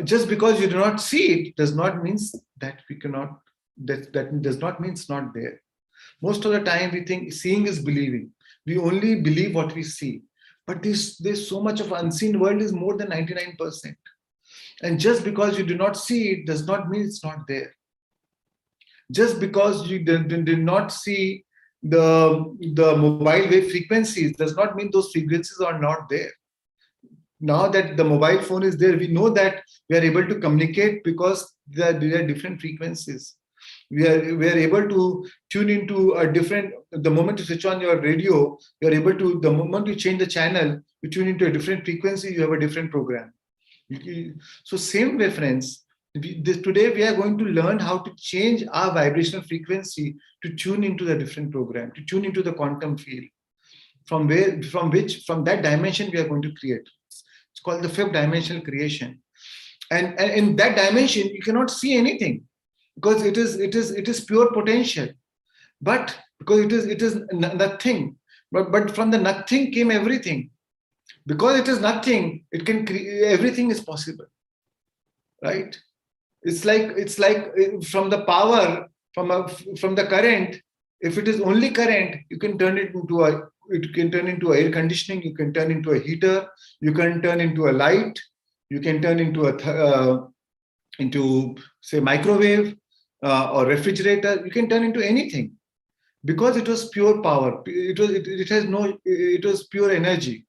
Just because you do not see it does not mean that we cannot, that does not mean it's not there. Most of the time we think seeing is believing. We only believe what we see. But there's so much of unseen world is more than 99%. And just because you do not see it does not mean it's not there. Just because you did not see the mobile wave frequencies does not mean those frequencies are not there. Now that the mobile phone is there, we know that we are able to communicate because there are different frequencies. We are able to tune into a different, the moment you switch on your radio, you are able to, the moment you change the channel, you tune into a different frequency, you have a different program. So same way, friends, today we are going to learn how to change our vibrational frequency to tune into the different program, to tune into the quantum field, from that dimension we are going to create. It's called the fifth dimensional creation. And in that dimension, you cannot see anything because it is pure potential. But because it is nothing, but from the nothing came everything. Because it is nothing, it can everything is possible, right? It's like from the power, from the current. If it is only current, you can turn it into air conditioning, you can turn into a heater, you can turn into a light, you can turn into into say microwave or refrigerator. You can turn into anything because it was pure power. It was pure energy,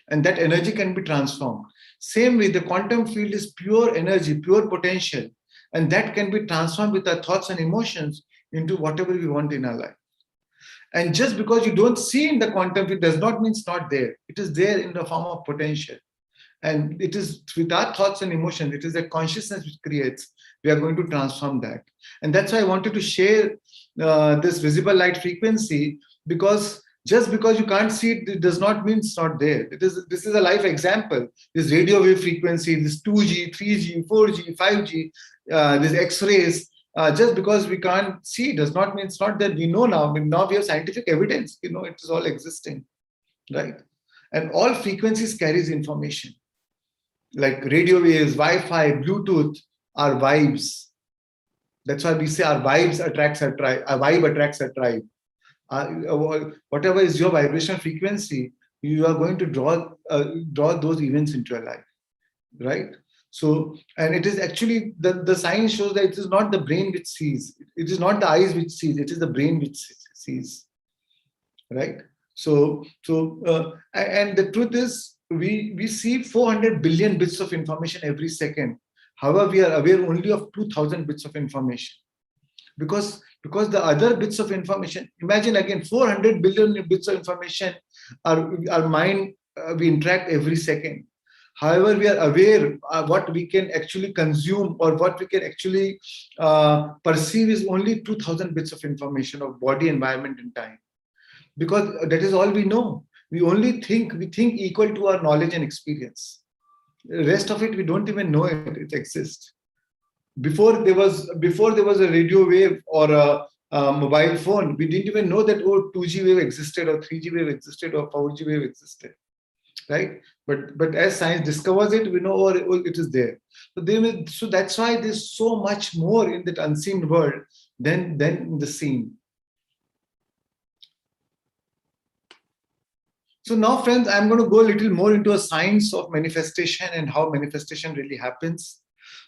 and that energy can be transformed. Same way, the quantum field is pure energy, pure potential, and that can be transformed with our thoughts and emotions into whatever we want in our life. And just because you don't see in the quantum field does not mean it's not there. It is there in the form of potential. And it is with our thoughts and emotions, it is that consciousness which creates, we are going to transform that. And that's why I wanted to share this visible light frequency, because just because you can't see it, it does not mean it's not there. This is a life example. This radio wave frequency, this 2G, 3G, 4G, 5G, this X-rays, just because we can't see does not mean it's not there. We know now. Now we have scientific evidence. It is all existing, right? And all frequencies carries information. Like radio waves, Wi-Fi, Bluetooth are vibes. That's why we say our vibes attracts a tribe. Our vibe attracts a tribe. Whatever is your vibrational frequency, you are going to draw those events into your life, right? So, and it is actually the science shows that it is not the brain which sees, it is not the eyes which sees, it is the brain which sees, right? So and the truth is, we see 400 billion bits of information every second. However, we are aware only of 2,000 bits of information, because the other bits of information, imagine again 400 billion bits of information, our mind, we interact every second. However, we are aware what we can actually consume or what we can actually perceive is only 2,000 bits of information of body, environment, and time. Because that is all we know. We think equal to our knowledge and experience. The rest of it, we don't even know it exists. Before there was a radio wave or a mobile phone, we didn't even know that 2G wave existed or 3G wave existed or 4G wave existed. Right, but as science discovers it, we know it is there. So that's why there's so much more in that unseen world than in the seen. So now, friends, I'm going to go a little more into a science of manifestation and how manifestation really happens.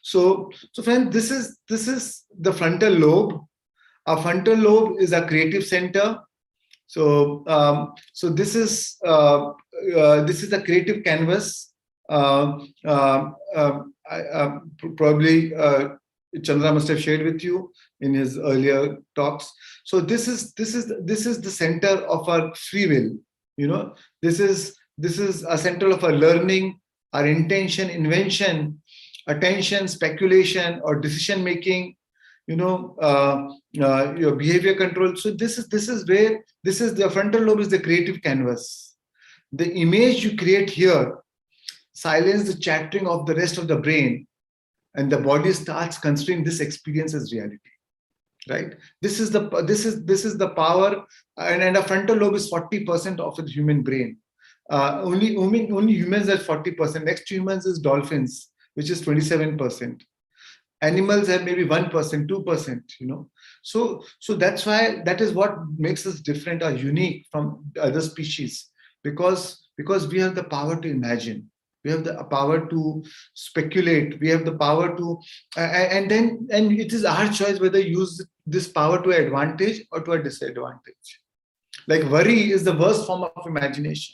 So friends, this is the frontal lobe. Our frontal lobe is a creative center. So this is a creative canvas. Probably Chandra must have shared with you in his earlier talks. So this is the center of our free will. This is a center of our learning, our intention, invention, attention, speculation, or decision making, your behavior control. So this is the frontal lobe is the creative canvas. The image you create here silence the chattering of the rest of the brain, and the body starts considering this experience as reality. Right? This is the power, and a frontal lobe is 40% of the human brain. Only humans are 40%. Next to humans is dolphins, which is 27%. Animals have maybe 1%, 2%. So that's why that is what makes us different or unique from other species, because we have the power to imagine. We have the power to speculate. We have the power to, and it is our choice whether use this power to an advantage or to a disadvantage. Like worry is the worst form of imagination,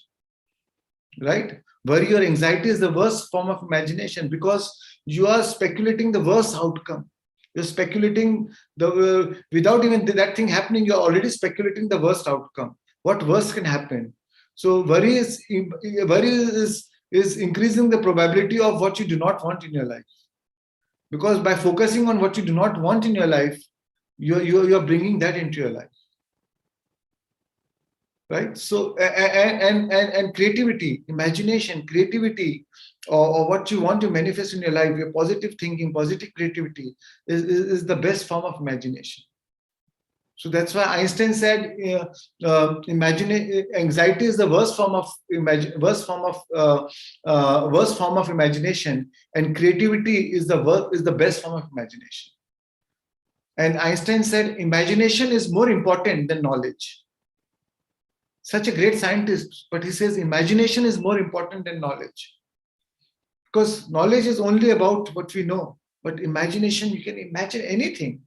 right? Worry or anxiety is the worst form of imagination, because you are speculating the worst outcome. You're speculating without even that thing happening. You're already speculating the worst outcome. What worse can happen? So worry is increasing the probability of what you do not want in your life, because by focusing on what you do not want in your life, you're bringing that into your life, right? So and creativity, imagination, creativity, or what you want to manifest in your life, your positive thinking, positive creativity is the best form of imagination. So that's why Einstein said, anxiety is the worst form of imagination, and creativity is the best form of imagination. And Einstein said, imagination is more important than knowledge. Such a great scientist, but he says imagination is more important than knowledge, because knowledge is only about what we know, but imagination, you can imagine anything.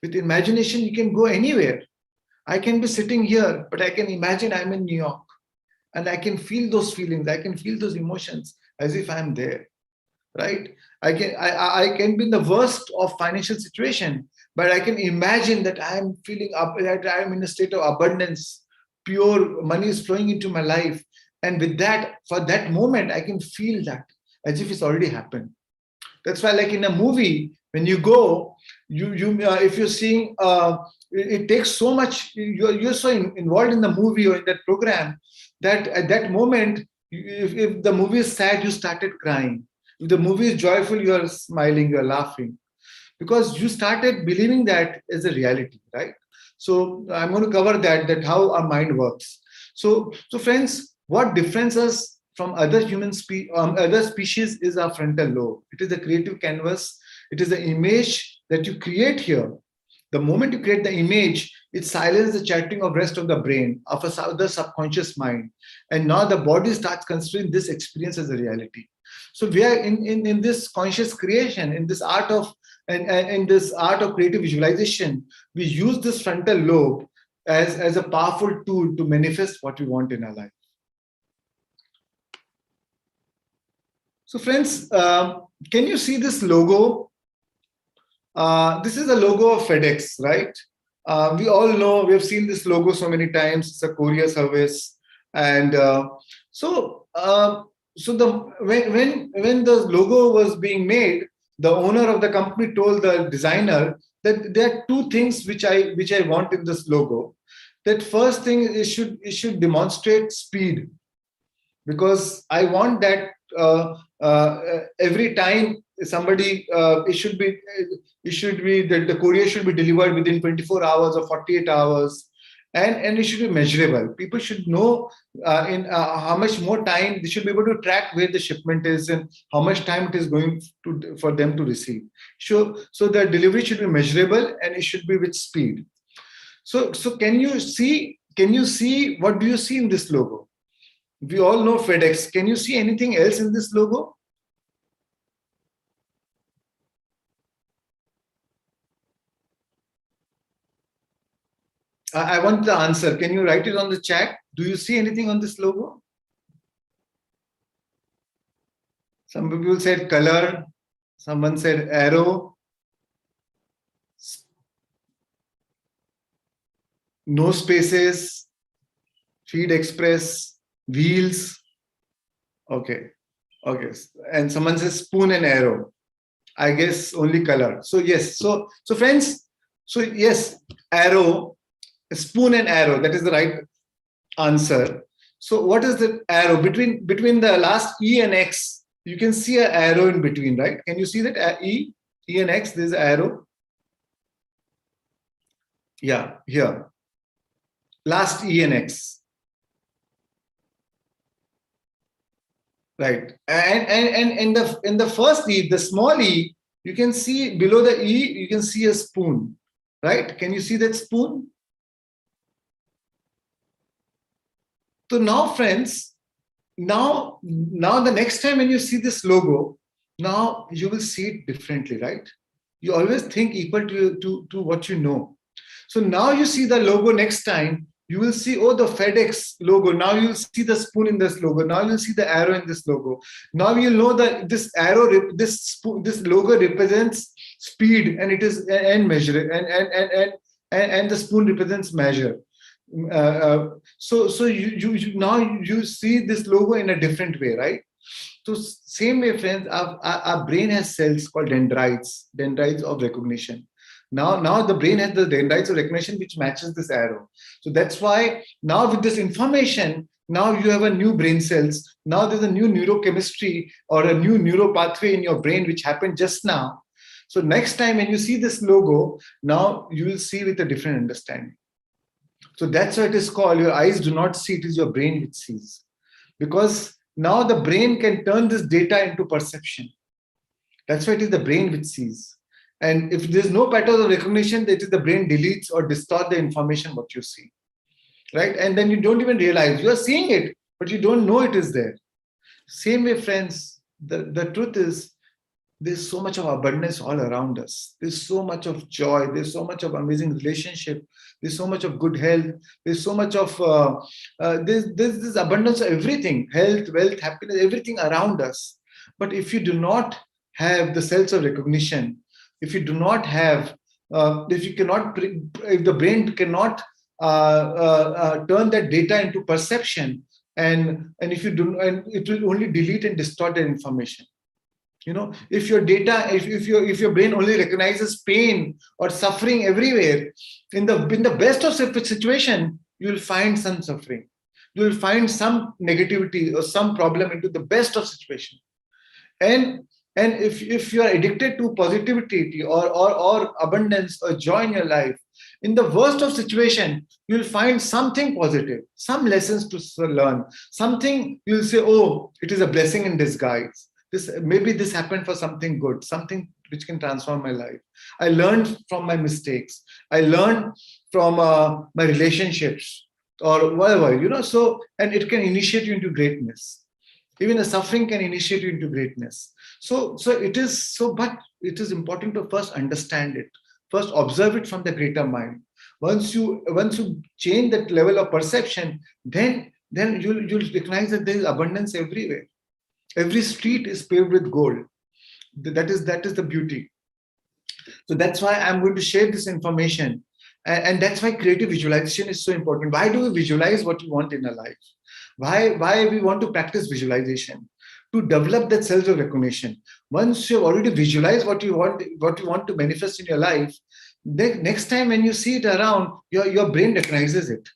With imagination, you can go anywhere. I can be sitting here, but I can imagine I'm in New York, and I can feel those feelings. I can feel those emotions as if I'm there, right? I can be in the worst of financial situation, but I can imagine that I'm feeling up, that I'm in a state of abundance. Pure money is flowing into my life, and with that, for that moment, I can feel that as if it's already happened. That's why, like in a movie, when you go, if you're seeing, it takes so much. You're so involved in the movie or in that program that at that moment, if the movie is sad, you started crying. If the movie is joyful, you are smiling, you are laughing, because you started believing that as a reality, right? So I'm going to cover that how our mind works. So friends, what differentiates us from other other species is our frontal lobe. It is the creative canvas. It is the image that you create here. The moment you create the image, it silences the chattering of rest of the brain, of the subconscious mind. And now the body starts considering this experience as a reality. So we are in this conscious creation, in this art of creative visualization. We use this frontal lobe as a powerful tool to manifest what we want in our life. So friends, can you see this logo? This is a logo of FedEx, right? We all know, we have seen this logo so many times. It's a courier service. And when the logo was being made, the owner of the company told the designer that there are two things which I want in this logo. That first thing is it should demonstrate speed, because I want that every time somebody it should be that the courier should be delivered within 24 hours or 48 hours, and it should be measurable. People should know in how much more time they should be able to track where the shipment is and how much time it is going to for them to receive. So the delivery should be measurable, and it should be with speed. So can you see what do you see in this logo? We all know FedEx. Can you see anything else in this logo? I want the answer. Can you write it on the chat? Do you see anything on this logo? Some people said color. Someone said arrow. No spaces. Feed Express. Wheels. Okay. Okay. And someone says spoon and arrow. I guess only color. So yes. So friends. So yes, arrow, spoon and arrow. That is the right answer. So what is the arrow between the last E and X? You can see an arrow in between, right? Can you see that E and X? There's an arrow. Yeah, here. Last E and X. Right. And in the first E, the small E, you can see below the E, you can see a spoon. Right? Can you see that spoon? So now, friends, now the next time when you see this logo, now you will see it differently, right? You always think equal to what you know. So now you see the logo next time, you will see, oh, the FedEx logo. Now you'll see the spoon in this logo. Now you'll see the arrow in this logo. Now you'll know that this arrow, this logo represents speed, and it is and measure, and the spoon represents measure. So you now you see this logo in a different way, right? So same way, friends, our brain has cells called dendrites of recognition. Now the brain has the dendrites of recognition which matches this arrow. So that's why now with this information, now you have a new brain cells. Now there's a new neurochemistry or a new neural pathway in your brain which happened just now. So next time when you see this logo, now you will see with a different understanding. So that's why it is called, your eyes do not see, it is your brain which sees. Because now the brain can turn this data into perception. That's why it is the brain which sees. And if there's no pattern of recognition, it is the brain deletes or distort the information what you see. Right? And then you don't even realize you're seeing it, but you don't know it is there. Same way, friends, the truth is there's so much of abundance all around us. There's so much of joy. There's so much of amazing relationship. There's so much of good health. There's so much of there's this abundance of everything: health, wealth, happiness, everything around us. But if you do not have the cells of recognition, if you do not have, if the brain cannot turn that data into perception, and if you do, and it will only delete and distort the information. You know, if your data, if your brain only recognizes pain or suffering everywhere, in the best of situation, you will find some suffering. You will find some negativity or some problem into the best of situation. And if you are addicted to positivity or abundance or joy in your life, in the worst of situation, you'll find something positive, some lessons to learn, something you'll say, oh, it is a blessing in disguise. Maybe this happened for something good, something which can transform my life. I learned from my mistakes. I learned from my relationships or whatever, so, and it can initiate you into greatness. Even a suffering can initiate you into greatness. So it is important to first understand it, first observe it from the greater mind. Once you change that level of perception, then you'll recognize that there is abundance everywhere. Every street is paved with gold. That is the beauty. So that's why I'm going to share this information. And that's why creative visualization is so important. Why do we visualize what we want in our life? Why we want to practice visualization? To develop that sense of recognition. Once you've already visualized what you want to manifest in your life, then next time when you see it around, your brain recognizes it.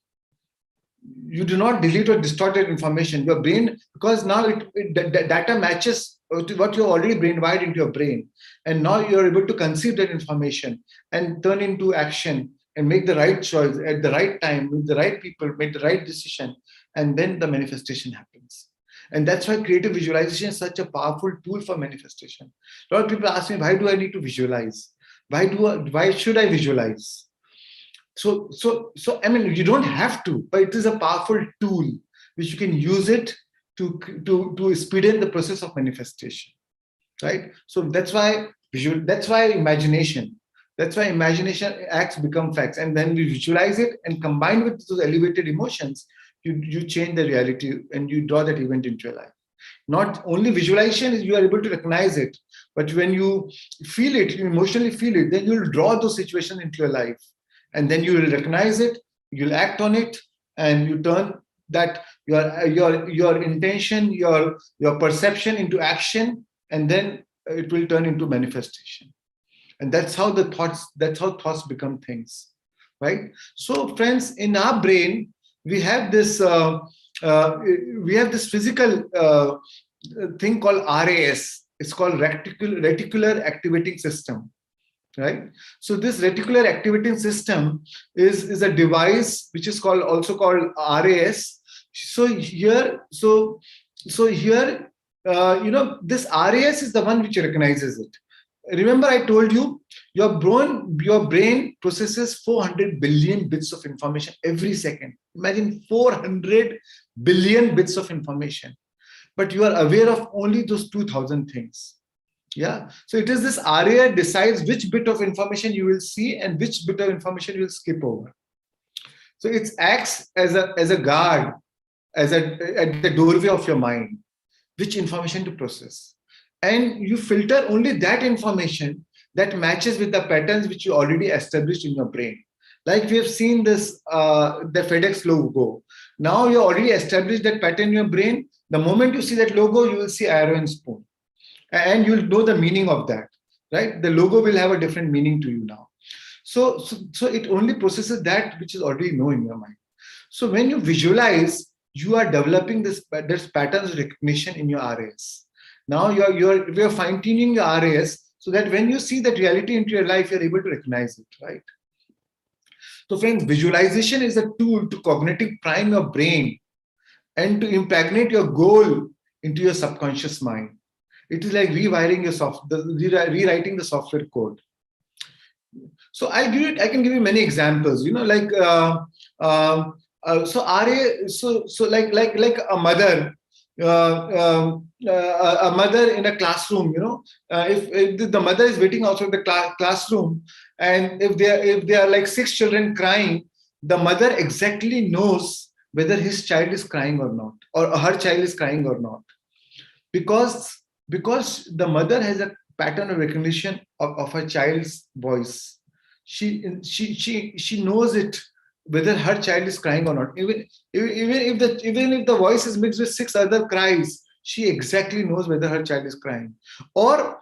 You do not delete or distort that information. Your brain, because now the data matches to what you already brainwired into your brain. And now you're able to conceive that information and turn into action and make the right choice at the right time with the right people, make the right decision. And then the manifestation happens. And that's why creative visualization is such a powerful tool for manifestation. A lot of people ask me, why do I need to visualize? Why should I visualize? So I mean, you don't have to, but it is a powerful tool which you can use it to speed up the process of manifestation, right? So that's why imagination acts become facts, and then we visualize it and combine with those elevated emotions, you change the reality and you draw that event into your life. Not only visualization is you are able to recognize it, but when you feel it, you emotionally feel it, then you'll draw those situations into your life. And then you will recognize it, you'll act on it, and you turn that your intention, your perception into action, and then it will turn into manifestation. And that's how thoughts become things, right? So friends, in our brain we have this physical thing called RAS. It's called reticular activating system, right? So this reticular activating system is a device which is also called RAS. So here, this RAS is the one which recognizes it. Remember, I told you your brain processes 400 billion bits of information every second. Imagine 400 billion bits of information, but you are aware of only those 2,000 things. Yeah. So it is this area decides which bit of information you will see and which bit of information you will skip over. So it acts as a guard, at the doorway of your mind, which information to process. And you filter only that information that matches with the patterns which you already established in your brain. Like we have seen this, the FedEx logo. Now you already established that pattern in your brain. The moment you see that logo, you will see arrow and spoon. And you'll know the meaning of that, right? The logo will have a different meaning to you now. So it only processes that which is already known in your mind. So when you visualize, you are developing this patterns recognition in your RAS. Now you're fine-tuning your RAS so that when you see that reality into your life, you're able to recognize it, right? So friends, visualization is a tool to cognitive prime your brain and to impregnate your goal into your subconscious mind. It is like rewiring rewriting the software code. So I can give you many examples. Like so RA. So like a mother, a mother in a classroom. If the mother is waiting outside the classroom, and if there are like 6 children crying, the mother exactly knows whether his child is crying or not, or her child is crying or not, because the mother has a pattern of recognition of her child's voice. She knows it, whether her child is crying or not. Even if the voice is mixed with 6 other cries, she exactly knows whether her child is crying. Or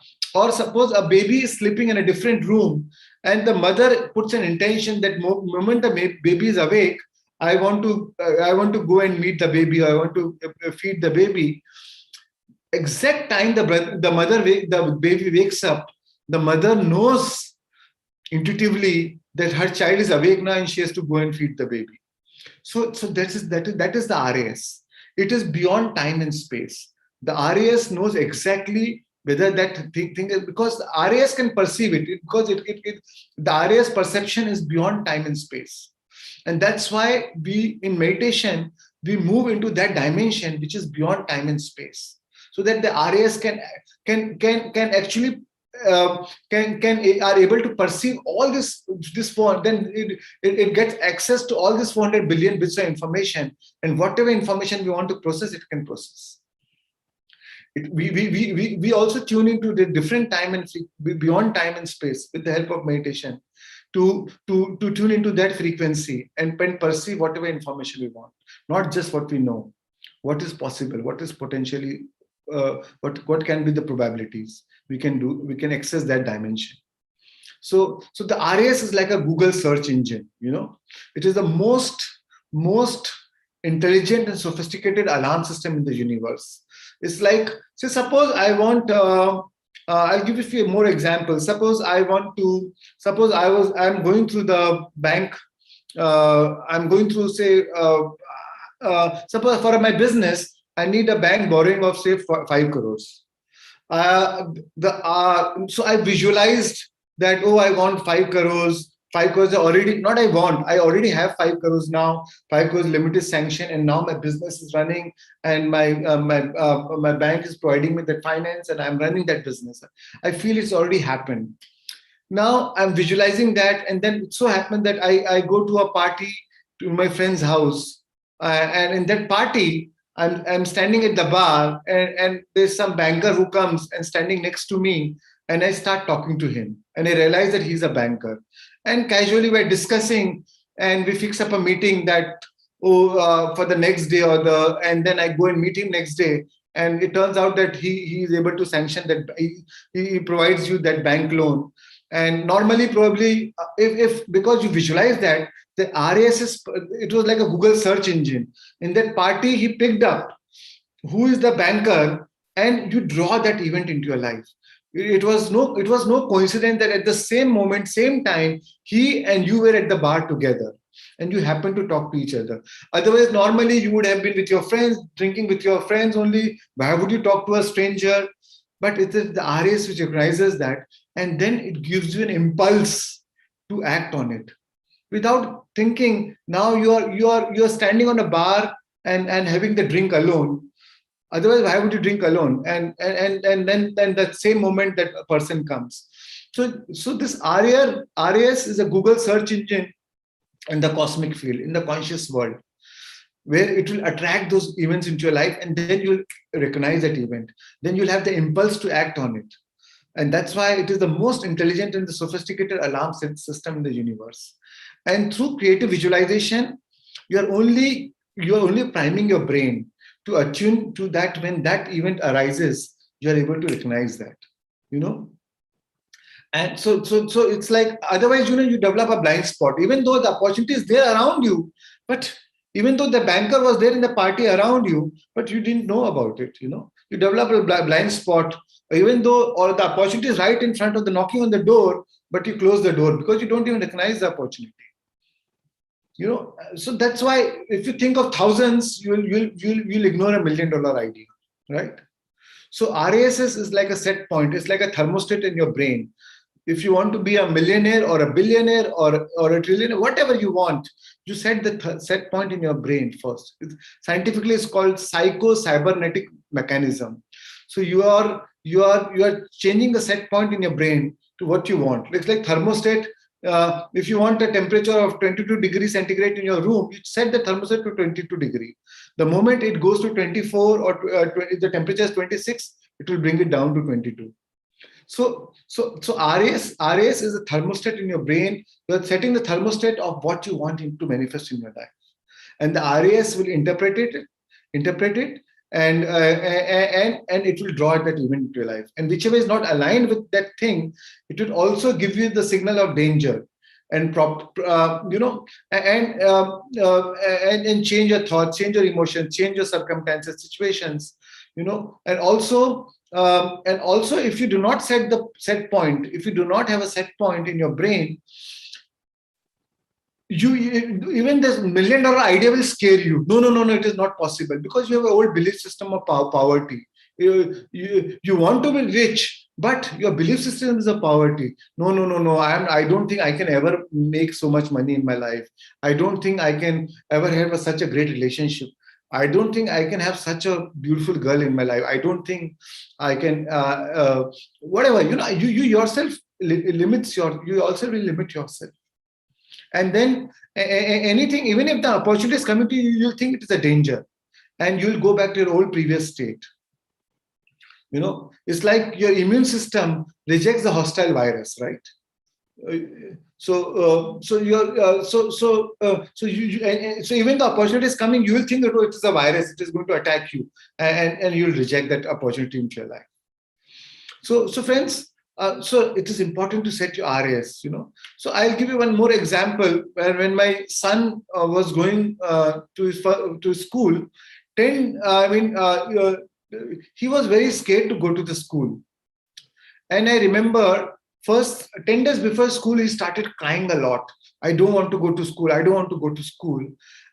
suppose a baby is sleeping in a different room, and the mother puts an intention that moment the baby is awake, I want to go and meet the baby, I want to feed the baby. Exact time the baby wakes up, the mother knows intuitively that her child is awake now and she has to go and feed the baby. So that is the RAS. It is beyond time and space. The RAS knows exactly whether that thing is, because the RAS can perceive it, because the RAS perception is beyond time and space. And that's why in meditation, we move into that dimension which is beyond time and space, so that the RAS can actually are able to perceive all this phone. Then it gets access to all this 400 billion bits of information, and whatever information we want to process, it can process. We also tune into the different time and beyond time and space with the help of meditation to tune into that frequency and perceive whatever information we want, not just what we know, what is possible, what is potentially what can be the probabilities we can access that dimension. So the RAS is like a Google search engine. It is the most intelligent and sophisticated alarm system in the universe. It's like, say, suppose I want I'll give you a few more examples. Suppose I'm going through the bank, I'm going through, say, suppose for my business I need a bank borrowing of, say, 5 crores. So I visualized that, I want 5 crores. 5 crores already, not I want, I already have 5 crores now. 5 crores limit is sanctioned, and now my business is running, and my bank is providing me that finance, and I'm running that business. I feel it's already happened. Now I'm visualizing that, and then it so happened that I go to a party to my friend's house, and in that party, I'm standing at the bar, and there's some banker who comes and standing next to me, and I start talking to him, and I realize that he's a banker. And casually we're discussing, and we fix up a meeting that for the next day, and then I go and meet him next day, and it turns out that he is able to sanction that, he provides you that bank loan. And normally, probably, if because you visualize that, the RAS is, it was like a Google search engine. In that party, he picked up who is the banker, and you draw that event into your life. It was no coincidence that at the same moment, same time, he and you were at the bar together, and you happen to talk to each other. Otherwise, normally you would have been with your friends, drinking with your friends only. Why would you talk to a stranger? But it is the RAS which recognizes that, and then it gives you an impulse to act on it without thinking. Now you are standing on a bar and having the drink alone. Otherwise, why would you drink alone? And then that same moment that a person comes. So this RAS is a Google search engine in the cosmic field, in the conscious world, where it will attract those events into your life, and then you'll recognize that event. Then you'll have the impulse to act on it. And that's why it is the most intelligent and the sophisticated alarm system in the universe. And through creative visualization, you're only priming your brain to attune to that. When that event arises, you're able to recognize that, you know. And so it's like, otherwise, you develop a blind spot, even though the opportunity is there around you. But even though the banker was there in the party around you, but you didn't know about it, you develop a blind spot, even though, or the opportunity is right in front of the knocking on the door, but you close the door because you don't even recognize the opportunity. So that's why if you think of thousands, you'll ignore $1 million idea, right? So RAS is like a set point. It's like a thermostat in your brain. If you want to be a millionaire or a billionaire or a trillionaire, whatever you want, you set the set point in your brain first. Scientifically, it's called psycho-cybernetic mechanism. So you are changing the set point in your brain to what you want. It's like thermostat. If you want a temperature of 22 degrees centigrade in your room, you set the thermostat to 22 degrees. The moment it goes to 24 or if the temperature is 26, it will bring it down to 22. So RAS is a thermostat in your brain. You're setting the thermostat of what you want to manifest in your life, and the RAS will interpret it, and it will draw that event into your life. And whichever is not aligned with that thing, it will also give you the signal of danger, and and change your thoughts, change your emotions, change your circumstances, situations, and also. If you do not set the set point, if you do not have a set point in your brain, even this $1 million idea will scare you. No, it is not possible, because you have an old belief system of poverty. You want to be rich, but your belief system is a poverty. No. I don't think I can ever make so much money in my life. I don't think I can ever have such a great relationship. I don't think I can have such a beautiful girl in my life. I don't think I can, whatever, you yourself you also will limit yourself. And then anything, even if the opportunity is coming to you, you'll think it is a danger, and you'll go back to your old previous state. It's like your immune system rejects the hostile virus, right? So even the opportunity is coming, you will think that, it is a virus, it is going to attack you, and you'll reject that opportunity into your life. So friends, so it is important to set your RAS. So I'll give you one more example. When my son was going to school, he was very scared to go to the school, and I remember. First, 10 days before school, he started crying a lot. I don't want to go to school. I don't want to go to school.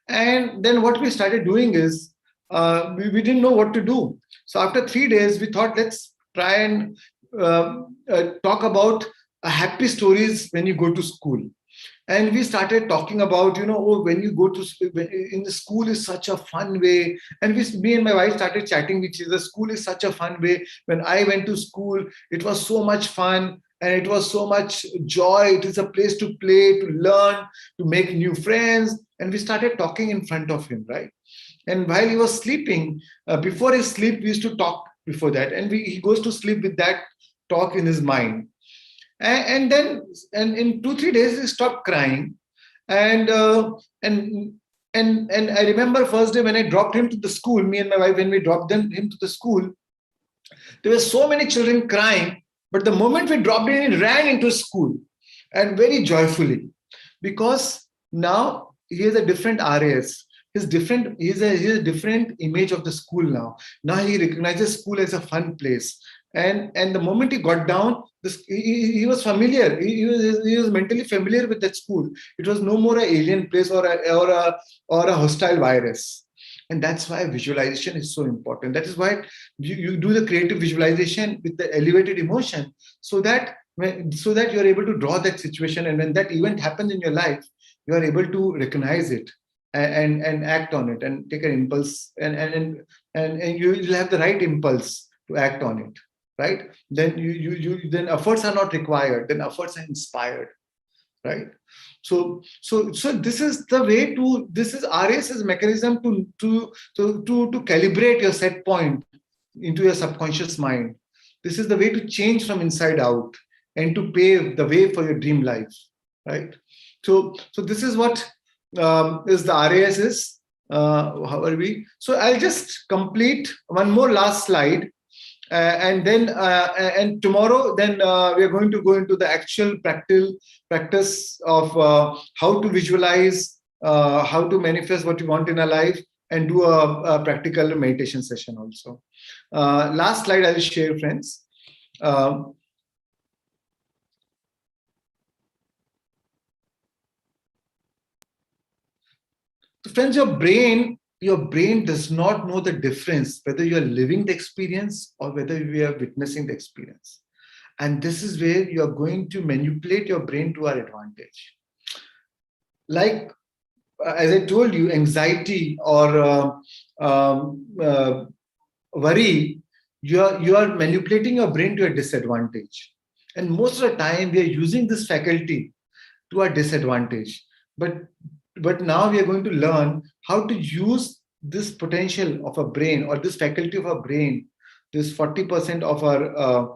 And then what we started doing is, we didn't know what to do. So after 3 days, we thought, let's try and talk about happy stories when you go to school. And we started talking about, when you go to in the school is such a fun way. And me and my wife started chatting with each other. School is such a fun way. When I went to school, it was so much fun. And it was so much joy. It is a place to play, to learn, to make new friends. And we started talking in front of him, right? And while he was sleeping, before his sleep, we used to talk before that. And he goes to sleep with that talk in his mind. And then in 2-3 days, he stopped crying. And And I remember first day when I dropped him to the school, me and my wife, when we dropped him to the school, there were so many children crying. But the moment we dropped him, he ran into school and very joyfully, because now he has a different RAS. He's a different image of the school now. Now he recognizes school as a fun place. And the moment he got down, he was familiar. He was mentally familiar with that school. It was no more an alien place or a hostile virus. And that's why visualization is so important. That is why you do the creative visualization with the elevated emotion, so that you're able to draw that situation, and when that event happens in your life, you are able to recognize it and act on it and take an impulse, and you will have the right impulse to act on it, right? Then efforts are not required, then efforts are inspired, right? So this is the way to, this is RS's mechanism to calibrate your set point into your subconscious mind. This is the way to change from inside out and to pave the way for your dream life, right? So this is what is the RAS is. How are we? So I'll just complete one more last slide. And then and tomorrow then we are going to go into the actual practice of how to visualize, how to manifest what you want in a life, and do a practical meditation session also. Last slide I'll share, friends. So friends, your brain does not know the difference whether you are living the experience or whether we are witnessing the experience. And this is where you are going to manipulate your brain to our advantage. Like, as I told you, anxiety or worry, you are manipulating your brain to a disadvantage. And most of the time, we are using this faculty to our disadvantage. But now we are going to learn how to use this potential of a brain, or this faculty of our brain, this 40% of our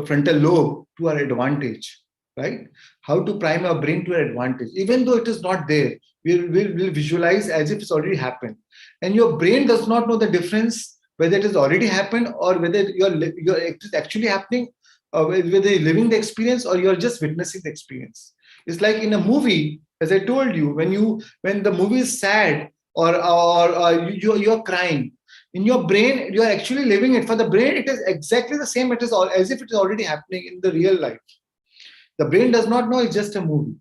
frontal lobe, to our advantage, right? How to prime our brain to our advantage. Even though it is not there, we'll visualize as if it's already happened. And your brain does not know the difference whether it has already happened or whether it is actually happening, whether you're living the experience or you're just witnessing the experience. It's like in a movie, as I told you, when the movie is sad or you're crying, in your brain, you are actually living it. For the brain, it is exactly the same. It is as if it is already happening in the real life. The brain does not know it's just a movie,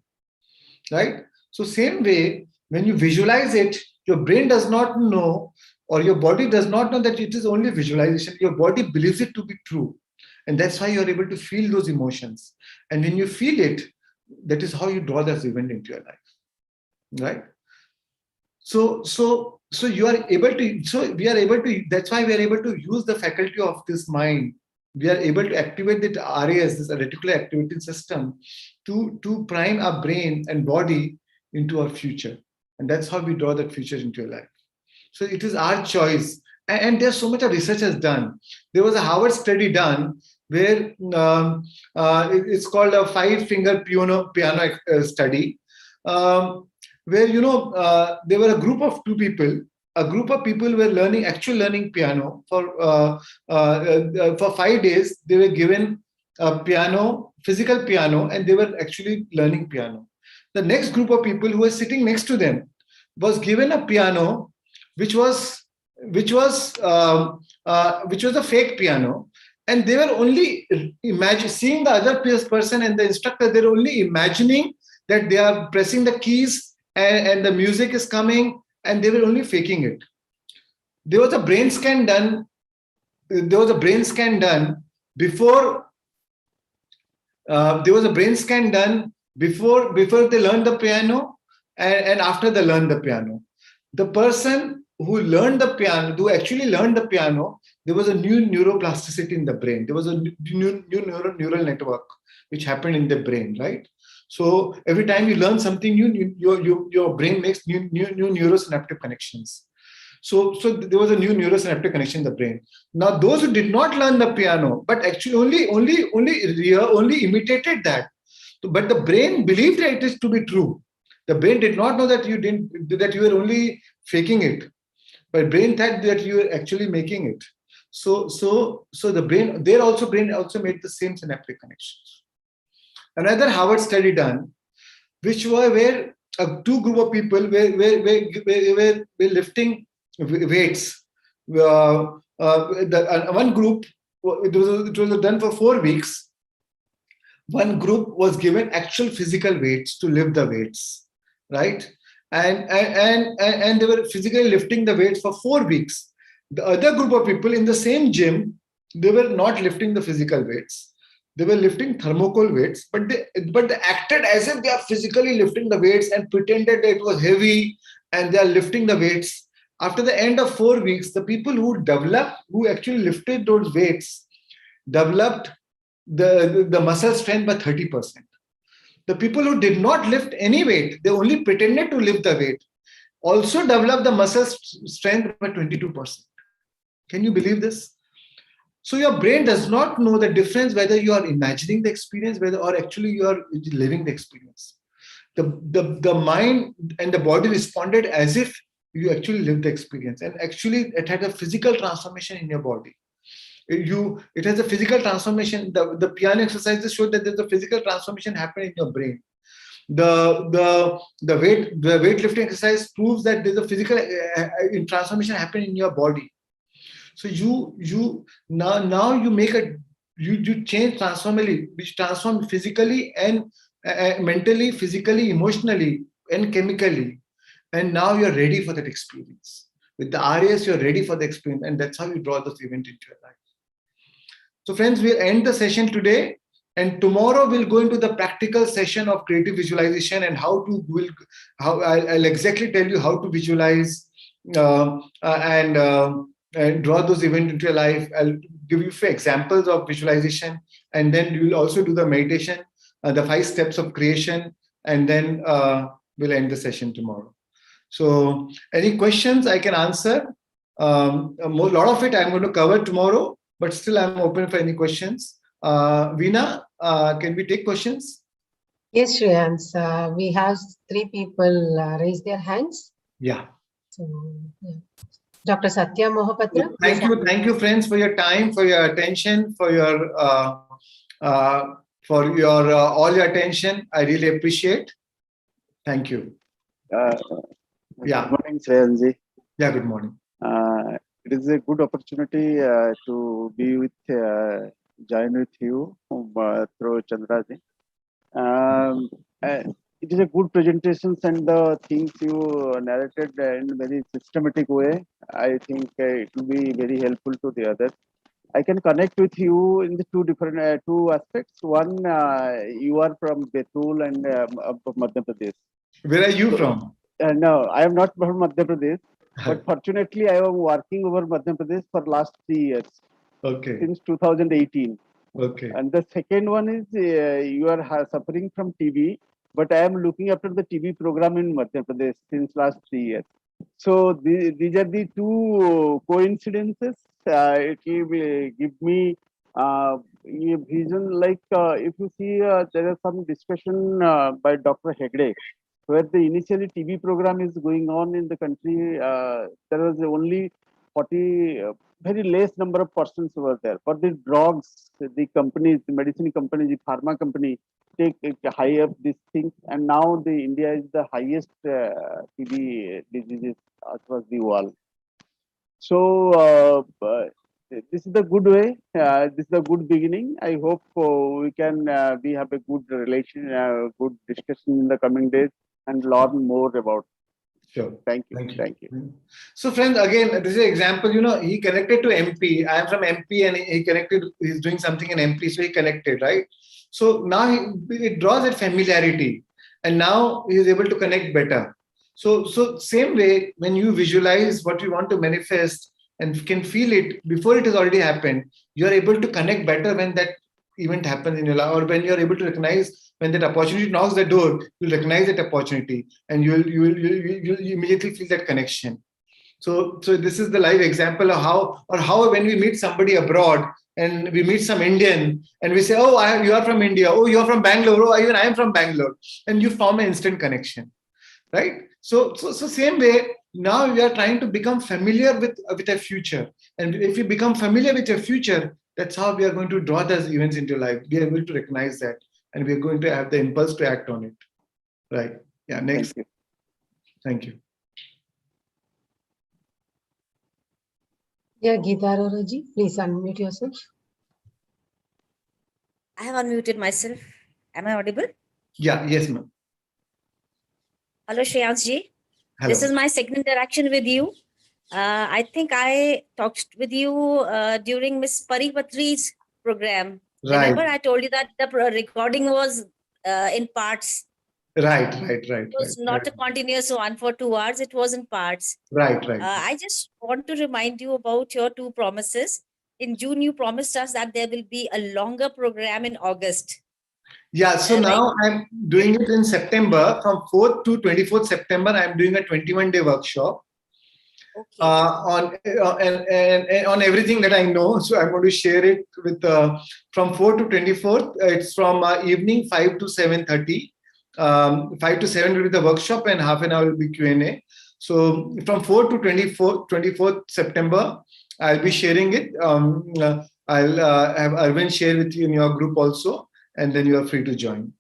right? So same way, when you visualize it, your brain does not know, or your body does not know that it is only visualization. Your body believes it to be true. And that's why you're able to feel those emotions. And when you feel it, that is how you draw that event into your life, right? So you are able to, that's why we are able to use the faculty of this mind. We are able to activate the RAS, this reticular activating system, to prime our brain and body into our future. And that's how we draw that future into your life. So it is our choice. And there's so much of research has done. There was a Harvard study done where it's called a 5-finger piano study, where there were a group of two people. A group of people were learning piano for 5 days. They were given a piano, physical piano, and they were actually learning piano. The next group of people who were sitting next to them was given a piano, which was a fake piano, and they were only seeing the other person and the instructor. They were only imagining that they are pressing the keys and the music is coming, and they were only faking it. There was a brain scan done. Before. There was a brain scan done before they learned the piano and after they learned the piano. The person who actually learned the piano, there was a new neuroplasticity in the brain. There was a new neural network which happened in the brain, right? So every time you learn something new, your brain makes new neurosynaptic connections. So there was a new neurosynaptic connection in the brain. Now those who did not learn the piano, but actually only imitated that, But the brain believed it is to be true. The brain did not know that you were only faking it. But brain thought that you were actually making it. So the brain also made the same synaptic connections. Another Harvard study done, which were where two group of people were lifting weights. One group, it was done for 4 weeks. One group was given actual physical weights to lift the weights, right? And they were physically lifting the weights for 4 weeks. The other group of people in the same gym, they were not lifting the physical weights. They were lifting thermocol weights, but they acted as if they are physically lifting the weights and pretended that it was heavy and they are lifting the weights. After the end of 4 weeks, the people who actually lifted those weights, developed the muscle strength by 30%. The people who did not lift any weight, they only pretended to lift the weight, also developed the muscle strength by 22%. Can you believe this? So your brain does not know the difference whether you are imagining the experience, or actually you are living the experience. The mind and the body responded as if you actually lived the experience, and actually it had a physical transformation in your body. It has a physical transformation. The piano exercises showed that there's a physical transformation happening in your brain. The weightlifting exercise proves that there's a physical transformation happening in your body. So you now you make you change transformally, which transform physically and mentally, physically, emotionally, and chemically, and now you're ready for that experience. With the RAS, you're ready for the experience, and that's how you draw this event into your life. So friends, we'll end the session today, and tomorrow we'll go into the practical session of creative visualization and I'll exactly tell you how to visualize and draw those events into your life. I'll give you a few examples of visualization, and then we'll also do the meditation, the 5 steps of creation, and then we'll end the session tomorrow. So any questions I can answer. A lot of it I'm going to cover tomorrow, but still I'm open for any questions. Veena, can we take questions? Yes, Shreyans. We have 3 people raise their hands. Yeah. So, yeah. Dr. Satya Mohapatra. Thank you, friends, for your time, for your attention, for your all your attention. I really appreciate. Thank you. Good morning, Shreyanji. Yeah, good morning. It is a good opportunity to be join with you through Chandraji. It is a good presentations, and the things you narrated in a very systematic way. I think it will be very helpful to the others. I can connect with you in the two different two aspects. One, you are from Betul and Madhya Pradesh. Where are you from? No, I am not from Madhya Pradesh, but fortunately I am working over Madhya Pradesh for last 3 years. Okay. Since 2018. Okay. And the second one is you are suffering from TB, but I am looking after the TB program in Madhya Pradesh since last 3 years. So these are the two coincidences. It will give me a vision. Like if you see, there is some discussion by Dr. Hegde, where the initially TB program is going on in the country. There was only 40, very less number of persons were there. For the drugs, the companies, the medicine companies, the pharma company take high up these things, and now the India is the highest TB diseases across the world. So this is the good way. This is a good beginning. I hope we can we have a good relation, good discussion in the coming days, and learn more about. Sure. Thank you. Thank you. So friends, again, this is an example, he connected to MP. I am from MP, and he connected, he's doing something in MP, so he connected, right? So now it draws that familiarity, and now he is able to connect better. So same way, when you visualize what you want to manifest and can feel it before it has already happened, you are able to connect better when that event happens in your life, or when you are able to recognize when that opportunity knocks the door, you'll recognize that opportunity, and you'll immediately feel that connection. So this is the live example of how when we meet somebody abroad and we meet some Indian and we say, oh, you are from India, oh, you are from Bangalore, oh, even I am from Bangalore, and you form an instant connection, right? So same way, now we are trying to become familiar with a future, and if we become familiar with a future, that's how we are going to draw those events into life. We are able to recognize that, and we are going to have the impulse to act on it, right? Yeah. Next. Thank you. Thank you. Yeah, Geeta Aroraji, please unmute yourself. I have unmuted myself. Am I audible? Yeah. Yes, ma'am. Hello, Shreyansji. Hello. This is my second interaction with you. I think I talked with you during Miss Paripatri's program. Right. Remember, I told you that the recording was in parts. Right. It was not a continuous one for 2 hours. It was in parts. Right. I just want to remind you about your 2 promises. In June, you promised us that there will be a longer program in August. Yeah, so now I'm doing it in September. From 4th to 24th September, I'm doing a 21-day workshop. Okay. On everything that I know. So I'm going to share it with from 4th to 24th. It's from evening 5 to 7:30. 5 to 7 will be the workshop, and half an hour will be Q&A. So from 4th to 24th September, I'll be sharing it. I'll have Arvind share with you in your group also, and then you are free to join.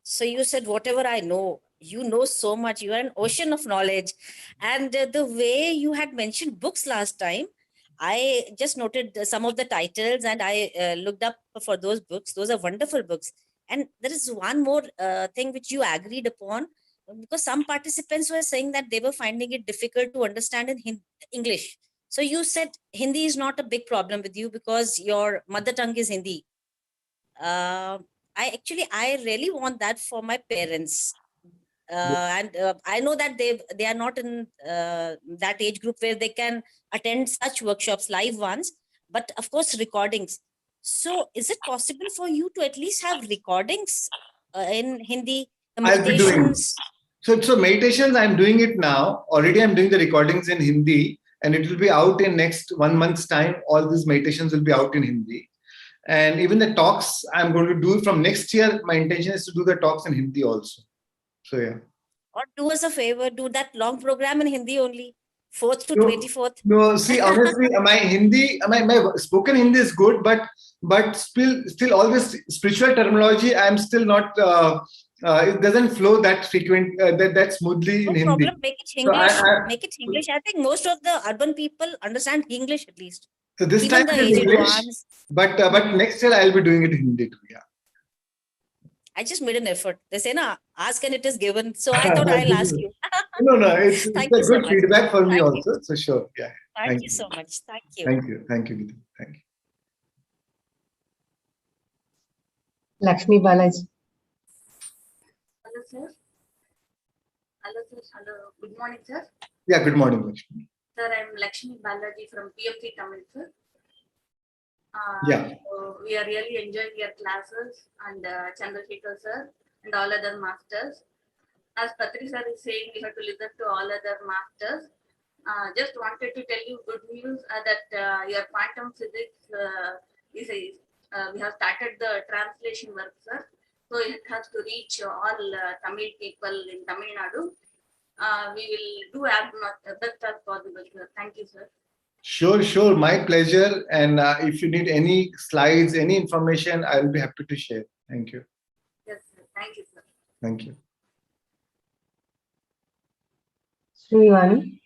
So you said, whatever I know, you know so much. You are an ocean of knowledge. And the way you had mentioned books last time, I just noted some of the titles and I looked up for those books. Those are wonderful books. And there is one more thing which you agreed upon, because some participants were saying that they were finding it difficult to understand in English. So you said Hindi is not a big problem with you because your mother tongue is Hindi. I really want that for my parents. And I know that they are not in that age group where they can attend such workshops, live ones, but of course recordings. So is it possible for you to at least have recordings in Hindi, the meditations? So meditations, I'm doing it now. Already I'm doing the recordings in Hindi, and it will be out in next 1 month's time. All these meditations will be out in Hindi. And even the talks I'm going to do from next year, my intention is to do the talks in Hindi also. So yeah. Or do us a favor, do that long program in Hindi only, 4th to 24th. No, see, honestly, my Hindi, my spoken Hindi is good, but still all this spiritual terminology, I'm still not. It doesn't flow that frequent, that smoothly in Hindi. No problem. Make it English. Make it English. I think most of the urban people understand English at least. So this even time the it is aged English, ones. but next year I'll be doing it in Hindi too. Yeah. I just made an effort. They say, "Na, ask and it is given." So I thought I'll ask you. No, it's a Thank you so good much. feedback for me Thank also. you. So sure, yeah. Thank you so much. Thank you. Thank you, Gita. Thank you. Lakshmi Balaji. Hello, sir. Hello, sir. Hello. Good morning, sir. Yeah, good morning, Lakshmi. Sir, I'm Lakshmi Balaji from PFT Tamil, sir. Yeah. So we are really enjoying your classes, and Chandrasekhar sir and all other masters. As Patri sir is saying, we have to listen to all other masters. Just wanted to tell you good news that your quantum physics we have started the translation work, sir. So it has to reach all Tamil people in Tamil Nadu. We will do as best as possible, sir. Thank you, sir. Sure. My pleasure. And if you need any slides, any information, I'll be happy to share. Thank you. Yes, sir. Thank you, sir. Thank you. Srivani.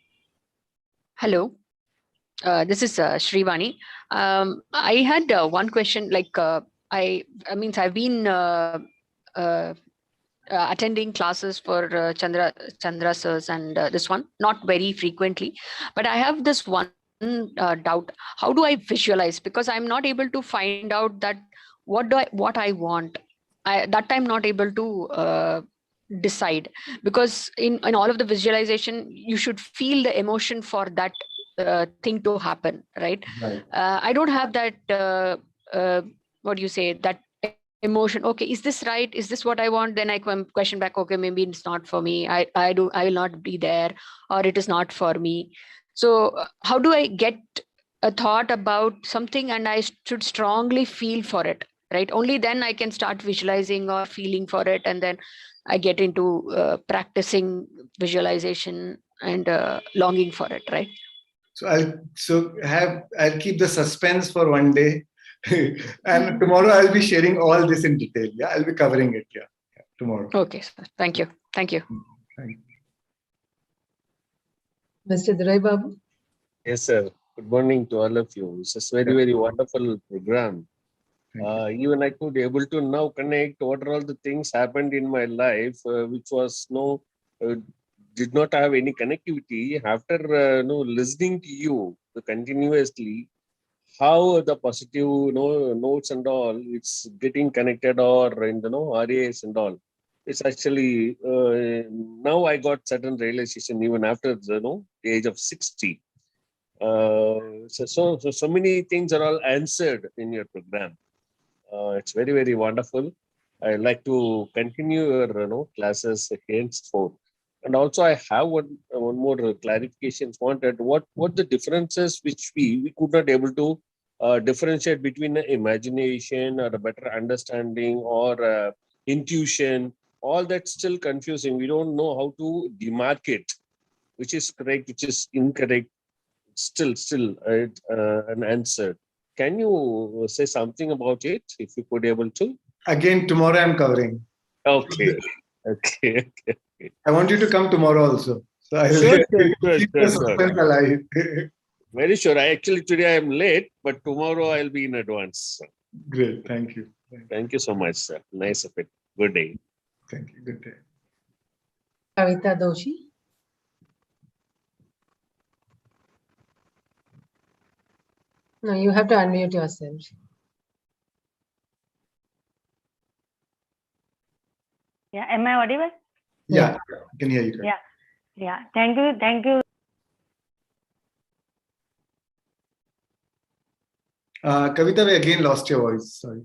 Hello. This is Srivani. I had one question. Like I've been attending classes for Chandra sirs and this one, not very frequently, but I have this one doubt. How do I visualize? Because I'm not able to find out that what I want. That I'm not able to decide, because in all of the visualization you should feel the emotion for that thing to happen, right? I don't have that what do you say, that emotion. Okay, is this right? Is this what I want? Then I question back, okay, maybe it's not for me. I will not be there, or it is not for me. So how do I get a thought about something and I should strongly feel for it, right? Only then I can start visualizing or feeling for it, and then I get into practicing visualization and longing for it, right? So I'll keep the suspense for one day, and tomorrow I'll be sharing all this in detail. Yeah, I'll be covering it. Yeah, tomorrow. Okay, sir. Thank you. Thank you. Thank you. Mr. Durai Babu? Yes, sir. Good morning to all of you. It's a very, very wonderful program. Even I could able to now connect what are all the things happened in my life, which was did not have any connectivity. After listening to you continuously, how the positive notes and all, it's getting connected, or in the RAs and all. It's actually now I got certain realization even after the age of 60. So many things are all answered in your program. It's very, very wonderful. I like to continue your classes henceforth. And also I have one more clarification wanted. What the differences which we could not able to differentiate between imagination or a better understanding or intuition. All that's still confusing. We don't know how to demarcate which is correct, which is incorrect. Still an answer. Can you say something about it if you could able to? Again, tomorrow I'm covering. Okay. Okay. I want you to come tomorrow also. So I'll Sure. keep the suspense alive. Very sure. Today I'm late, but tomorrow I'll be in advance. Great. Thank you. Thank you so much, sir. Nice of it. Good day. Thank you. Good day. Kavita Doshi? No, you have to unmute yourself. Yeah, am I audible? Yeah, I can hear you. Yeah. Thank you. Kavita, we again lost your voice. Sorry.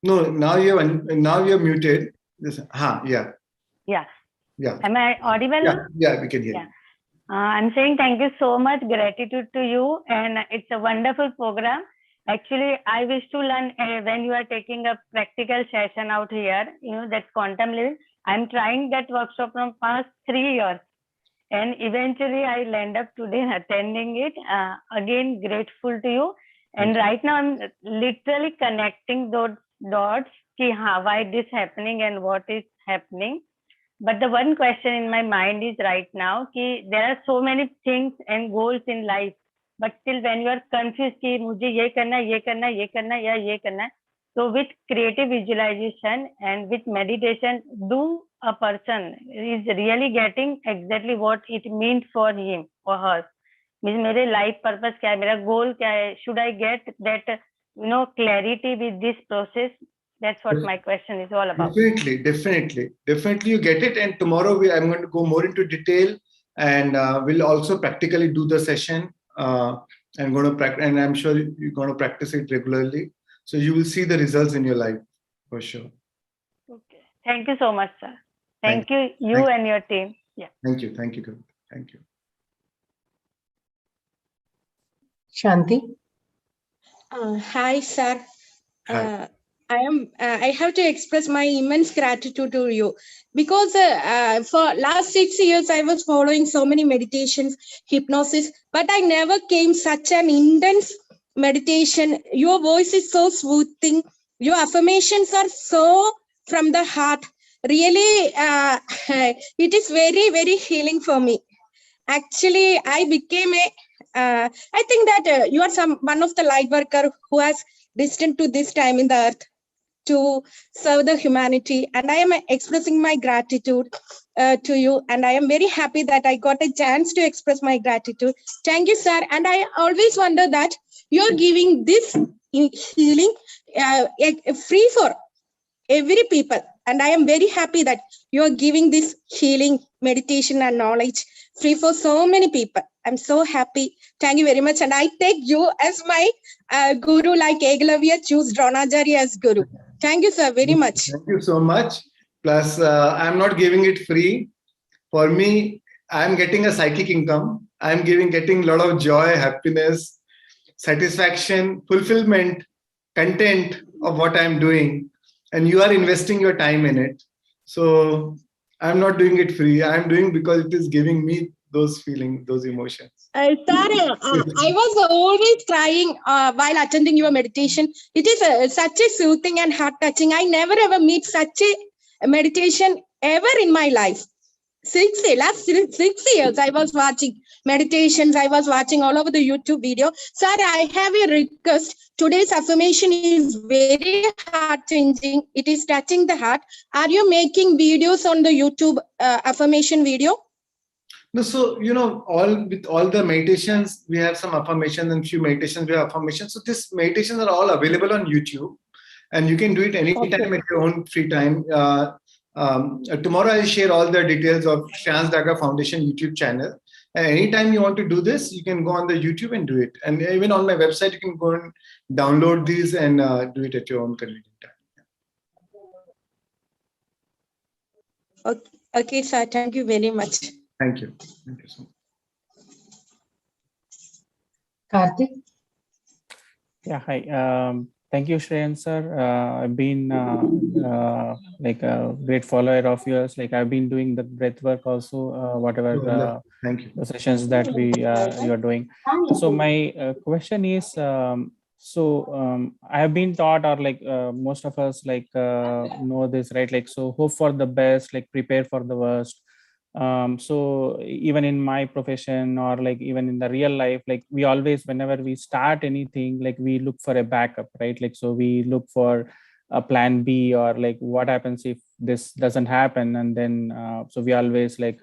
No, now you're muted. Yeah. Am I audible? Yeah, we can hear you. I'm saying thank you so much. Gratitude to you, and it's a wonderful program. Actually, I wish to learn when you are taking a practical session out here, that's quantum living. I'm trying that workshop from past 3 years, and eventually I'll end up today attending it. Again, grateful to you. And right now I'm literally connecting those dots, why this happening and what is happening. But the one question in my mind is right now, there are so many things and goals in life, but still when you are confused, mujhe ye karna, ye karna, ye karna, ya ye karna. So with creative visualization and with meditation, do a person is really getting exactly what it means for him or her. Means मेरे life purpose क्या है, मेरा goal क्या है? Should I get that clarity with this process? That's what my question is all about. Definitely you get it. And tomorrow I'm going to go more into detail, and we'll also practically do the session. I'm going to practice, and I'm sure you're going to practice it regularly. So you will see the results in your life for sure. Okay. Thank you so much, sir. Thank you and your team. Yeah. Thank you. Thank you. Shanti? Hi, sir. Hi. I have to express my immense gratitude to you because for last 6 years I was following so many meditations, hypnosis, but I never came such an intense meditation. Your voice is so soothing. Your affirmations are so from the heart. Really, it is very, very healing for me. Actually, I became I think that you are one of the light worker who has destined to this time in the earth to serve the humanity, and I am expressing my gratitude to you, and I am very happy that I got a chance to express my gratitude. Thank you, sir. And I always wonder that you're giving this healing free for every people. And I am very happy that you are giving this healing meditation and knowledge free for so many people. I'm so happy. Thank you very much. And I take you as my guru, like Eglavia choose Dronacharya as guru. Thank you, sir, very much. Thank you so much. Plus, I'm not giving it free. For me, I'm getting a psychic income. I'm getting a lot of joy, happiness, satisfaction, fulfillment, content of what I'm doing. And you are investing your time in it. So I'm not doing it free. I'm doing because it is giving me those feelings, those emotions. Sir, I was always crying while attending your meditation. It is such a soothing and heart touching. I never ever meet such a meditation ever in my life. Last 6 years, I was watching meditations. I was watching all over the YouTube video. Sir, I have a request. Today's affirmation is very heart changing. It is touching the heart. Are you making videos on the YouTube affirmation video? No, so with all the meditations, we have some affirmations, and few meditations we have affirmations. So these meditations are all available on YouTube, and you can do it anytime at your own free time. Tomorrow I'll share all the details of Shreyans Daga Foundation YouTube channel. And anytime you want to do this, you can go on the YouTube and do it. And even on my website, you can go and download these and do it at your own convenient time. Okay, sir. Thank you very much. Thank you. Thank you so much. Karthik? Yeah, hi. Thank you, Shreyan sir. I've been like a great follower of yours. Like I've been doing the breath work also, whatever Thank you. the sessions that you are doing. So my question is, I have been taught, or like most of us like know this, right? Like, so hope for the best, like prepare for the worst. So even in my profession, or like even in the real life, like we always, whenever we start anything, like we look for a backup, right? Like, so we look for a plan B, or like what happens if this doesn't happen, and then so we always like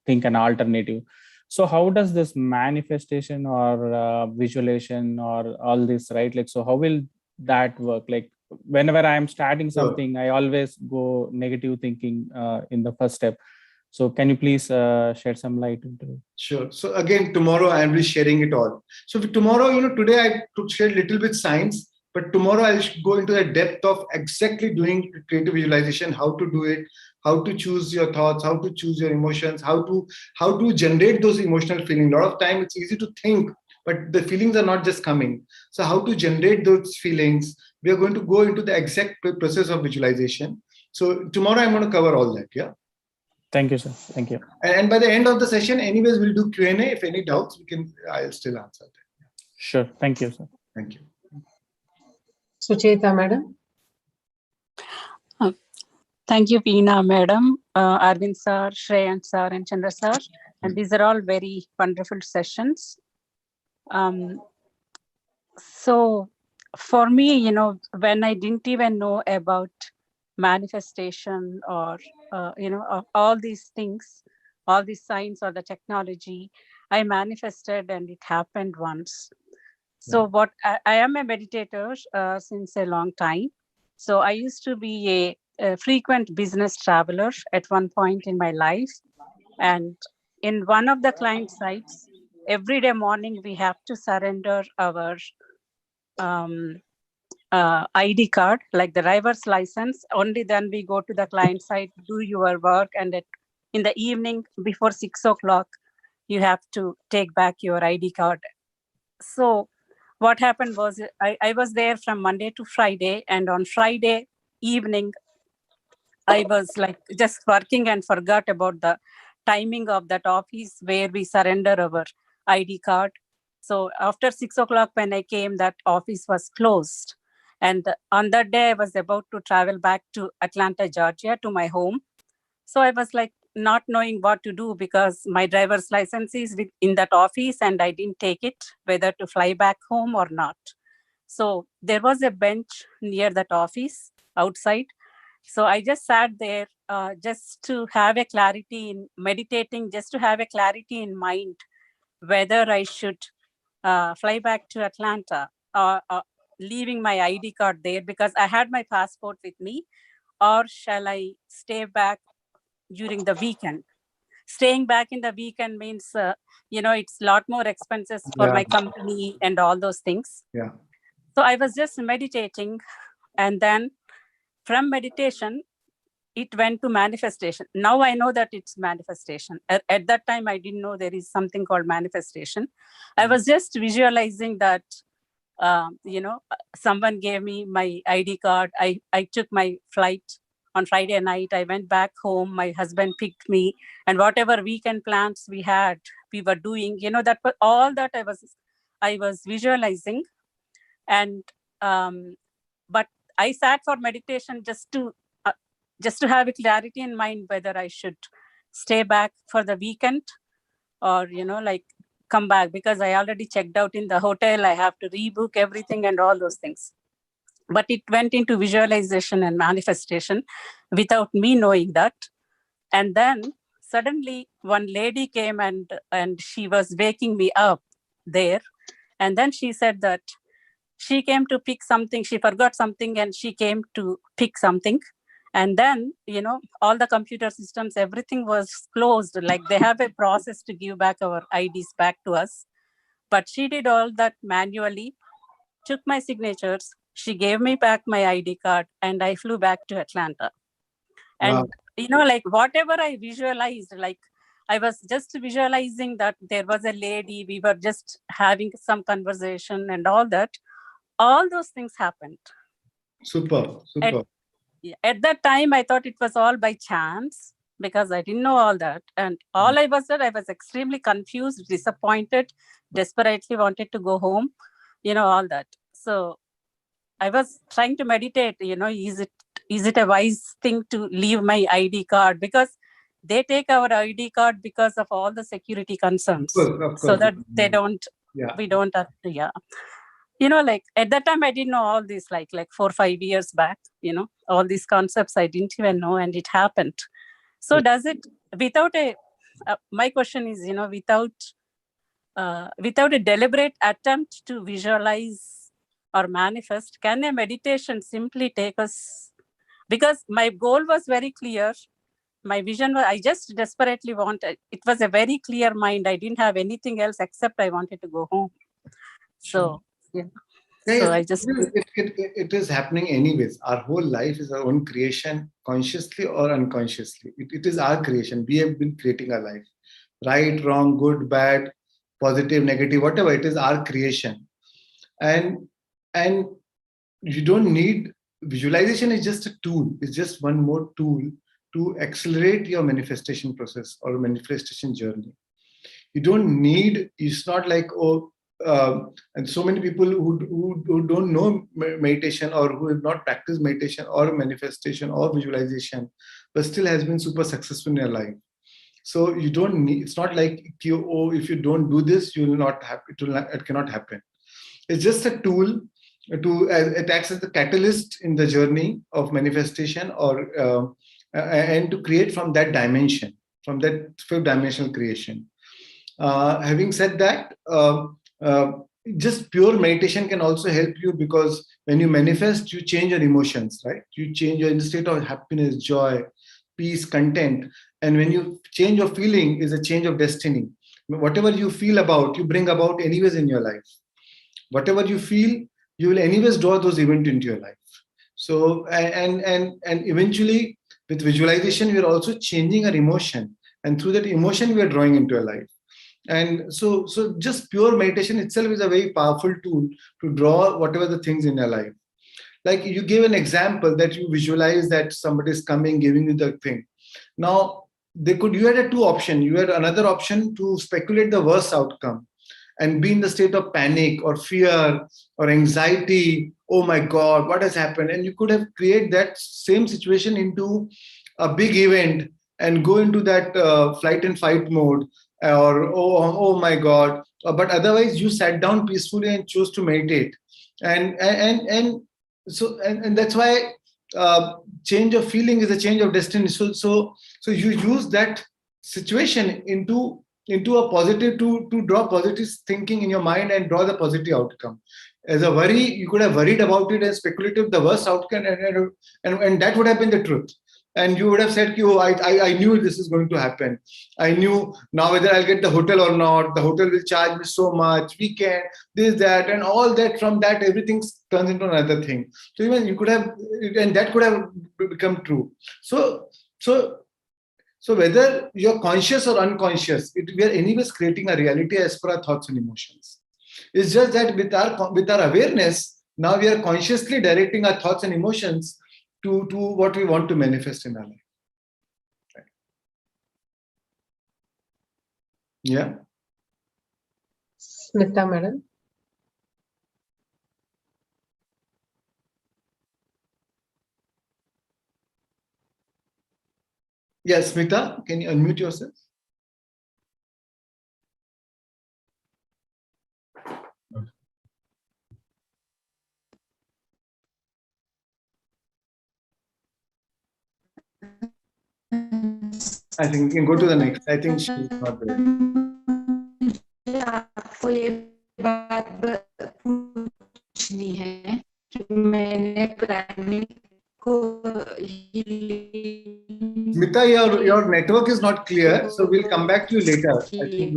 think an alternative. So how does this manifestation or visualization or all this, right? Like, so how will that work? Like whenever I'm starting something, I always go negative thinking in the first step. So can you please shed some light into it? Sure. So again, tomorrow I will be sharing it all. So tomorrow, today I could share a little bit science, but tomorrow I'll go into the depth of exactly doing creative visualization, how to do it, how to choose your thoughts, how to choose your emotions, how to generate those emotional feelings. A lot of time it's easy to think, but the feelings are not just coming. So how to generate those feelings? We are going to go into the exact process of visualization. So tomorrow I'm going to cover all that. Yeah. Thank you, sir. Thank you. And by the end of the session, anyways, we'll do Q&A. If any doubts, I'll still answer them. Sure. Thank you, sir. Thank you. Sucheta, madam. Thank you, Veena, madam, Arvind sir, Shreyan sir, and Chandra sir. And these are all very wonderful sessions. So for me, when I didn't even know about manifestation or, of all these things, all these signs or the technology, I manifested and it happened once. So what I am a meditator since a long time. So I used to be a frequent business traveler at one point in my life. And in one of the client sites, every day morning, we have to surrender our ID card, like the driver's license. Only then we go to the client site, do your work. And in the evening, before 6 o'clock, you have to take back your ID card. So what happened was I was there from Monday to Friday, and on Friday evening, I was like just working and forgot about the timing of that office where we surrender our ID card. So after 6 o'clock when I came, that office was closed. And on that day, I was about to travel back to Atlanta, Georgia, to my home. So I was like not knowing what to do because my driver's license is in that office and I didn't take it, whether to fly back home or not. So there was a bench near that office outside. So I just sat there just to have a clarity in meditating, just to have a clarity in mind, whether I should fly back to Atlanta or leaving my ID card there, because I had my passport with me. or shall I stay back during the weekend? Staying back in the weekend means, it's a lot more expenses for my company and all those things. Yeah. So I was just meditating, and then from meditation, it went to manifestation. Now I know that it's manifestation. At that time, I didn't know there is something called manifestation. I was just visualizing that, someone gave me my ID card. I took my flight on Friday night. I went back home. My husband picked me, and whatever weekend plans we had, we were doing. That all that I was visualizing, and but I sat for meditation just to have a clarity in mind whether I should stay back for the weekend or come back, because I already checked out in the hotel. I have to rebook everything and all those things. But it went into visualization and manifestation without me knowing that. And then suddenly one lady came and she was waking me up there. And then she said that she came to pick something. She forgot something and she came to pick something. And then, all the computer systems, everything was closed. Like they have a process to give back our IDs back to us. But she did all that manually, took my signatures. She gave me back my ID card and I flew back to Atlanta. And, whatever I visualized, like I was just visualizing that there was a lady, we were just having some conversation and all that. All those things happened. Super. At that time, I thought it was all by chance because I didn't know all that. And all I was extremely confused, disappointed, desperately wanted to go home, all that. So I was trying to meditate, is it a wise thing to leave my ID card? Because they take our ID card because of all the security concerns. Of course. So that they don't, we don't have to, at that time, I didn't know all this, like 4 or 5 years back, all these concepts I didn't even know, and it happened. So does it, without my question is, without a deliberate attempt to visualize or manifest, can a meditation simply take us? Because my goal was very clear. My vision was, I just desperately wanted, it was a very clear mind. I didn't have anything else except I wanted to go home. So, so I just it is happening anyways. Our whole life is our own creation, consciously or unconsciously. It is our creation. We have been creating our life. Right, wrong, good, bad, positive, negative, whatever. It is our creation. And you don't need visualization. Is just a tool. It's just one more tool to accelerate your manifestation process or manifestation journey. You don't need, it's not like, and so many people who don't know meditation or who have not practiced meditation or manifestation or visualization, but still has been super successful in their life. So you don't need, it's not like, if you don't do this, you will not happen. It cannot happen. It's just a tool it acts as the catalyst in the journey of manifestation and to create from that dimension, from that fifth dimensional creation. Having said that, just pure meditation can also help you, because when you manifest, you change your emotions, right? You change your state of happiness, joy, peace, content. And when you change your feeling, is a change of destiny. Whatever you feel about, you bring about anyways in your life. Whatever you feel, you will anyways draw those events into your life. So, and eventually with visualization, we are also changing our emotion. And through that emotion, we are drawing into our life. And so just pure meditation itself is a very powerful tool to draw whatever the things in your life. Like you gave an example that you visualize that somebody is coming, giving you the thing. Now, you had a two option. You had another option to speculate the worst outcome and be in the state of panic or fear or anxiety. Oh my God, what has happened? And you could have created that same situation into a big event and go into that flight and fight mode, or oh my God. But otherwise, you sat down peacefully and chose to meditate, and that's why change of feeling is a change of destiny. So you use that situation into a positive to draw positive thinking in your mind and draw the positive outcome. As a worry, you could have worried about it and speculative the worst outcome, and that would have been the truth. And you would have said, oh, I knew this is going to happen. I knew now whether I'll get the hotel or not. The hotel will charge me so much, weekend, this, that, and all that. From that, everything turns into another thing. So even you could have, and that could have become true. So whether you're conscious or unconscious, we are anyways creating a reality as per our thoughts and emotions. It's just that with our awareness, now we are consciously directing our thoughts and emotions to what we want to manifest in our life. Right. Yeah. Smita, madam. Yes, Smita, can you unmute yourself? I think you can go to the next. I think she's not there. आपको ये बात पूछनी है कि मैंने planning को Smita, your network is not clear, so we'll come back to you later. I think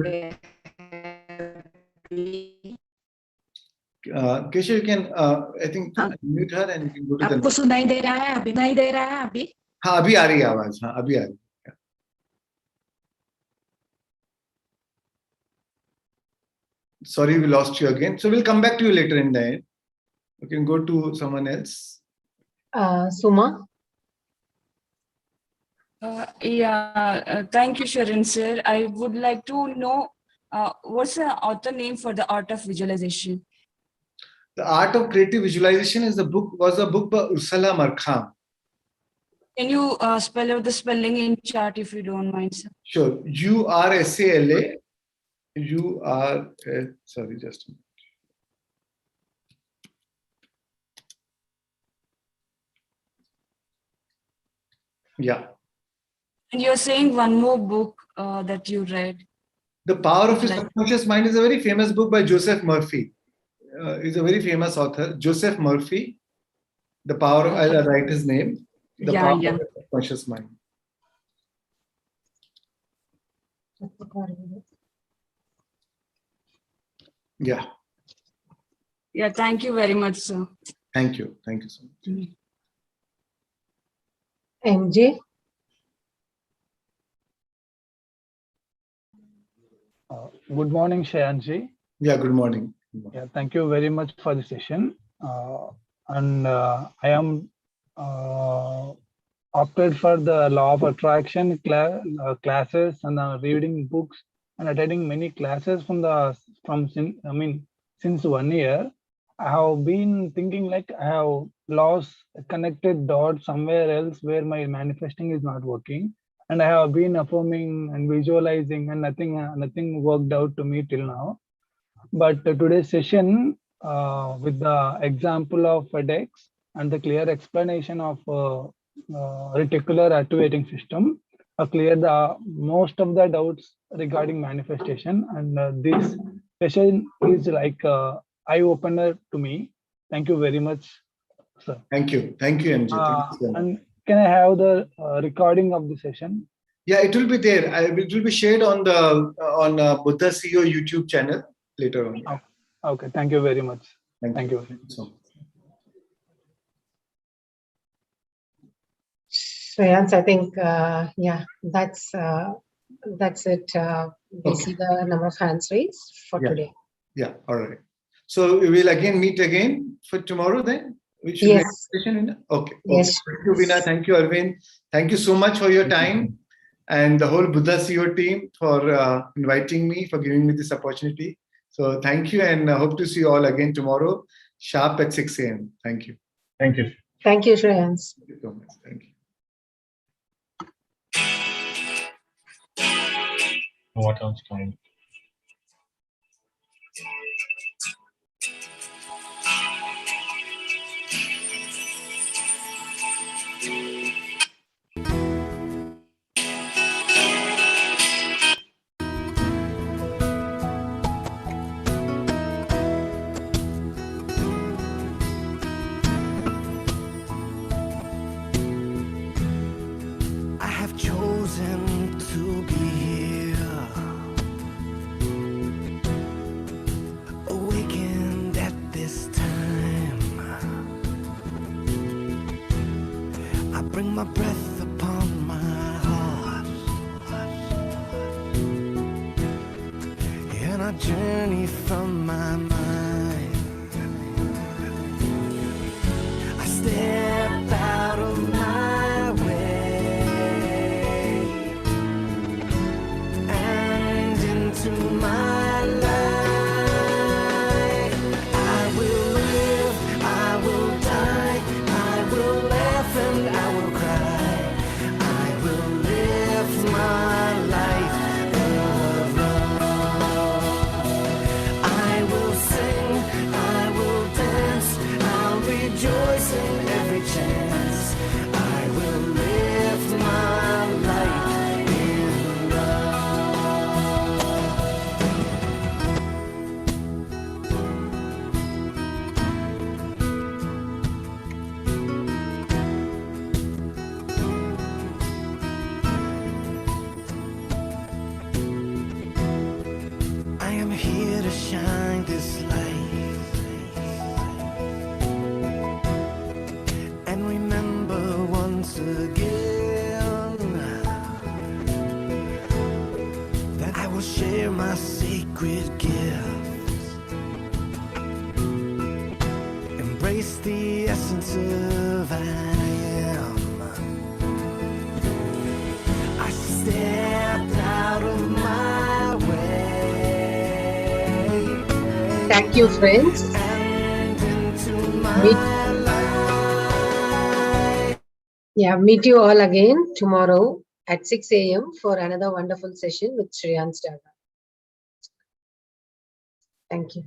Keshav, you can I think unmute her and you can go to the आपको सुनाई दे रहा है अभी? नहीं दे रहा है अभी? हाँ अभी आ रही है आवाज. हाँ अभी आ रही है. Sorry, we lost you again. So we'll come back to you later in the end. You can go to someone else. Suma. Thank you, Sharon sir. I would like to know what's the author name for The Art of Visualization? The Art of Creative Visualization was a book by Ursula Markham. Can you spell out the spelling in chat if you don't mind, sir? Sure. URSALA. Sorry, just a minute. Yeah. And you're saying one more book that you read. The Power of Your Subconscious Mind is a very famous book by Joseph Murphy. He's a very famous author. Joseph Murphy. The Power of, I'll write his name. The Power of Your Subconscious Mind. Yeah. Yeah, thank you very much, sir. Thank you. Thank you so much. MJ. Good morning, Shayanji. Yeah, good morning. Yeah, thank you very much for the session. I am opted for the law of attraction classes and reading books and attending many classes since 1 year. I have been thinking like I have lost a connected dot somewhere else where my manifesting is not working. And I have been affirming and visualizing and nothing worked out to me till now. But today's session with the example of FedEx and the clear explanation of reticular activating system cleared most of the doubts regarding manifestation. And this session is like eye-opener to me. Thank you very much, sir. Thank you. Thank you, MJ. Thank you. And can I have the recording of the session? Yeah, it will be there. It will be shared on the Buddha CEO YouTube channel later on. Yeah. Okay. Thank you very much. Thank you so much. Shreyans, I think that's it. We see the number of hands raised for today. Yeah. All right. So we will again meet again for tomorrow then. Yes. Okay. Yes. Thank you, Veena. Thank you, Arvind. Thank you so much for your time and the whole Buddha CEO team for inviting me, for giving me this opportunity. So thank you, and hope to see you all again tomorrow, sharp at 6 a.m. Thank you. Thank you. Thank you, Shreyans. Thank you so much. Thank you. What else time? chosen to be here, awakened at this time. I bring my breath upon my heart, and I journey from my mind. I step out of my way and into my life. I will live, I will die, I will laugh and I will cry. I will live my life above. I will sing, I will dance, I'll rejoice in every chance. I will live my life in love. I am here to shine this light and remember once again that I will share my sacred gifts, embrace the essence of I am. I stepped out of my way. Thank you, friends. Meet you all again tomorrow at 6 a.m. for another wonderful session with Shreyan's Dada. Thank you.